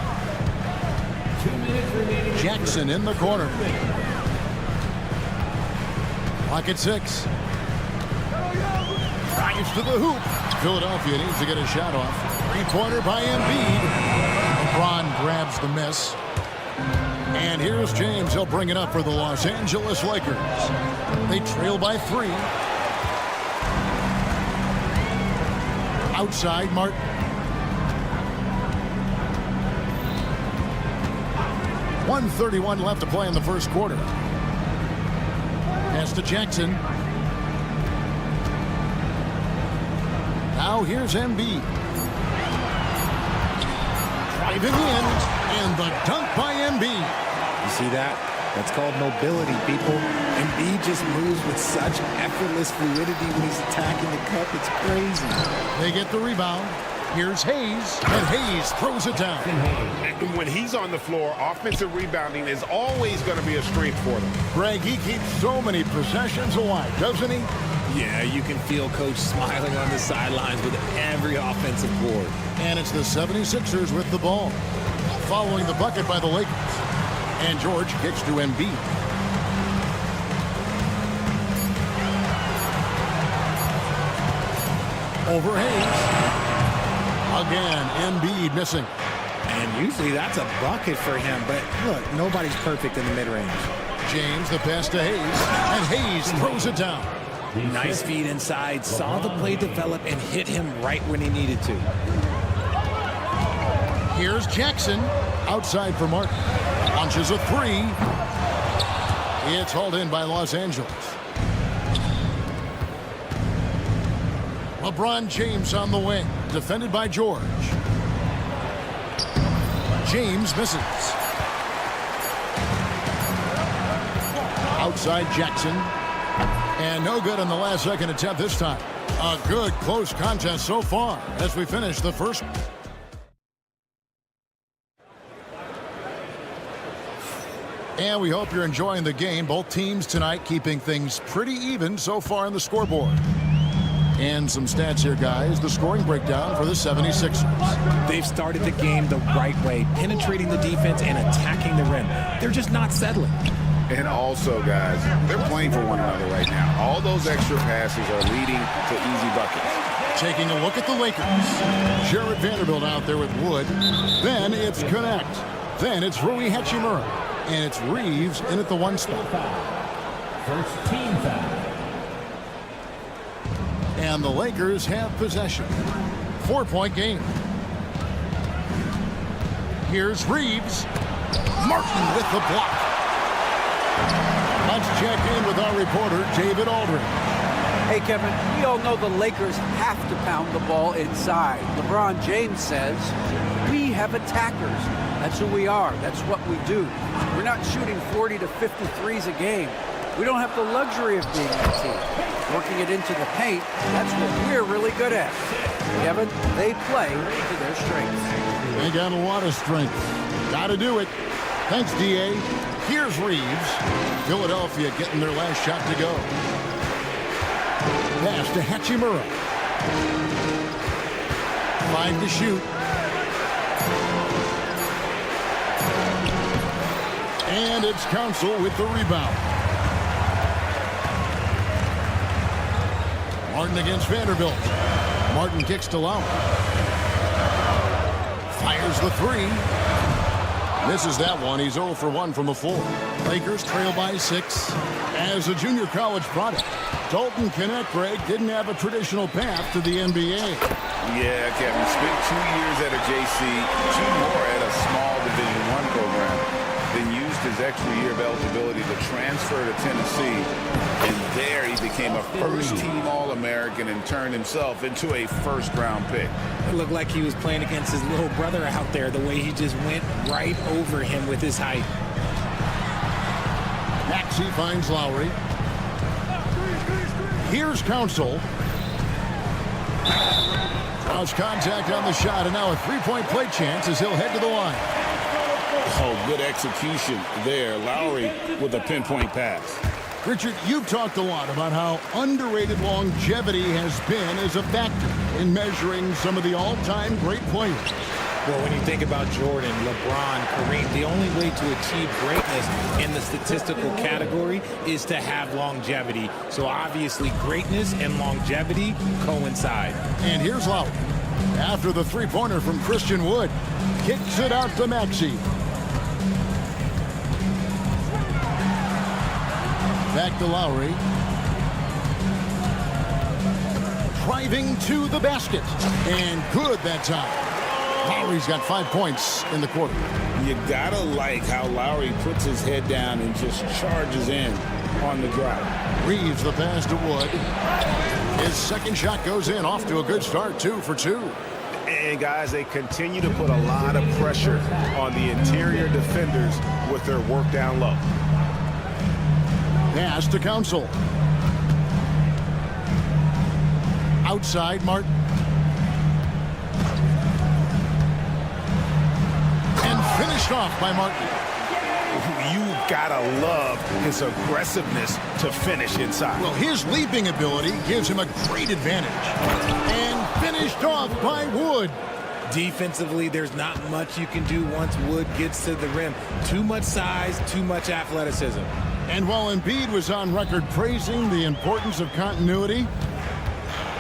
Jackson in the corner. Clock at 6. Drives to the hoop. Philadelphia needs to get a shot off. 3-pointer by Embiid. LeBron grabs the miss. And here's James. He'll bring it up for the Los Angeles Lakers. They trail by 3. Outside, Martin. .131 left to play in the first quarter. Pass to Jackson. Now here's Embiid. Driving in, and the dunk by Embiid. You see that? That's called mobility, people. Embiid just moves with such effortless fluidity when he's attacking the cup. It's crazy. They get the rebound. Here's Hayes, and Hayes throws it down. And when he's on the floor, offensive rebounding is always going to be a strength for them. Greg, he keeps so many possessions alive, doesn't he? Yeah, you can feel Coach smiling on the sidelines with every offensive board. And it's the 76ers with the ball. Following the bucket by the Lakers. And George kicks to Embiid. Over Hayes. Again, Embiid missing. And usually that's a bucket for him, but look, nobody's perfect in the mid-range. James, the pass to Hayes, and Hayes throws it down. Nice feed inside, saw the play develop and hit him right when he needed to. Here's Jackson, outside for Martin. Launches a three. It's hauled in by Los Angeles. LeBron James on the wing, defended by George. James misses. Outside Jackson. And no good on the last second attempt this time. A good close contest so far as we finish the first. And we hope you're enjoying the game. Both teams tonight keeping things pretty even so far on the scoreboard. And some stats here, guys. The scoring breakdown for the 76ers. They've started the game the right way, penetrating the defense and attacking the rim. They're just not settling. And also, guys, they're playing for one another right now. All those extra passes are leading to easy buckets. Taking a look at the Lakers. Jared Vanderbilt out there with Wood. Then it's Connect. Then it's Rui Hachimura. And it's Reeves in at the one spot. First team foul. And the Lakers have possession. 4-point game. Here's Reeves. Martin with the block. Let's check in with our reporter, David Aldridge. Hey, Kevin, we all know the Lakers have to pound the ball inside. LeBron James says, we have attackers. That's who we are. That's what we do. We're not shooting 40 to 53s a game. We don't have the luxury of being that team. Working it into the paint, that's what we're really good at. Kevin, they play to their strengths. They got a lot of strength. Got to do it. Thanks, D.A. Here's Reeves. Philadelphia getting their last shot to go. Pass to Hachimura. 5 to shoot. And it's Council with the rebound. Martin against Vanderbilt. Martin kicks to Lowry. Fires the three. Misses that one. He's 0 for 1 from the floor. Lakers trail by 6. As a junior college product, Dalton Connect, Greg, didn't have a traditional path to the NBA. Yeah, Kevin. Spent 2 years at a JC, 2 more at a small Division I program. Then used his extra year of eligibility to transfer to Tennessee. And there he became a first-team All-American and turned himself into a first-round pick. It looked like he was playing against his little brother out there, the way he just went right over him with his height. Maxey finds Lowry. Here's Council. Draws contact on the shot, and now a three-point play chance as he'll head to the line. Oh, good execution there. Lowry with a pinpoint pass. Richard, you've talked a lot about how underrated longevity has been as a factor in measuring some of the all-time great players. Well, when you think about Jordan, LeBron, Kareem, the only way to achieve greatness in the statistical category is to have longevity. So obviously greatness and longevity coincide. And here's Lowry. After the three-pointer from Christian Wood, kicks it out to Maxey. Back to Lowry. Driving to the basket. And good that time. Lowry's got 5 points in the quarter. You gotta like how Lowry puts his head down and just charges in on the drive. Reeves the pass to Wood. His second shot goes in, off to a good start, 2 for 2. And guys, they continue to put a lot of pressure on the interior defenders with their work down low. Pass to Council. Outside, Martin. And finished off by Martin. You gotta love his aggressiveness to finish inside. Well, his leaping ability gives him a great advantage. And finished off by Wood. Defensively, there's not much you can do once Wood gets to the rim. Too much size, too much athleticism. And while Embiid was on record praising the importance of continuity,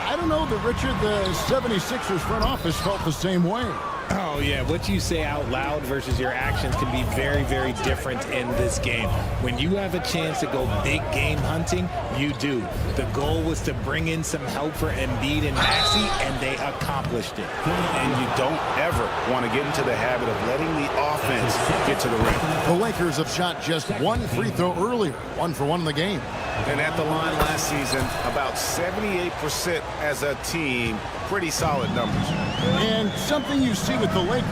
I don't know that, Richard, the 76ers front office felt the same way. Oh, yeah. What you say out loud versus your actions can be very, very different in this game. When you have a chance to go big game hunting, you do. The goal was to bring in some help for Embiid and Maxey, and they accomplished it. And you don't ever want to get into the habit of letting the offense get to the rim. The Lakers have shot just one free throw earlier, 1 for 1 in the game. And at the line last season, about 78% as a team. Pretty solid numbers. And something you see with the Lakers,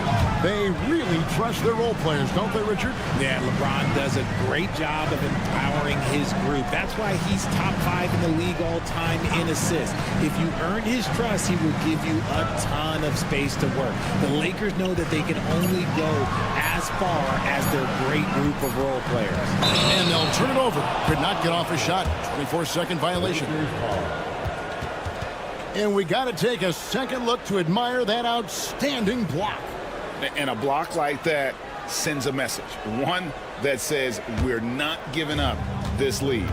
they really trust their role players, don't they, Richard? Yeah, LeBron does a great job of empowering his group. That's why he's top 5 in the league all time in assists. If you earn his trust, he will give you a ton of space to work. The Lakers know that they can only go as far as their great group of role players. And they'll turn it over. Could not get off a shot. 24-second violation. And we got to take a second look to admire that outstanding block. And a block like that sends a message. One that says we're not giving up this lead.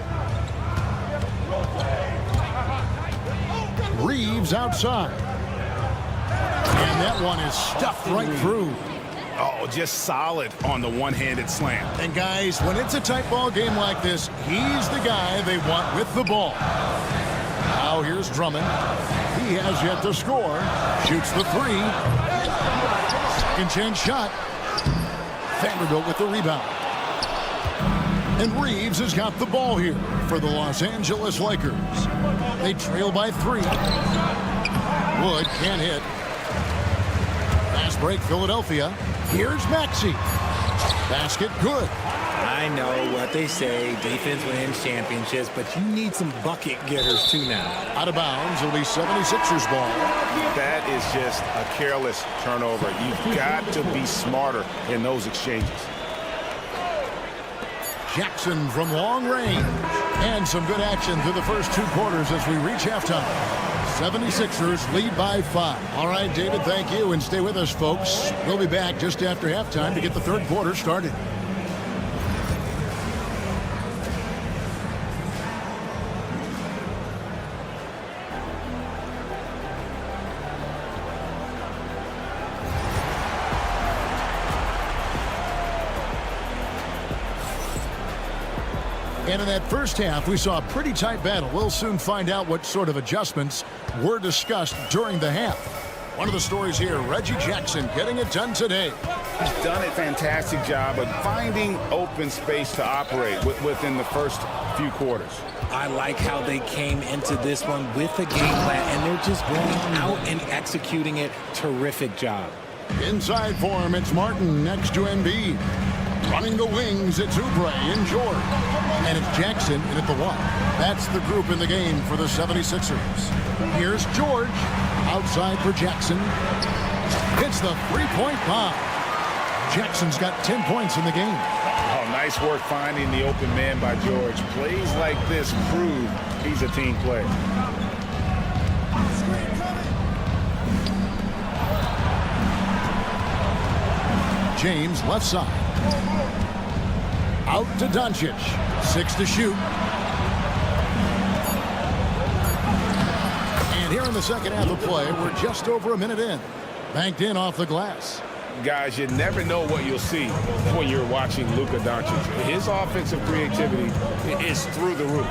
Reeves outside. And that one is stuffed right through. Oh, just solid on the one-handed slam. And guys, when it's a tight ball game like this, he's the guy they want with the ball. Now here's Drummond. He has yet to score. Shoots the 3. Second chance shot. Vanderbilt with the rebound. And Reeves has got the ball here for the Los Angeles Lakers. They trail by 3. Wood can't hit. Fast break, Philadelphia. Here's Maxey. Basket good. I know what they say, defense wins championships, but you need some bucket getters too now. Out of bounds, it'll be 76ers ball. That is just a careless turnover. You've got to be smarter in those exchanges. Jackson from long range. And some good action through the first 2 quarters as we reach halftime. 76ers lead by 5. All right, David, thank you, and stay with us, folks. We'll be back just after halftime to get the third quarter started. And in that first half, we saw a pretty tight battle. We'll soon find out what sort of adjustments were discussed during the half. One of the stories here, Reggie Jackson getting it done today. He's done a fantastic job of finding open space to operate within the first few quarters. I like how they came into this one with a game plan, and they're just going out and executing it. Terrific job. Inside for him, it's Martin next to Embiid. Running the wings, it's Oubre and George. And it's Jackson in at the 1. That's the group in the game for the 76ers. Here's George. Outside for Jackson. Hits the 3-point bomb. Jackson's got 10 points in the game. Oh, nice work finding the open man by George. Plays like this prove he's a team player. James left side. Out to Doncic. 6 to shoot. And here in the second half of play, we're just over a minute in. Banked in off the glass. Guys, you never know what you'll see when you're watching Luka Doncic. His offensive creativity is through the roof.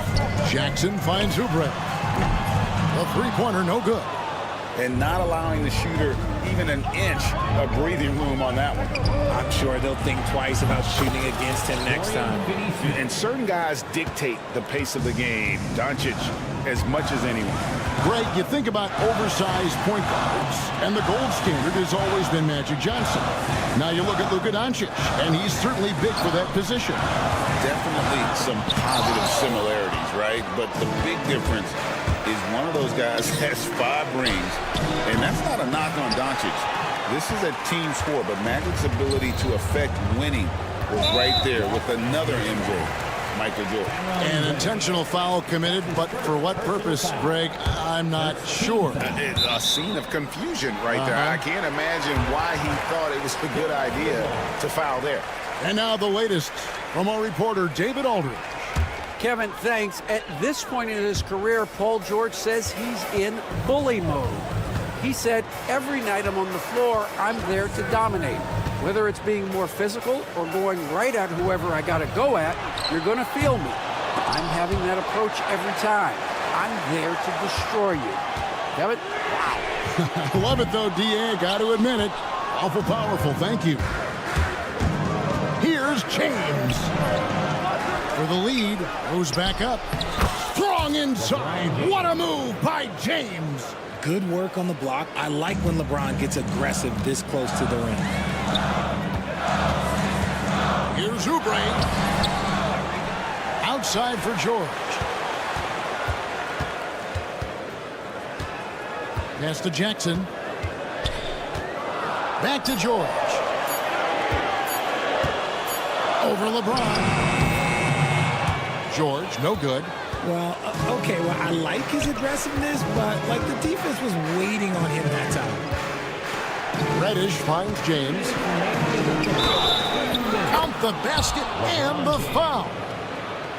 Jackson finds Oubre. The 3-pointer no good. And not allowing the shooter even an inch of breathing room on that one. I'm sure they'll think twice about shooting against him next time. And certain guys dictate the pace of the game. Doncic as much as anyone. Greg, you think about oversized point guards, and the gold standard has always been Magic Johnson. Now you look at Luka Doncic, and he's certainly big for that position. Definitely some positive similarities, right? But the big difference is one of those guys has 5 rings, and that's not a knock on Doncic. This is a team sport, but Magic's ability to affect winning was right there with another MJ. Michael Jordan. An intentional foul committed, but for what purpose, Greg, I'm not sure. A scene of confusion right there. I can't imagine why he thought it was a good idea to foul there. And now the latest from our reporter, David Aldridge. Kevin, thanks. At this point in his career, Paul George says he's in bully mode. He said, every night I'm on the floor, I'm there to dominate. Whether it's being more physical or going right at whoever I got to go at, you're going to feel me. I'm having that approach every time. I'm there to destroy you. Kevin? Wow. I love it, though, D.A. Got to admit it. Awful powerful. Thank you. Here's James. For the lead, goes back up. Strong inside. What a move by James. Good work on the block. I like when LeBron gets aggressive this close to the rim. Here's Oubre. Outside for George. Pass to Jackson. Back to George. Over LeBron. George, no good. Well, okay, well, I like his aggressiveness, but, like, the defense was waiting on him that time. Reddish finds James. Count the basket and the foul.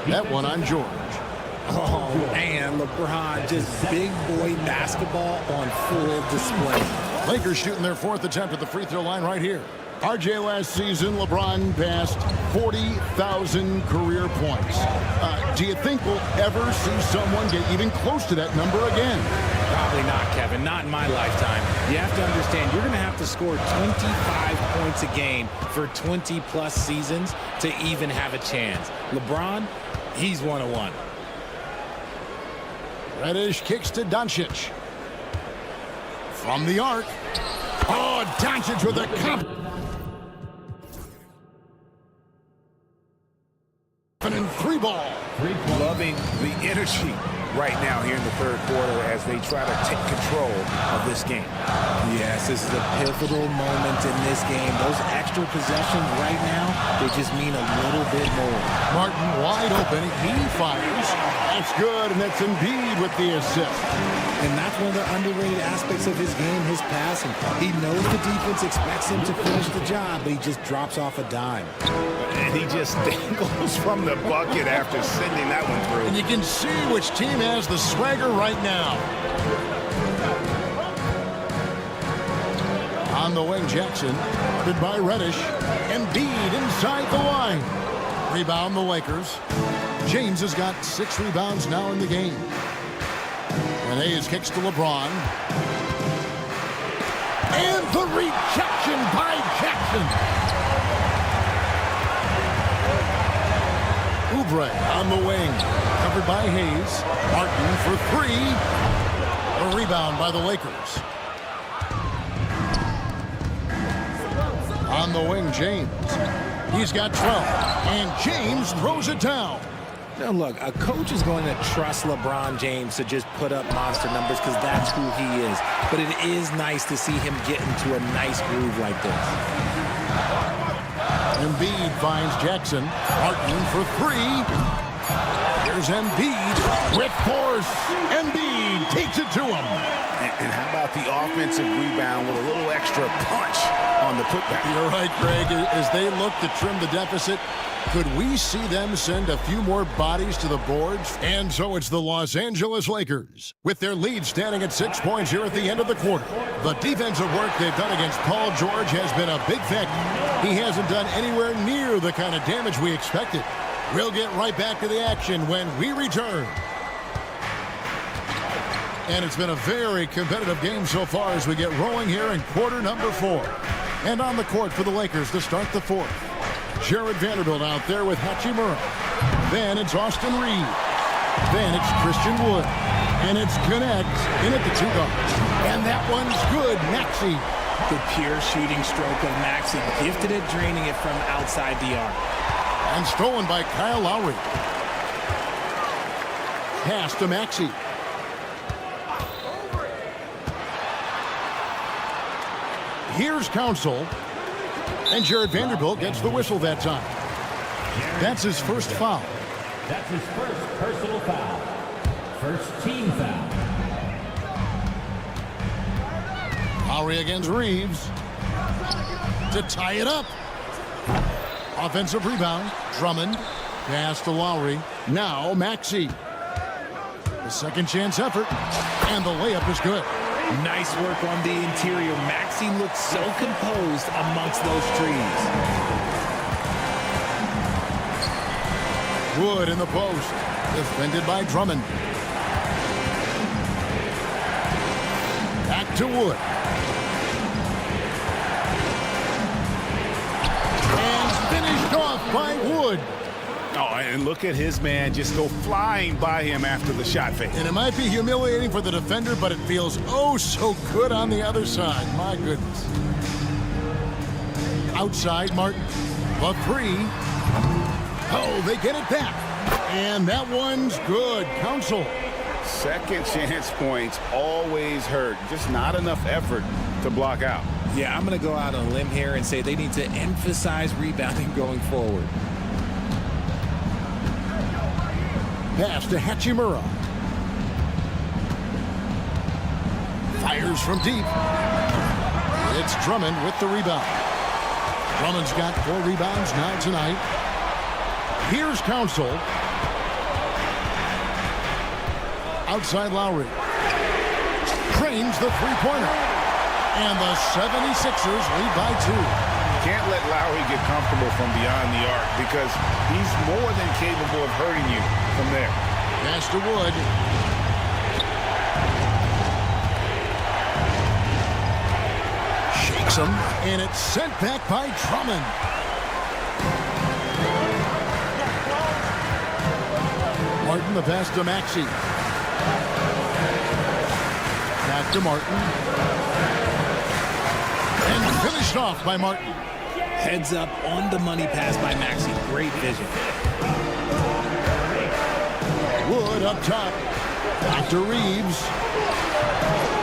That one on George. Oh, man, LeBron, just big boy basketball on full display. Lakers shooting their 4th attempt at the free throw line right here. RJ, last season, LeBron passed 40,000 career points. Do you think we'll ever see someone get even close to that number again? Probably not, Kevin. Not in my lifetime. You have to understand, you're going to have to score 25 points a game for 20-plus seasons to even have a chance. LeBron, he's one-on-one. Reddish kicks to Doncic. From the arc. Oh, Doncic with a cup. And 3-ball. Loving the energy right now here in the third quarter as they try to take control of this game. Yes, this is a pivotal moment in this game. Those extra possessions right now, they just mean a little bit more. Martin wide open. He fires. That's good, and that's Embiid with the assist. And that's one of the underrated aspects of his game, his passing. He knows the defense expects him to finish the job, but he just drops off a dime. And he just dangles from the bucket after sending that one through. And you can see which team has the swagger right now. On the wing, Jackson. Guarded by Reddish. Embiid inside the line. Rebound the Lakers. James has got 6 rebounds now in the game. And Hayes kicks to LeBron. And the rejection by Jackson. Oubre on the wing. Covered by Hayes. Martin for 3. A rebound by the Lakers. On the wing, James. He's got 12. And James throws it down. Now, look, a coach is going to trust LeBron James to just put up monster numbers because that's who he is. But it is nice to see him get into a nice groove like this. Embiid finds Jackson. Martin for 3. Here's Embiid with force. Embiid takes it to him. And how about the offensive rebound with a little extra punch on the putback? You're right, Greg. As they look to trim the deficit, could we see them send a few more bodies to the boards? And so it's the Los Angeles Lakers, with their lead standing at 6 points here at the end of the quarter. The defensive work they've done against Paul George has been a big factor. He hasn't done anywhere near the kind of damage we expected. We'll get right back to the action when we return. And it's been a very competitive game so far as we get rolling here in quarter number 4. And on the court for the Lakers to start the 4th. Jared Vanderbilt out there with Hachimura. Then it's Austin Reed. Then it's Christian Wood. And it's Connect in at the 2 guards. And that one's good, Maxey. The pure shooting stroke of Maxey, gifted at draining it from outside the arc. And stolen by Kyle Lowry. Pass to Maxey. Here's Council. And Jared Vanderbilt gets the whistle that time. That's his first foul. That's his first personal foul. First team foul. Lowry against Reeves. To tie it up. Offensive rebound. Drummond. Pass to Lowry. Now Maxey. The second chance effort. And the layup is good. Nice work on the interior. Maxey looked so composed amongst those trees. Wood in the post. Defended by Drummond. Back to Wood. And finished off by Wood. Oh, and look at his man just go flying by him after the shot fake. And it might be humiliating for the defender, but it feels oh so good on the other side. My goodness. Outside, Martin. The three. Oh, they get it back. And that one's good. Counsel. Second chance points always hurt. Just not enough effort to block out. Yeah, I'm going to go out on a limb here and say they need to emphasize rebounding going forward. Pass to Hachimura. Fires from deep. It's Drummond with the rebound. Drummond's got 4 rebounds now tonight. Here's Counsel. Outside Lowry. Cranes the three-pointer. And the 76ers lead by 2. Can't let Lowry get comfortable from beyond the arc because he's more than capable of hurting you from there. Pass to Wood. Shakes him, and it's sent back by Drummond. Martin, the pass to Maxey. Back to Martin. And finished off by Martin. Heads up on the money pass by Maxey. Great vision. Wood up top. Back to Reeves.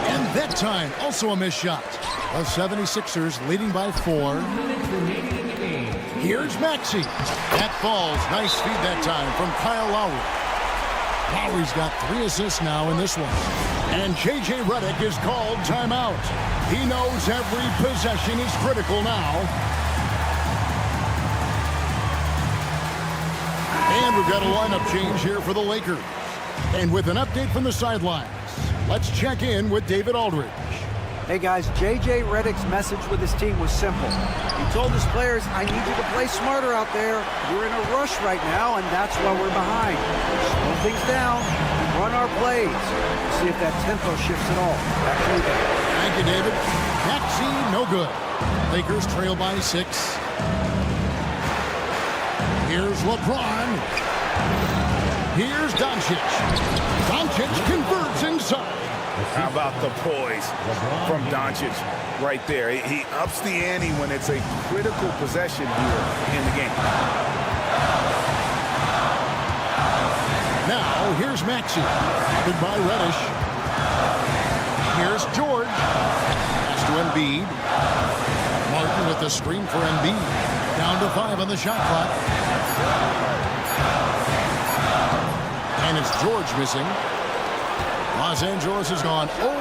And that time, also a missed shot. The 76ers leading by 4. Here's Maxey. That falls. Nice feed that time from Kyle Lowry. Lowry's got 3 assists now in this one. And J.J. Redick is called timeout. He knows every possession is critical now. And we've got a lineup change here for the Lakers. And with an update from the sidelines, let's check in with David Aldridge. Hey guys, J.J. Redick's message with his team was simple. He told his players, I need you to play smarter out there. You're in a rush right now, and that's why we're behind. Slow things down, run our plays. See if that tempo shifts at all. Back to you. Thank you, David. Maxey, no good. Lakers trail by 6. Here's LeBron. Here's Doncic. Doncic converts inside. How about the poise from Doncic right there? He ups the ante when it's a critical possession here in the game. Now, here's Maxey. Goodbye, Reddish. Here's George. Pass to Embiid. Martin with the screen for Embiid. Down to 5 on the shot clock. And it's George missing. Los Angeles is gone. Oh,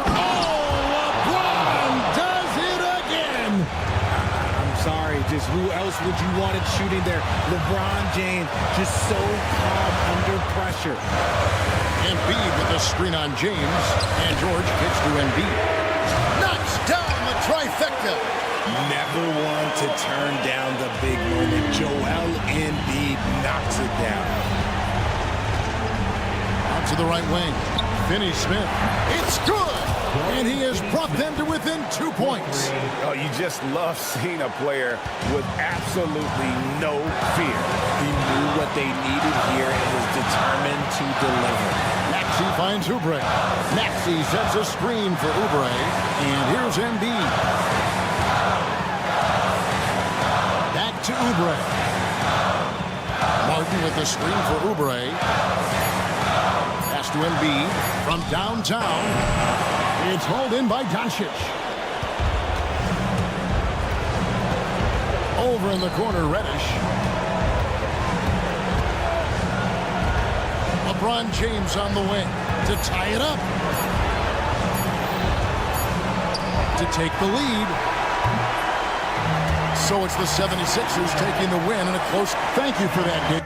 LeBron does it again. I'm sorry, just who else would you want it shooting there? LeBron James, just so calm under pressure. Embiid with the screen on James. And George kicks to Embiid. Knocks down the trifecta. Never one to turn down the big moment. Joel Embiid knocks it down. Out to the right wing. Finney-Smith. It's good! And he has brought them to within 2 points. Oh, you just love seeing a player with absolutely no fear. He knew what they needed here and was determined to deliver. Maxey finds Oubre. Maxey sets a screen for Oubre. And here's Embiid. Back to Oubre. Martin with the screen for Oubre. Pass to Embiid from downtown. It's hauled in by Doncic. Over in the corner, Reddish. LeBron James on the wing to tie it up. To take the lead. So it's the 76ers taking the win in a close. Thank you for that, Dick.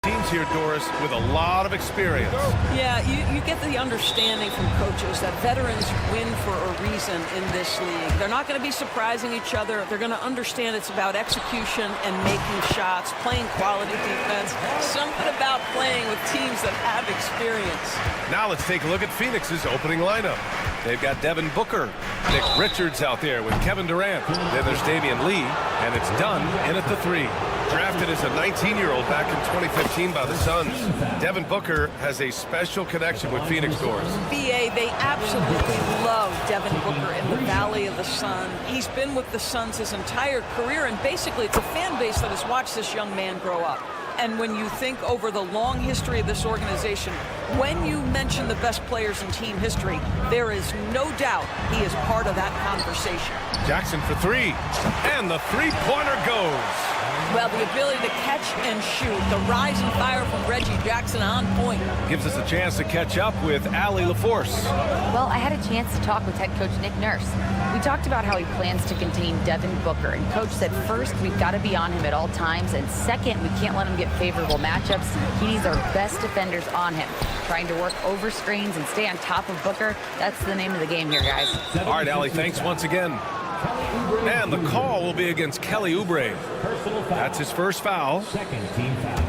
Teams here, Doris, with a lot of experience. Yeah, you get the understanding from coaches that veterans win for a reason in this league. They're not going to be surprising each other. They're going to understand it's about execution and making shots, playing quality defense. Something about playing with teams that have experience. Now let's take a look at Phoenix's opening lineup. They've got Devin Booker, Nick Richards out there with Kevin Durant. Then there's Damian Lee, and it's Dunn in at the 3. Drafted as a 19-year-old back in 2015 by the Suns, Devin Booker has a special connection with Phoenix, Doris. BA, they absolutely love Devin Booker in the Valley of the Sun. He's been with the Suns his entire career, and basically it's a fan base that has watched this young man grow up. And when you think over the long history of this organization, when you mention the best players in team history, there is no doubt he is part of that conversation. Jackson for 3, and the three-pointer goes. Well, the ability to catch and shoot, the rise and fire from Reggie Jackson on point. Gives us a chance to catch up with Allie LaForce. Well, I had a chance to talk with head coach Nick Nurse. We talked about how he plans to contain Devin Booker, and coach said first, we've got to be on him at all times, and second, we can't let him get favorable matchups. He needs our best defenders on him. Trying to work over screens and stay on top of Booker, that's the name of the game here, guys. All right, Allie, thanks once again. And the call will be against Kelly Oubre. That's his first foul. Second team foul.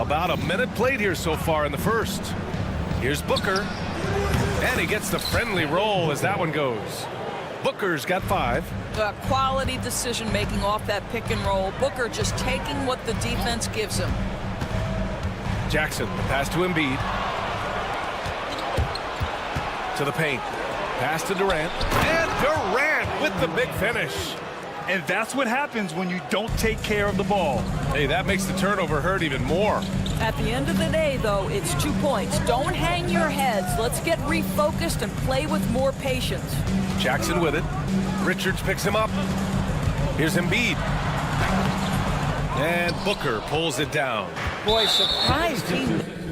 About a minute played here so far in the first. Here's Booker. And he gets the friendly roll as that one goes. Booker's got 5. Quality decision making off that pick and roll. Booker just taking what the defense gives him. Jackson, pass to Embiid. To the paint. Pass to Durant. And Durant with the big finish. And that's what happens when you don't take care of the ball. Hey, that makes the turnover hurt even more. At the end of the day, though, it's 2 points. Don't hang your heads. Let's get refocused and play with more patience. Jackson with it. Richards picks him up. Here's Embiid. And Booker pulls it down. Boy, surprised he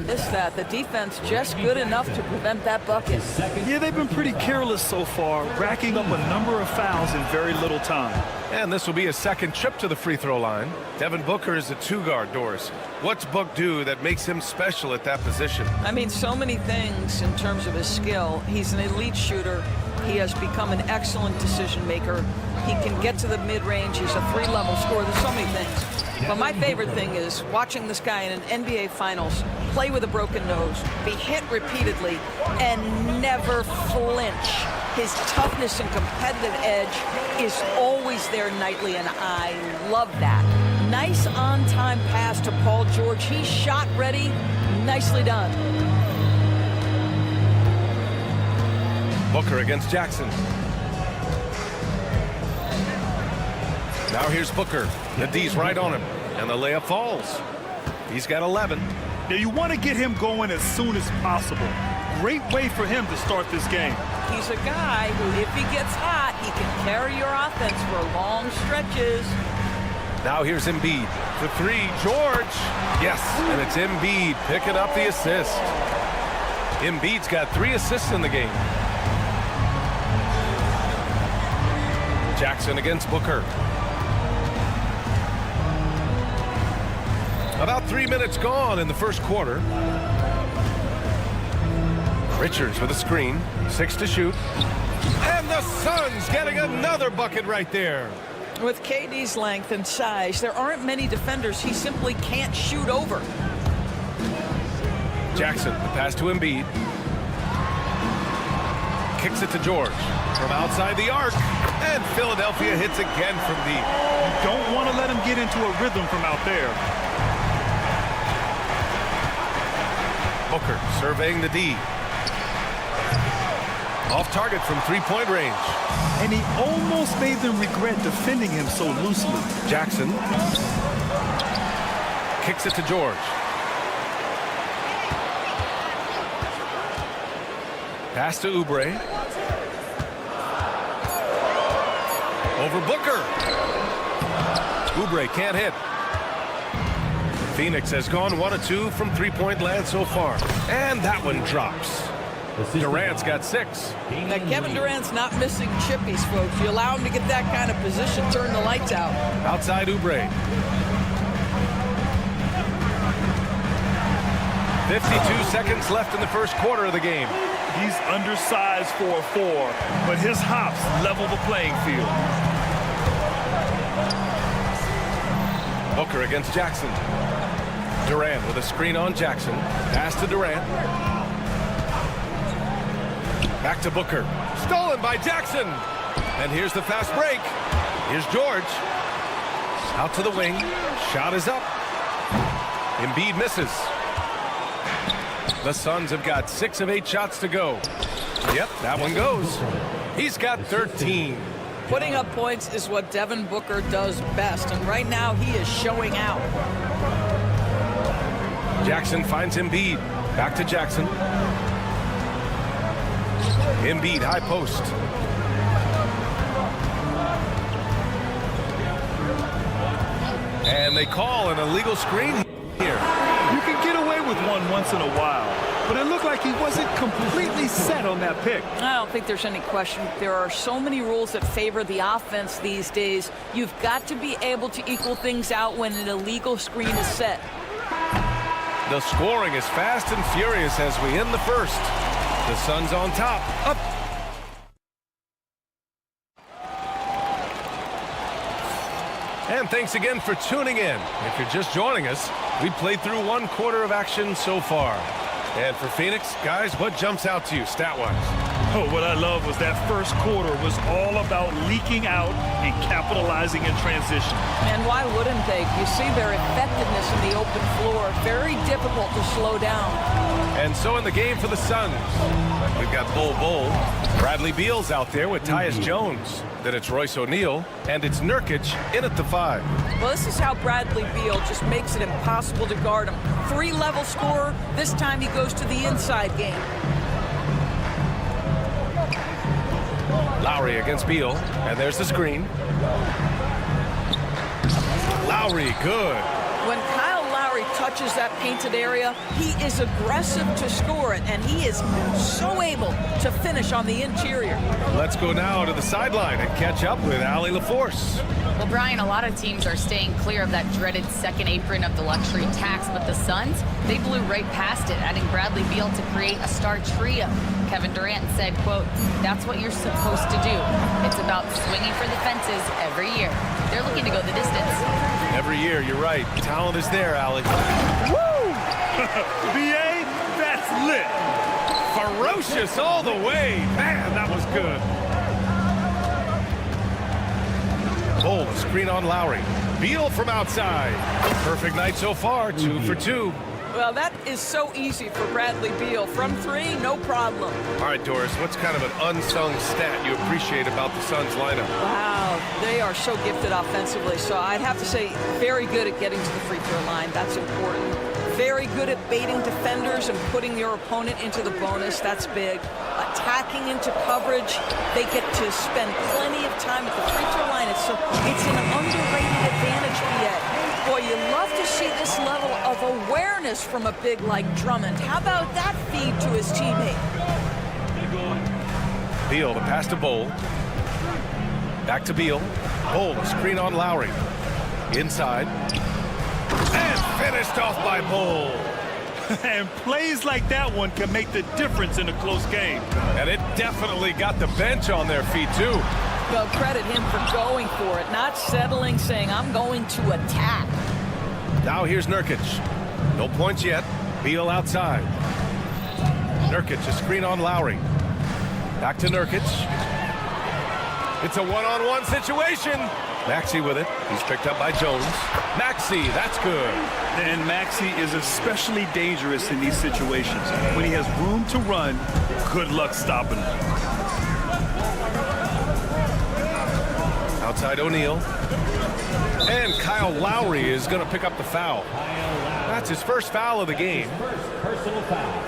missed that. The defense just good enough to prevent that bucket. Yeah, they've been pretty careless so far, racking up a number of fouls in very little time. And this will be a second trip to the free throw line. Devin Booker is a 2-guard, Doris. What's Book do that makes him special at that position? I mean, so many things in terms of his skill. He's an elite shooter. He has become an excellent decision maker. He can get to the mid-range. He's a 3-level scorer. There's so many things. But my favorite thing is watching this guy in an NBA Finals play with a broken nose, be hit repeatedly, and never flinch. His toughness and competitive edge is always there nightly, and I love that. Nice on-time pass to Paul George. He's shot ready. Nicely done. Booker against Jackson. Now here's Booker. The D's right on him, and the layup falls. He's got 11. Now you want to get him going as soon as possible. Great way for him to start this game. He's a guy who, if he gets hot, he can carry your offense for long stretches. Now here's Embiid. The 3, George. Yes, and it's Embiid picking up the assist. Embiid's got 3 assists in the game. Jackson against Booker. About 3 minutes gone in the first quarter. Richards with a screen. 6 to shoot. And the Suns getting another bucket right there. With KD's length and size, there aren't many defenders he simply can't shoot over. Jackson, the pass to Embiid. Kicks it to George from outside the arc. And Philadelphia hits again from deep. You don't want to let him get into a rhythm from out there. Booker surveying the D. Off target from 3-point range. And he almost made them regret defending him so loosely. Jackson kicks it to George. Pass to Oubre. Over Booker. Oubre can't hit. Phoenix has gone 1 of 2 from 3-point land so far. And that one drops. Durant's got 6. Now, Kevin Durant's not missing chippies, folks. You allow him to get that kind of position, turn the lights out. Outside Oubre. 52 seconds left in the first quarter of the game. He's undersized for a 4, but his hops level the playing field. Booker against Jackson. Durant with a screen on Jackson. Pass to Durant. Back to Booker. Stolen by Jackson. And here's the fast break. Here's George. Out to the wing. Shot is up. Embiid misses. The Suns have got 6 of 8 shots to go. Yep, that one goes. He's got 13. Putting up points is what Devin Booker does best, and right now he is showing out. Jackson finds Embiid. Back to Jackson. Embiid, high post. And they call an illegal screen here. You can get away with one once in a while, but it looked like he wasn't completely set on that pick. I don't think there's any question. There are so many rules that favor the offense these days. You've got to be able to equal things out when an illegal screen is set. The scoring is fast and furious as we end the first. The Suns on top. Up. And thanks again for tuning in. If you're just joining us, we played through 1 quarter of action so far. And for Phoenix, guys, what jumps out to you stat-wise? Oh, what I love was that first quarter was all about leaking out and capitalizing in transition. And why wouldn't they? You see their effectiveness in the open floor. Very difficult to slow down. And so in the game for the Suns, we've got Bol. Bradley Beal's out there with Tyus Jones. Then it's Royce O'Neal, and it's Nurkic in at the 5. Well, this is how Bradley Beal just makes it impossible to guard him. 3-level scorer. This time he goes to the inside game. Lowry against Beal, and there's the screen. Lowry, good. When Kyle Lowry touches that painted area, he is aggressive to score it, and he is so able to finish on the interior. Let's go now to the sideline and catch up with Allie LaForce. Well, Brian, a lot of teams are staying clear of that dreaded second apron of the luxury tax, but the Suns, they blew right past it, adding Bradley Beal to create a star trio. Kevin Durant said, quote, "That's what you're supposed to do. It's about swinging for the fences every year." They're looking to go the distance. Every year, you're right. Talent is there, Allie. Woo! BA, that's lit. Ferocious all the way. Man, that was good. Bol, screen on Lowry. Beal from outside. Perfect night so far, 2 for 2. Well, that is so easy for Bradley Beal. From 3, no problem. All right, Doris, what's kind of an unsung stat you appreciate about the Suns lineup? Wow, they are so gifted offensively. So I'd have to say very good at getting to the free throw line. That's important. Very good at baiting defenders and putting your opponent into the bonus. That's big. Attacking into coverage. They get to spend plenty of time at the free throw line. It's an underrated advantage, BA. Boy, you love to see this level of awareness from a big like Drummond. How about that feed to his teammate? Beal, the pass to Bol. Back to Beal. Bol, a screen on Lowry. Inside. And finished off by Bol. And plays like that one can make the difference in a close game. And it definitely got the bench on their feet, too. Well, credit him for going for it, not settling, saying, I'm going to attack. Now here's Nurkic. No points yet. Beal outside. Nurkic, a screen on Lowry. Back to Nurkic. It's a one-on-one situation. Maxey with it. He's picked up by Jones. Maxey, that's good. And Maxey is especially dangerous in these situations. When he has room to run, good luck stopping him. Outside O'Neal. And Kyle Lowry is going to pick up the foul. That's his first foul of the game. First personal foul.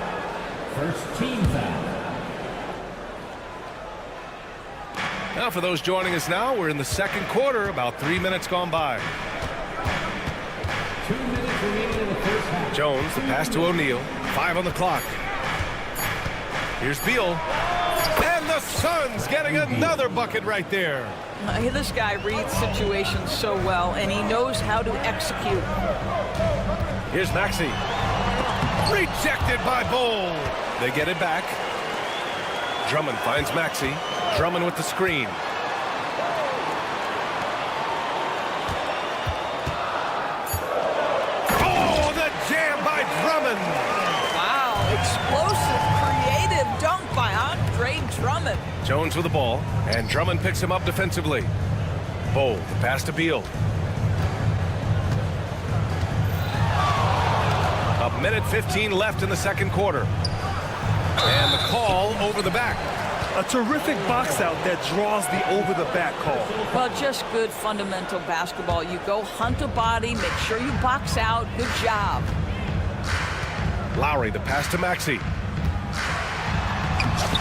First team foul. Now for those joining us now, we're in the second quarter, about 3 minutes gone by. 2 minutes remaining in the first half. Jones, the pass to O'Neal. 5 on the clock. Here's Beal. And the Suns getting another bucket right there. This guy reads situations so well, and he knows how to execute. Here's Maxey. Rejected by Bowl. They get it back. Drummond finds Maxey. Drummond with the screen. Oh, the jam by Drummond. Wow, explosive, creative dunk by Andre Drummond. Jones with the ball, and Drummond picks him up defensively. Bowl, the pass to Beal. A minute 15 left in the second quarter. And the call over the back. A terrific box out that draws the over-the-back call. Well, just good fundamental basketball. You go hunt a body, make sure you box out. Good job. Lowry, the pass to Maxey.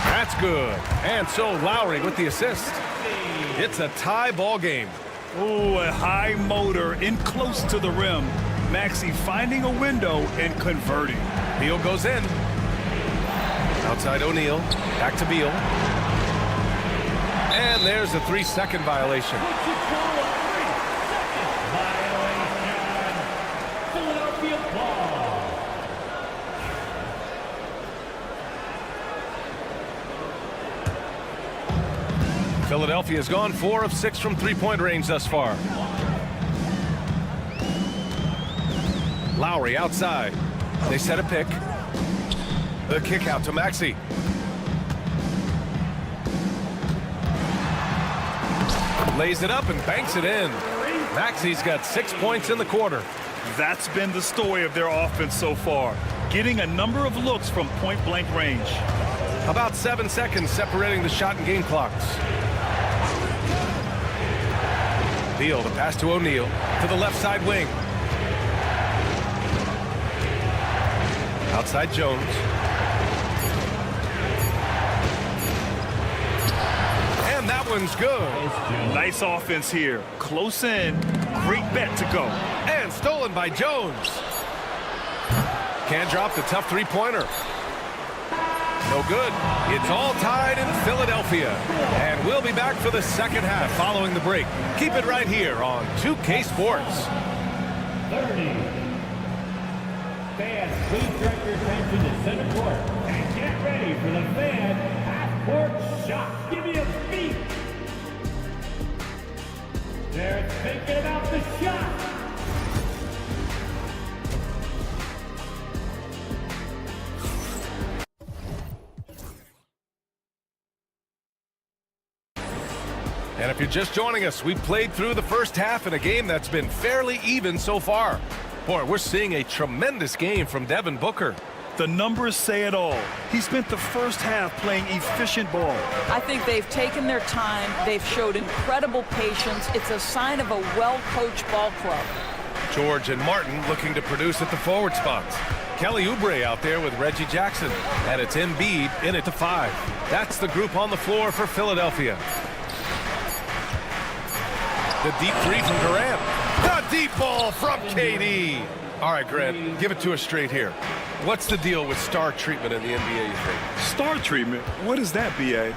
That's good. And so Lowry with the assist. It's a tie ball game. Oh, a high motor in close to the rim. Maxey finding a window and converting. Beal goes in. Outside O'Neal. Back to Beal. And there's a 3-second violation. Philadelphia's gone 4 of 6 from three-point range thus far. Lowry outside. They set a pick. The kick out to Maxey. Lays it up and banks it in. Maxey's got 6 points in the quarter. That's been the story of their offense so far. Getting a number of looks from point-blank range. About 7 seconds separating the shot and game clocks. Beal, the pass to O'Neal. To the left side wing. Outside Jones. And that one's good. Nice offense here. Close in. Great bet to go. And stolen by Jones. Can't drop the tough three-pointer. No good. It's all tied in Philadelphia. And we'll be back for the second half following the break. Keep it right here on 2K Sports. 30. Fans, please direct your attention to center court and get ready for the fan half-court shot. Give me a beat. They're thinking about the shot. And if you're just joining us, we've played through the first half in a game that's been fairly even so far. Boy, we're seeing a tremendous game from Devin Booker. The numbers say it all. He spent the first half playing efficient ball. I think they've taken their time. They've showed incredible patience. It's a sign of a well-coached ball club. George and Martin looking to produce at the forward spots. Kelly Oubre out there with Reggie Jackson. And it's Embiid in at the 5. That's the group on the floor for Philadelphia. The deep three from Durant. The deep ball from KD. All right, Grant, give it to us straight here. What's the deal with star treatment in the NBA, you think? Star treatment? What is that, B.A.?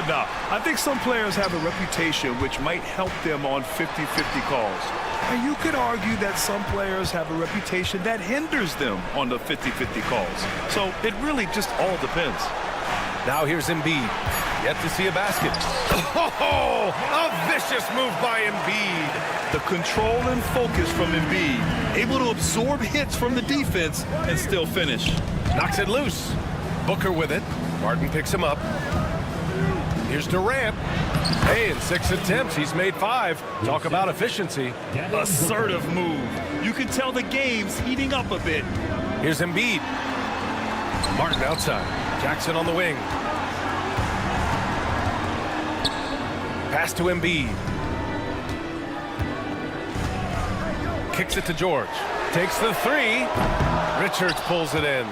Nah, I think some players have a reputation which might help them on 50-50 calls. And you could argue that some players have a reputation that hinders them on the 50-50 calls. So it really just all depends. Now here's Embiid. Yet to see a basket. Oh, a vicious move by Embiid. The control and focus from Embiid. Able to absorb hits from the defense and still finish. Knocks it loose. Booker with it. Martin picks him up. Here's Durant. Hey, in 6 attempts, he's made 5. Talk about efficiency. Assertive move. You can tell the game's heating up a bit. Here's Embiid. Martin outside. Jackson on the wing. Pass to Embiid. Kicks it to George. Takes the 3. Richards pulls it in.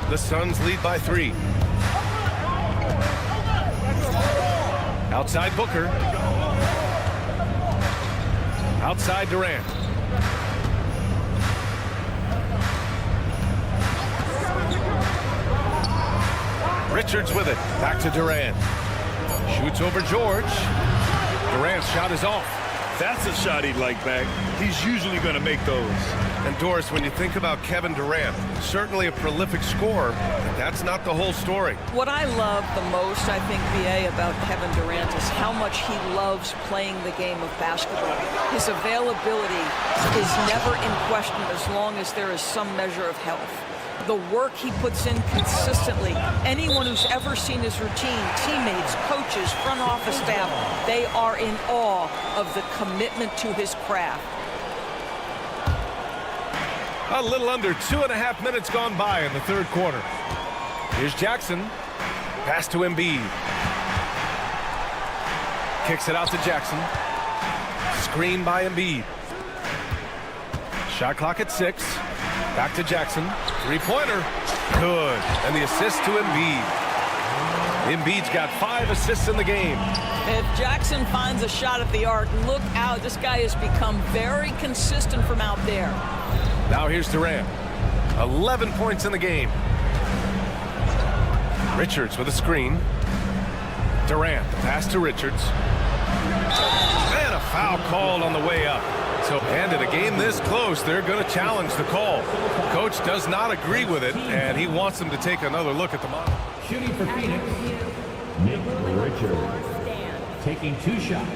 The Suns lead by 3. Outside Booker. Outside Durant. Richards with it. Back to Durant. Shoots over George. Durant's shot is off. That's a shot he'd like back. He's usually going to make those. And Doris, when you think about Kevin Durant, certainly a prolific scorer, but that's not the whole story. What I love the most, I think, BA, about Kevin Durant is how much he loves playing the game of basketball. His availability is never in question as long as there is some measure of health. The work he puts in consistently. Anyone who's ever seen his routine, teammates, coaches, front office staff, they are in awe of the commitment to his craft. A little under 2.5 minutes gone by in the third quarter. Here's Jackson. Pass to Embiid. Kicks it out to Jackson. Screen by Embiid. Shot clock at 6. Back to Jackson. Three-pointer. Good. And the assist to Embiid. Embiid's got 5 assists in the game. If Jackson finds a shot at the arc, look out. This guy has become very consistent from out there. Now here's Durant. 11 points in the game. Richards with a screen. Durant, the pass to Richards. And a foul called on the way up. So, and in a game this close, they're going to challenge the call. Coach does not agree with it, and he wants them to take another look at the model. Shooting for Phoenix, Nick Richards, taking 2 shots.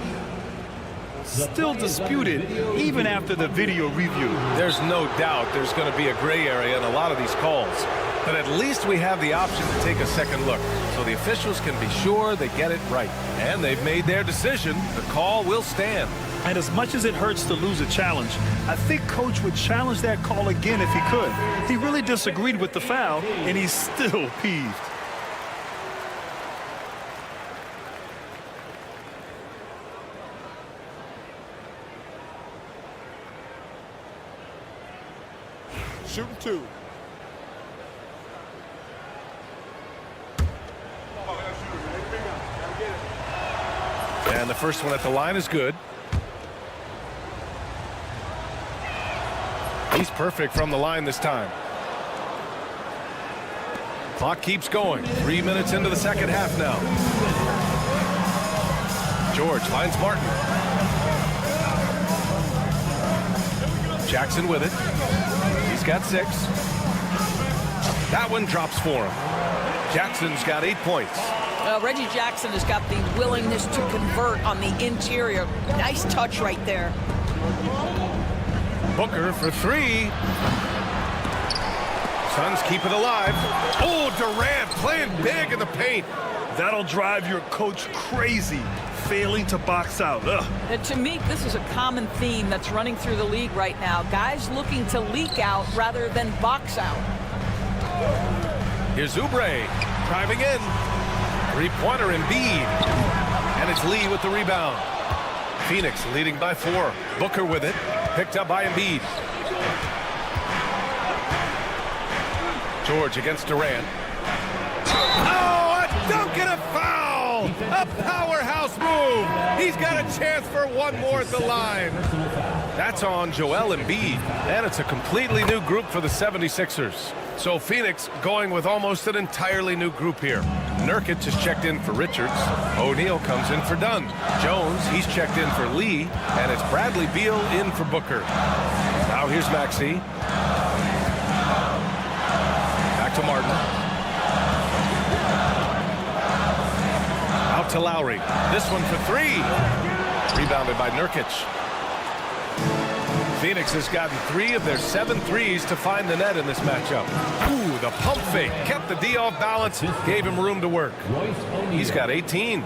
Still disputed even after the video review. There's no doubt there's going to be a gray area in a lot of these calls. But at least we have the option to take a second look. So the officials can be sure they get it right. And they've made their decision. The call will stand. And as much as it hurts to lose a challenge, I think Coach would challenge that call again if he could. He really disagreed with the foul, and he's still peeved. Shooting 2. And the first one at the line is good. He's perfect from the line this time. Clock keeps going. 3 minutes into the second half now. George finds Martin. Jackson with it. He's got 6. That one drops for him. Jackson's got 8 points. Reggie Jackson has got the willingness to convert on the interior. Nice touch right there. Booker for 3. Suns keep it alive. Oh, Durant playing big in the paint. That'll drive your coach crazy, failing to box out. And to me, this is a common theme that's running through the league right now. Guys looking to leak out rather than box out. Here's Oubre driving in. Three-pointer Embiid. And it's Lee with the rebound. Phoenix leading by 4. Booker with it. Picked up by Embiid. George against Durant. Oh, a dunk and a foul! A powerhouse move! He's got a chance for one more at the line. That's on Joel Embiid. And it's a completely new group for the 76ers. So Phoenix going with almost an entirely new group here. Nurkic has checked in for Richards. O'Neal comes in for Dunn. Jones, he's checked in for Lee. And it's Bradley Beal in for Booker. Now here's Maxey. Back to Martin. Out to Lowry. This one for 3. Rebounded by Nurkic. Phoenix has gotten 3 of their 7 threes to find the net in this matchup. Ooh, the pump fake kept the D off balance, gave him room to work. He's got 18.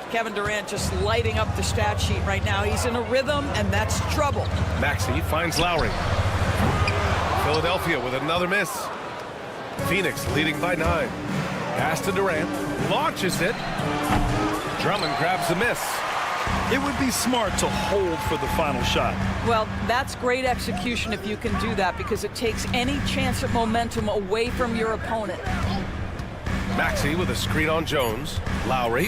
Kevin Durant just lighting up the stat sheet right now. He's in a rhythm, and that's trouble. Maxey finds Lowry. Philadelphia with another miss. Phoenix leading by 9. Pass to Durant. Launches it. Drummond grabs the miss. It would be smart to hold for the final shot. Well, that's great execution if you can do that, because it takes any chance at momentum away from your opponent. Maxey with a screen on Jones. Lowry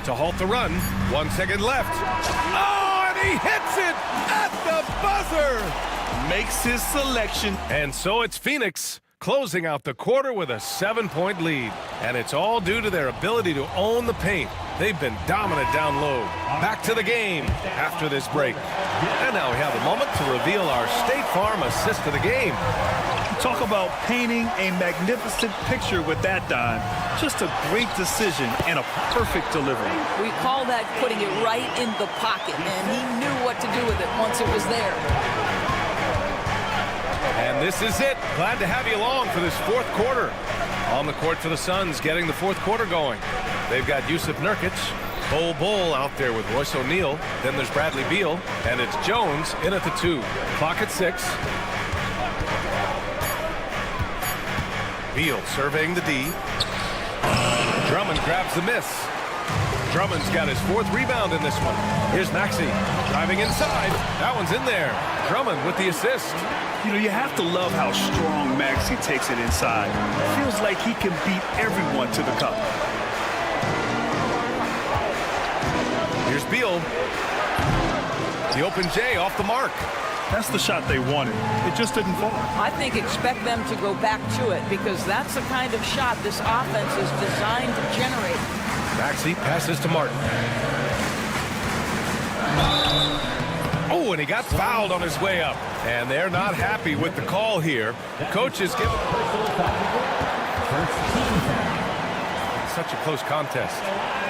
to halt the run. 1 second left. Oh, and he hits it at the buzzer. Makes his selection. And so it's Phoenix closing out the quarter with a 7-point lead. And it's all due to their ability to own the paint. They've been dominant down low. Back to the game after this break. And now we have a moment to reveal our State Farm assist of the game. Talk about painting a magnificent picture with that dime. Just a great decision and a perfect delivery. We call that putting it right in the pocket, and he knew what to do with it once it was there. And this is it. Glad to have you along for this fourth quarter. On the court for the Suns, getting the fourth quarter going. They've got Yusuf Nurkic, Bull out there with Royce O'Neal. Then there's Bradley Beal, and it's Jones in at the 2. Clock at 6. Beal surveying the D. Drummond grabs the miss. Drummond's got his 4th rebound in this one. Here's Maxey driving inside. That one's in there. Drummond with the assist. You know, you have to love how strong Maxey takes it inside. Feels like he can beat everyone to the cup. Here's Beal. The open J off the mark. That's the shot they wanted. It just didn't fall. I think expect them to go back to it because that's the kind of shot this offense is designed to generate. Maxey passes to Martin. Oh, and he got fouled on his way up. And they're not happy with the call here. The coach is giving such a close contest.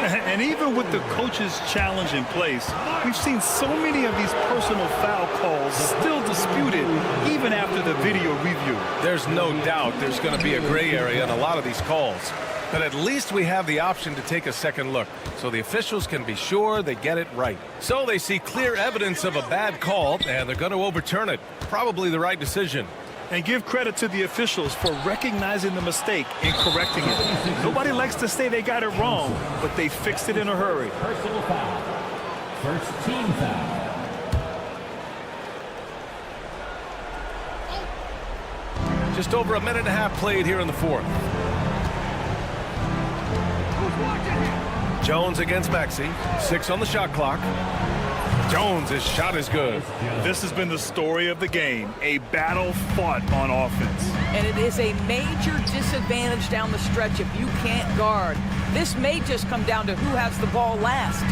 And even with the coach's challenge in place, we've seen so many of these personal foul calls still disputed even after the video review. There's no doubt there's going to be a gray area in a lot of these calls. But at least we have the option to take a second look so the officials can be sure they get it right. So they see clear evidence of a bad call, and they're going to overturn it. Probably the right decision. And give credit to the officials for recognizing the mistake and correcting it. Nobody likes to say they got it wrong, but they fixed it in a hurry. Personal foul. First team foul. Just over a minute and a half played here in the 4th. Jones against Maxey. 6 on the shot clock. Jones' shot is good. This has been the story of the game, a battle fought on offense. And it is a major disadvantage down the stretch if you can't guard. This may just come down to who has the ball last.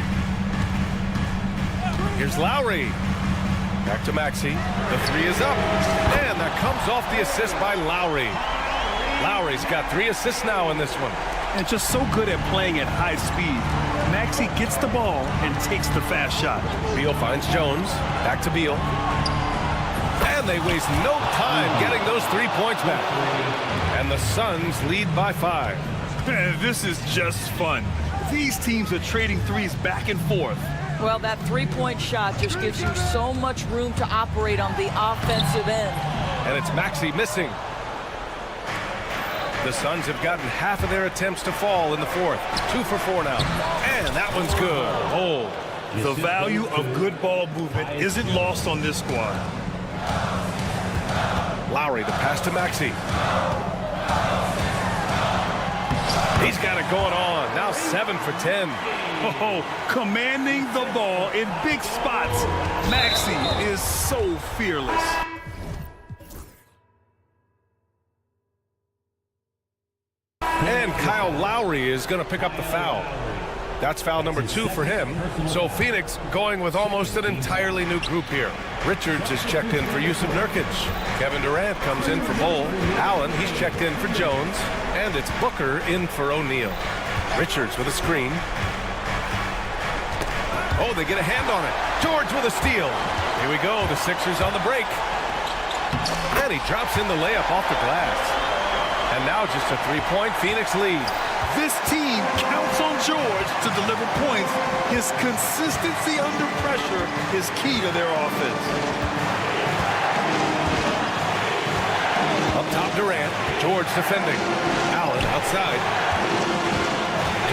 Here's Lowry. Back to Maxey. The 3 is up. And that comes off the assist by Lowry. Lowry's got 3 assists now in this one. And just so good at playing at high speed. Maxey gets the ball and takes the fast shot. Beal finds Jones. Back to Beal. And they waste no time getting those 3 points back. And the Suns lead by 5. This is just fun. These teams are trading threes back and forth. Well, that 3-point shot just gives you so much room to operate on the offensive end. And it's Maxey missing. The Suns have gotten half of their attempts to fall in the 4th. 2 for 4 now. And that one's good. Oh. The value of good ball movement isn't lost on this squad. Lowry, the pass to Maxey. He's got it going on. Now 7 for 10. Oh, commanding the ball in big spots. Maxey is so fearless. And Kyle Lowry is going to pick up the foul. That's foul number 2 for him. So Phoenix going with almost an entirely new group here. Richards is checked in for Yusuf Nurkic. Kevin Durant comes in for Bull. Allen, he's checked in for Jones. And it's Booker in for O'Neal. Richards with a screen. Oh, they get a hand on it. George with a steal. Here we go. The Sixers on the break. And he drops in the layup off the glass. And now just a 3-point Phoenix lead. This team counts on George to deliver points. His consistency under pressure is key to their offense. Up top, Durant. George defending. Allen outside.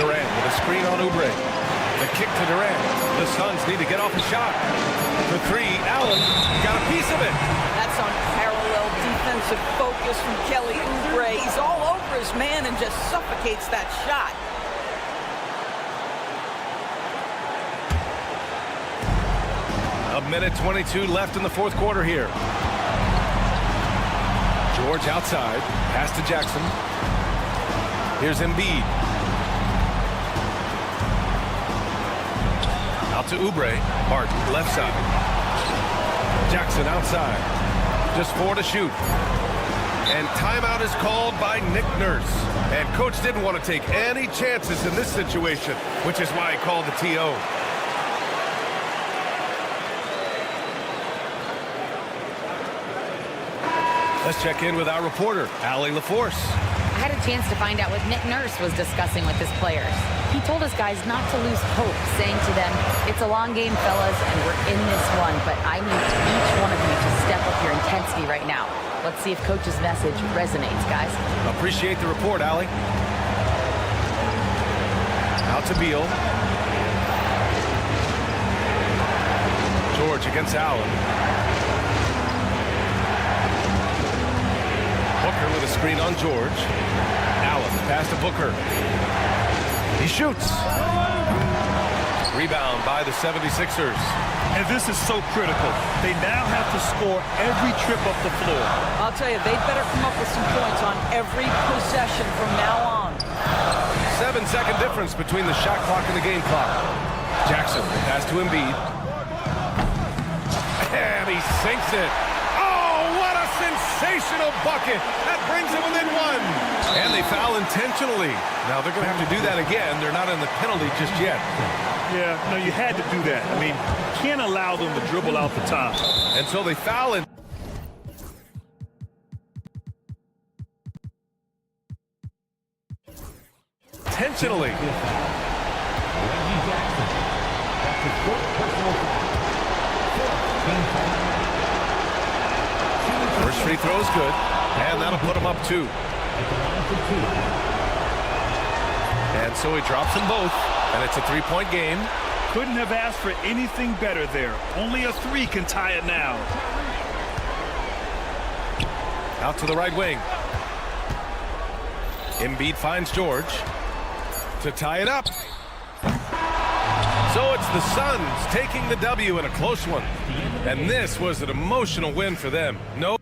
Durant with a screen on Oubre. The kick to Durant. The Suns need to get off a shot. For 3, Allen got a piece of it. That's unparalleled defensive focus from Kelly Oubre. He's all over his man and just suffocates that shot. A minute 22 left in the 4th quarter here. George outside. Pass to Jackson. Here's Embiid. Out to Oubre. Martin, left side. Jackson outside. Just 4 to shoot. And timeout is called by Nick Nurse. And coach didn't want to take any chances in this situation, which is why he called the TO. Let's check in with our reporter, Allie LaForce. I had a chance to find out what Nick Nurse was discussing with his players. He told his guys not to lose hope, saying to them, "It's a long game, fellas, and we're in this one, but I need each one of you to step up your intensity right now." Let's see if coach's message resonates, guys. Appreciate the report, Allie. Out to Beal. George against Allen. Booker with a screen on George. Allen pass to Booker. He shoots. Rebound by the 76ers. And this is so critical. They now have to score every trip up the floor. I'll tell you, they'd better come up with some points on every possession from now on. 7-second difference between the shot clock and the game clock. Jackson pass to Embiid. And he sinks it. Oh, what a sensational bucket. That brings him within 1. And they foul intentionally. Now they're going to have to do that again. They're not in the penalty just yet. Yeah, no, you had to do that. I mean, you can't allow them to dribble out the top. And so they foul in. Intentionally. First free throw is good, and that'll put him up 2. And so he drops them both, and it's a 3-point game. Couldn't have asked for anything better there. Only a 3 can tie it now. Out to the right wing. Embiid finds George to tie it up. So it's the Suns taking the W in a close one. And this was an emotional win for them. No.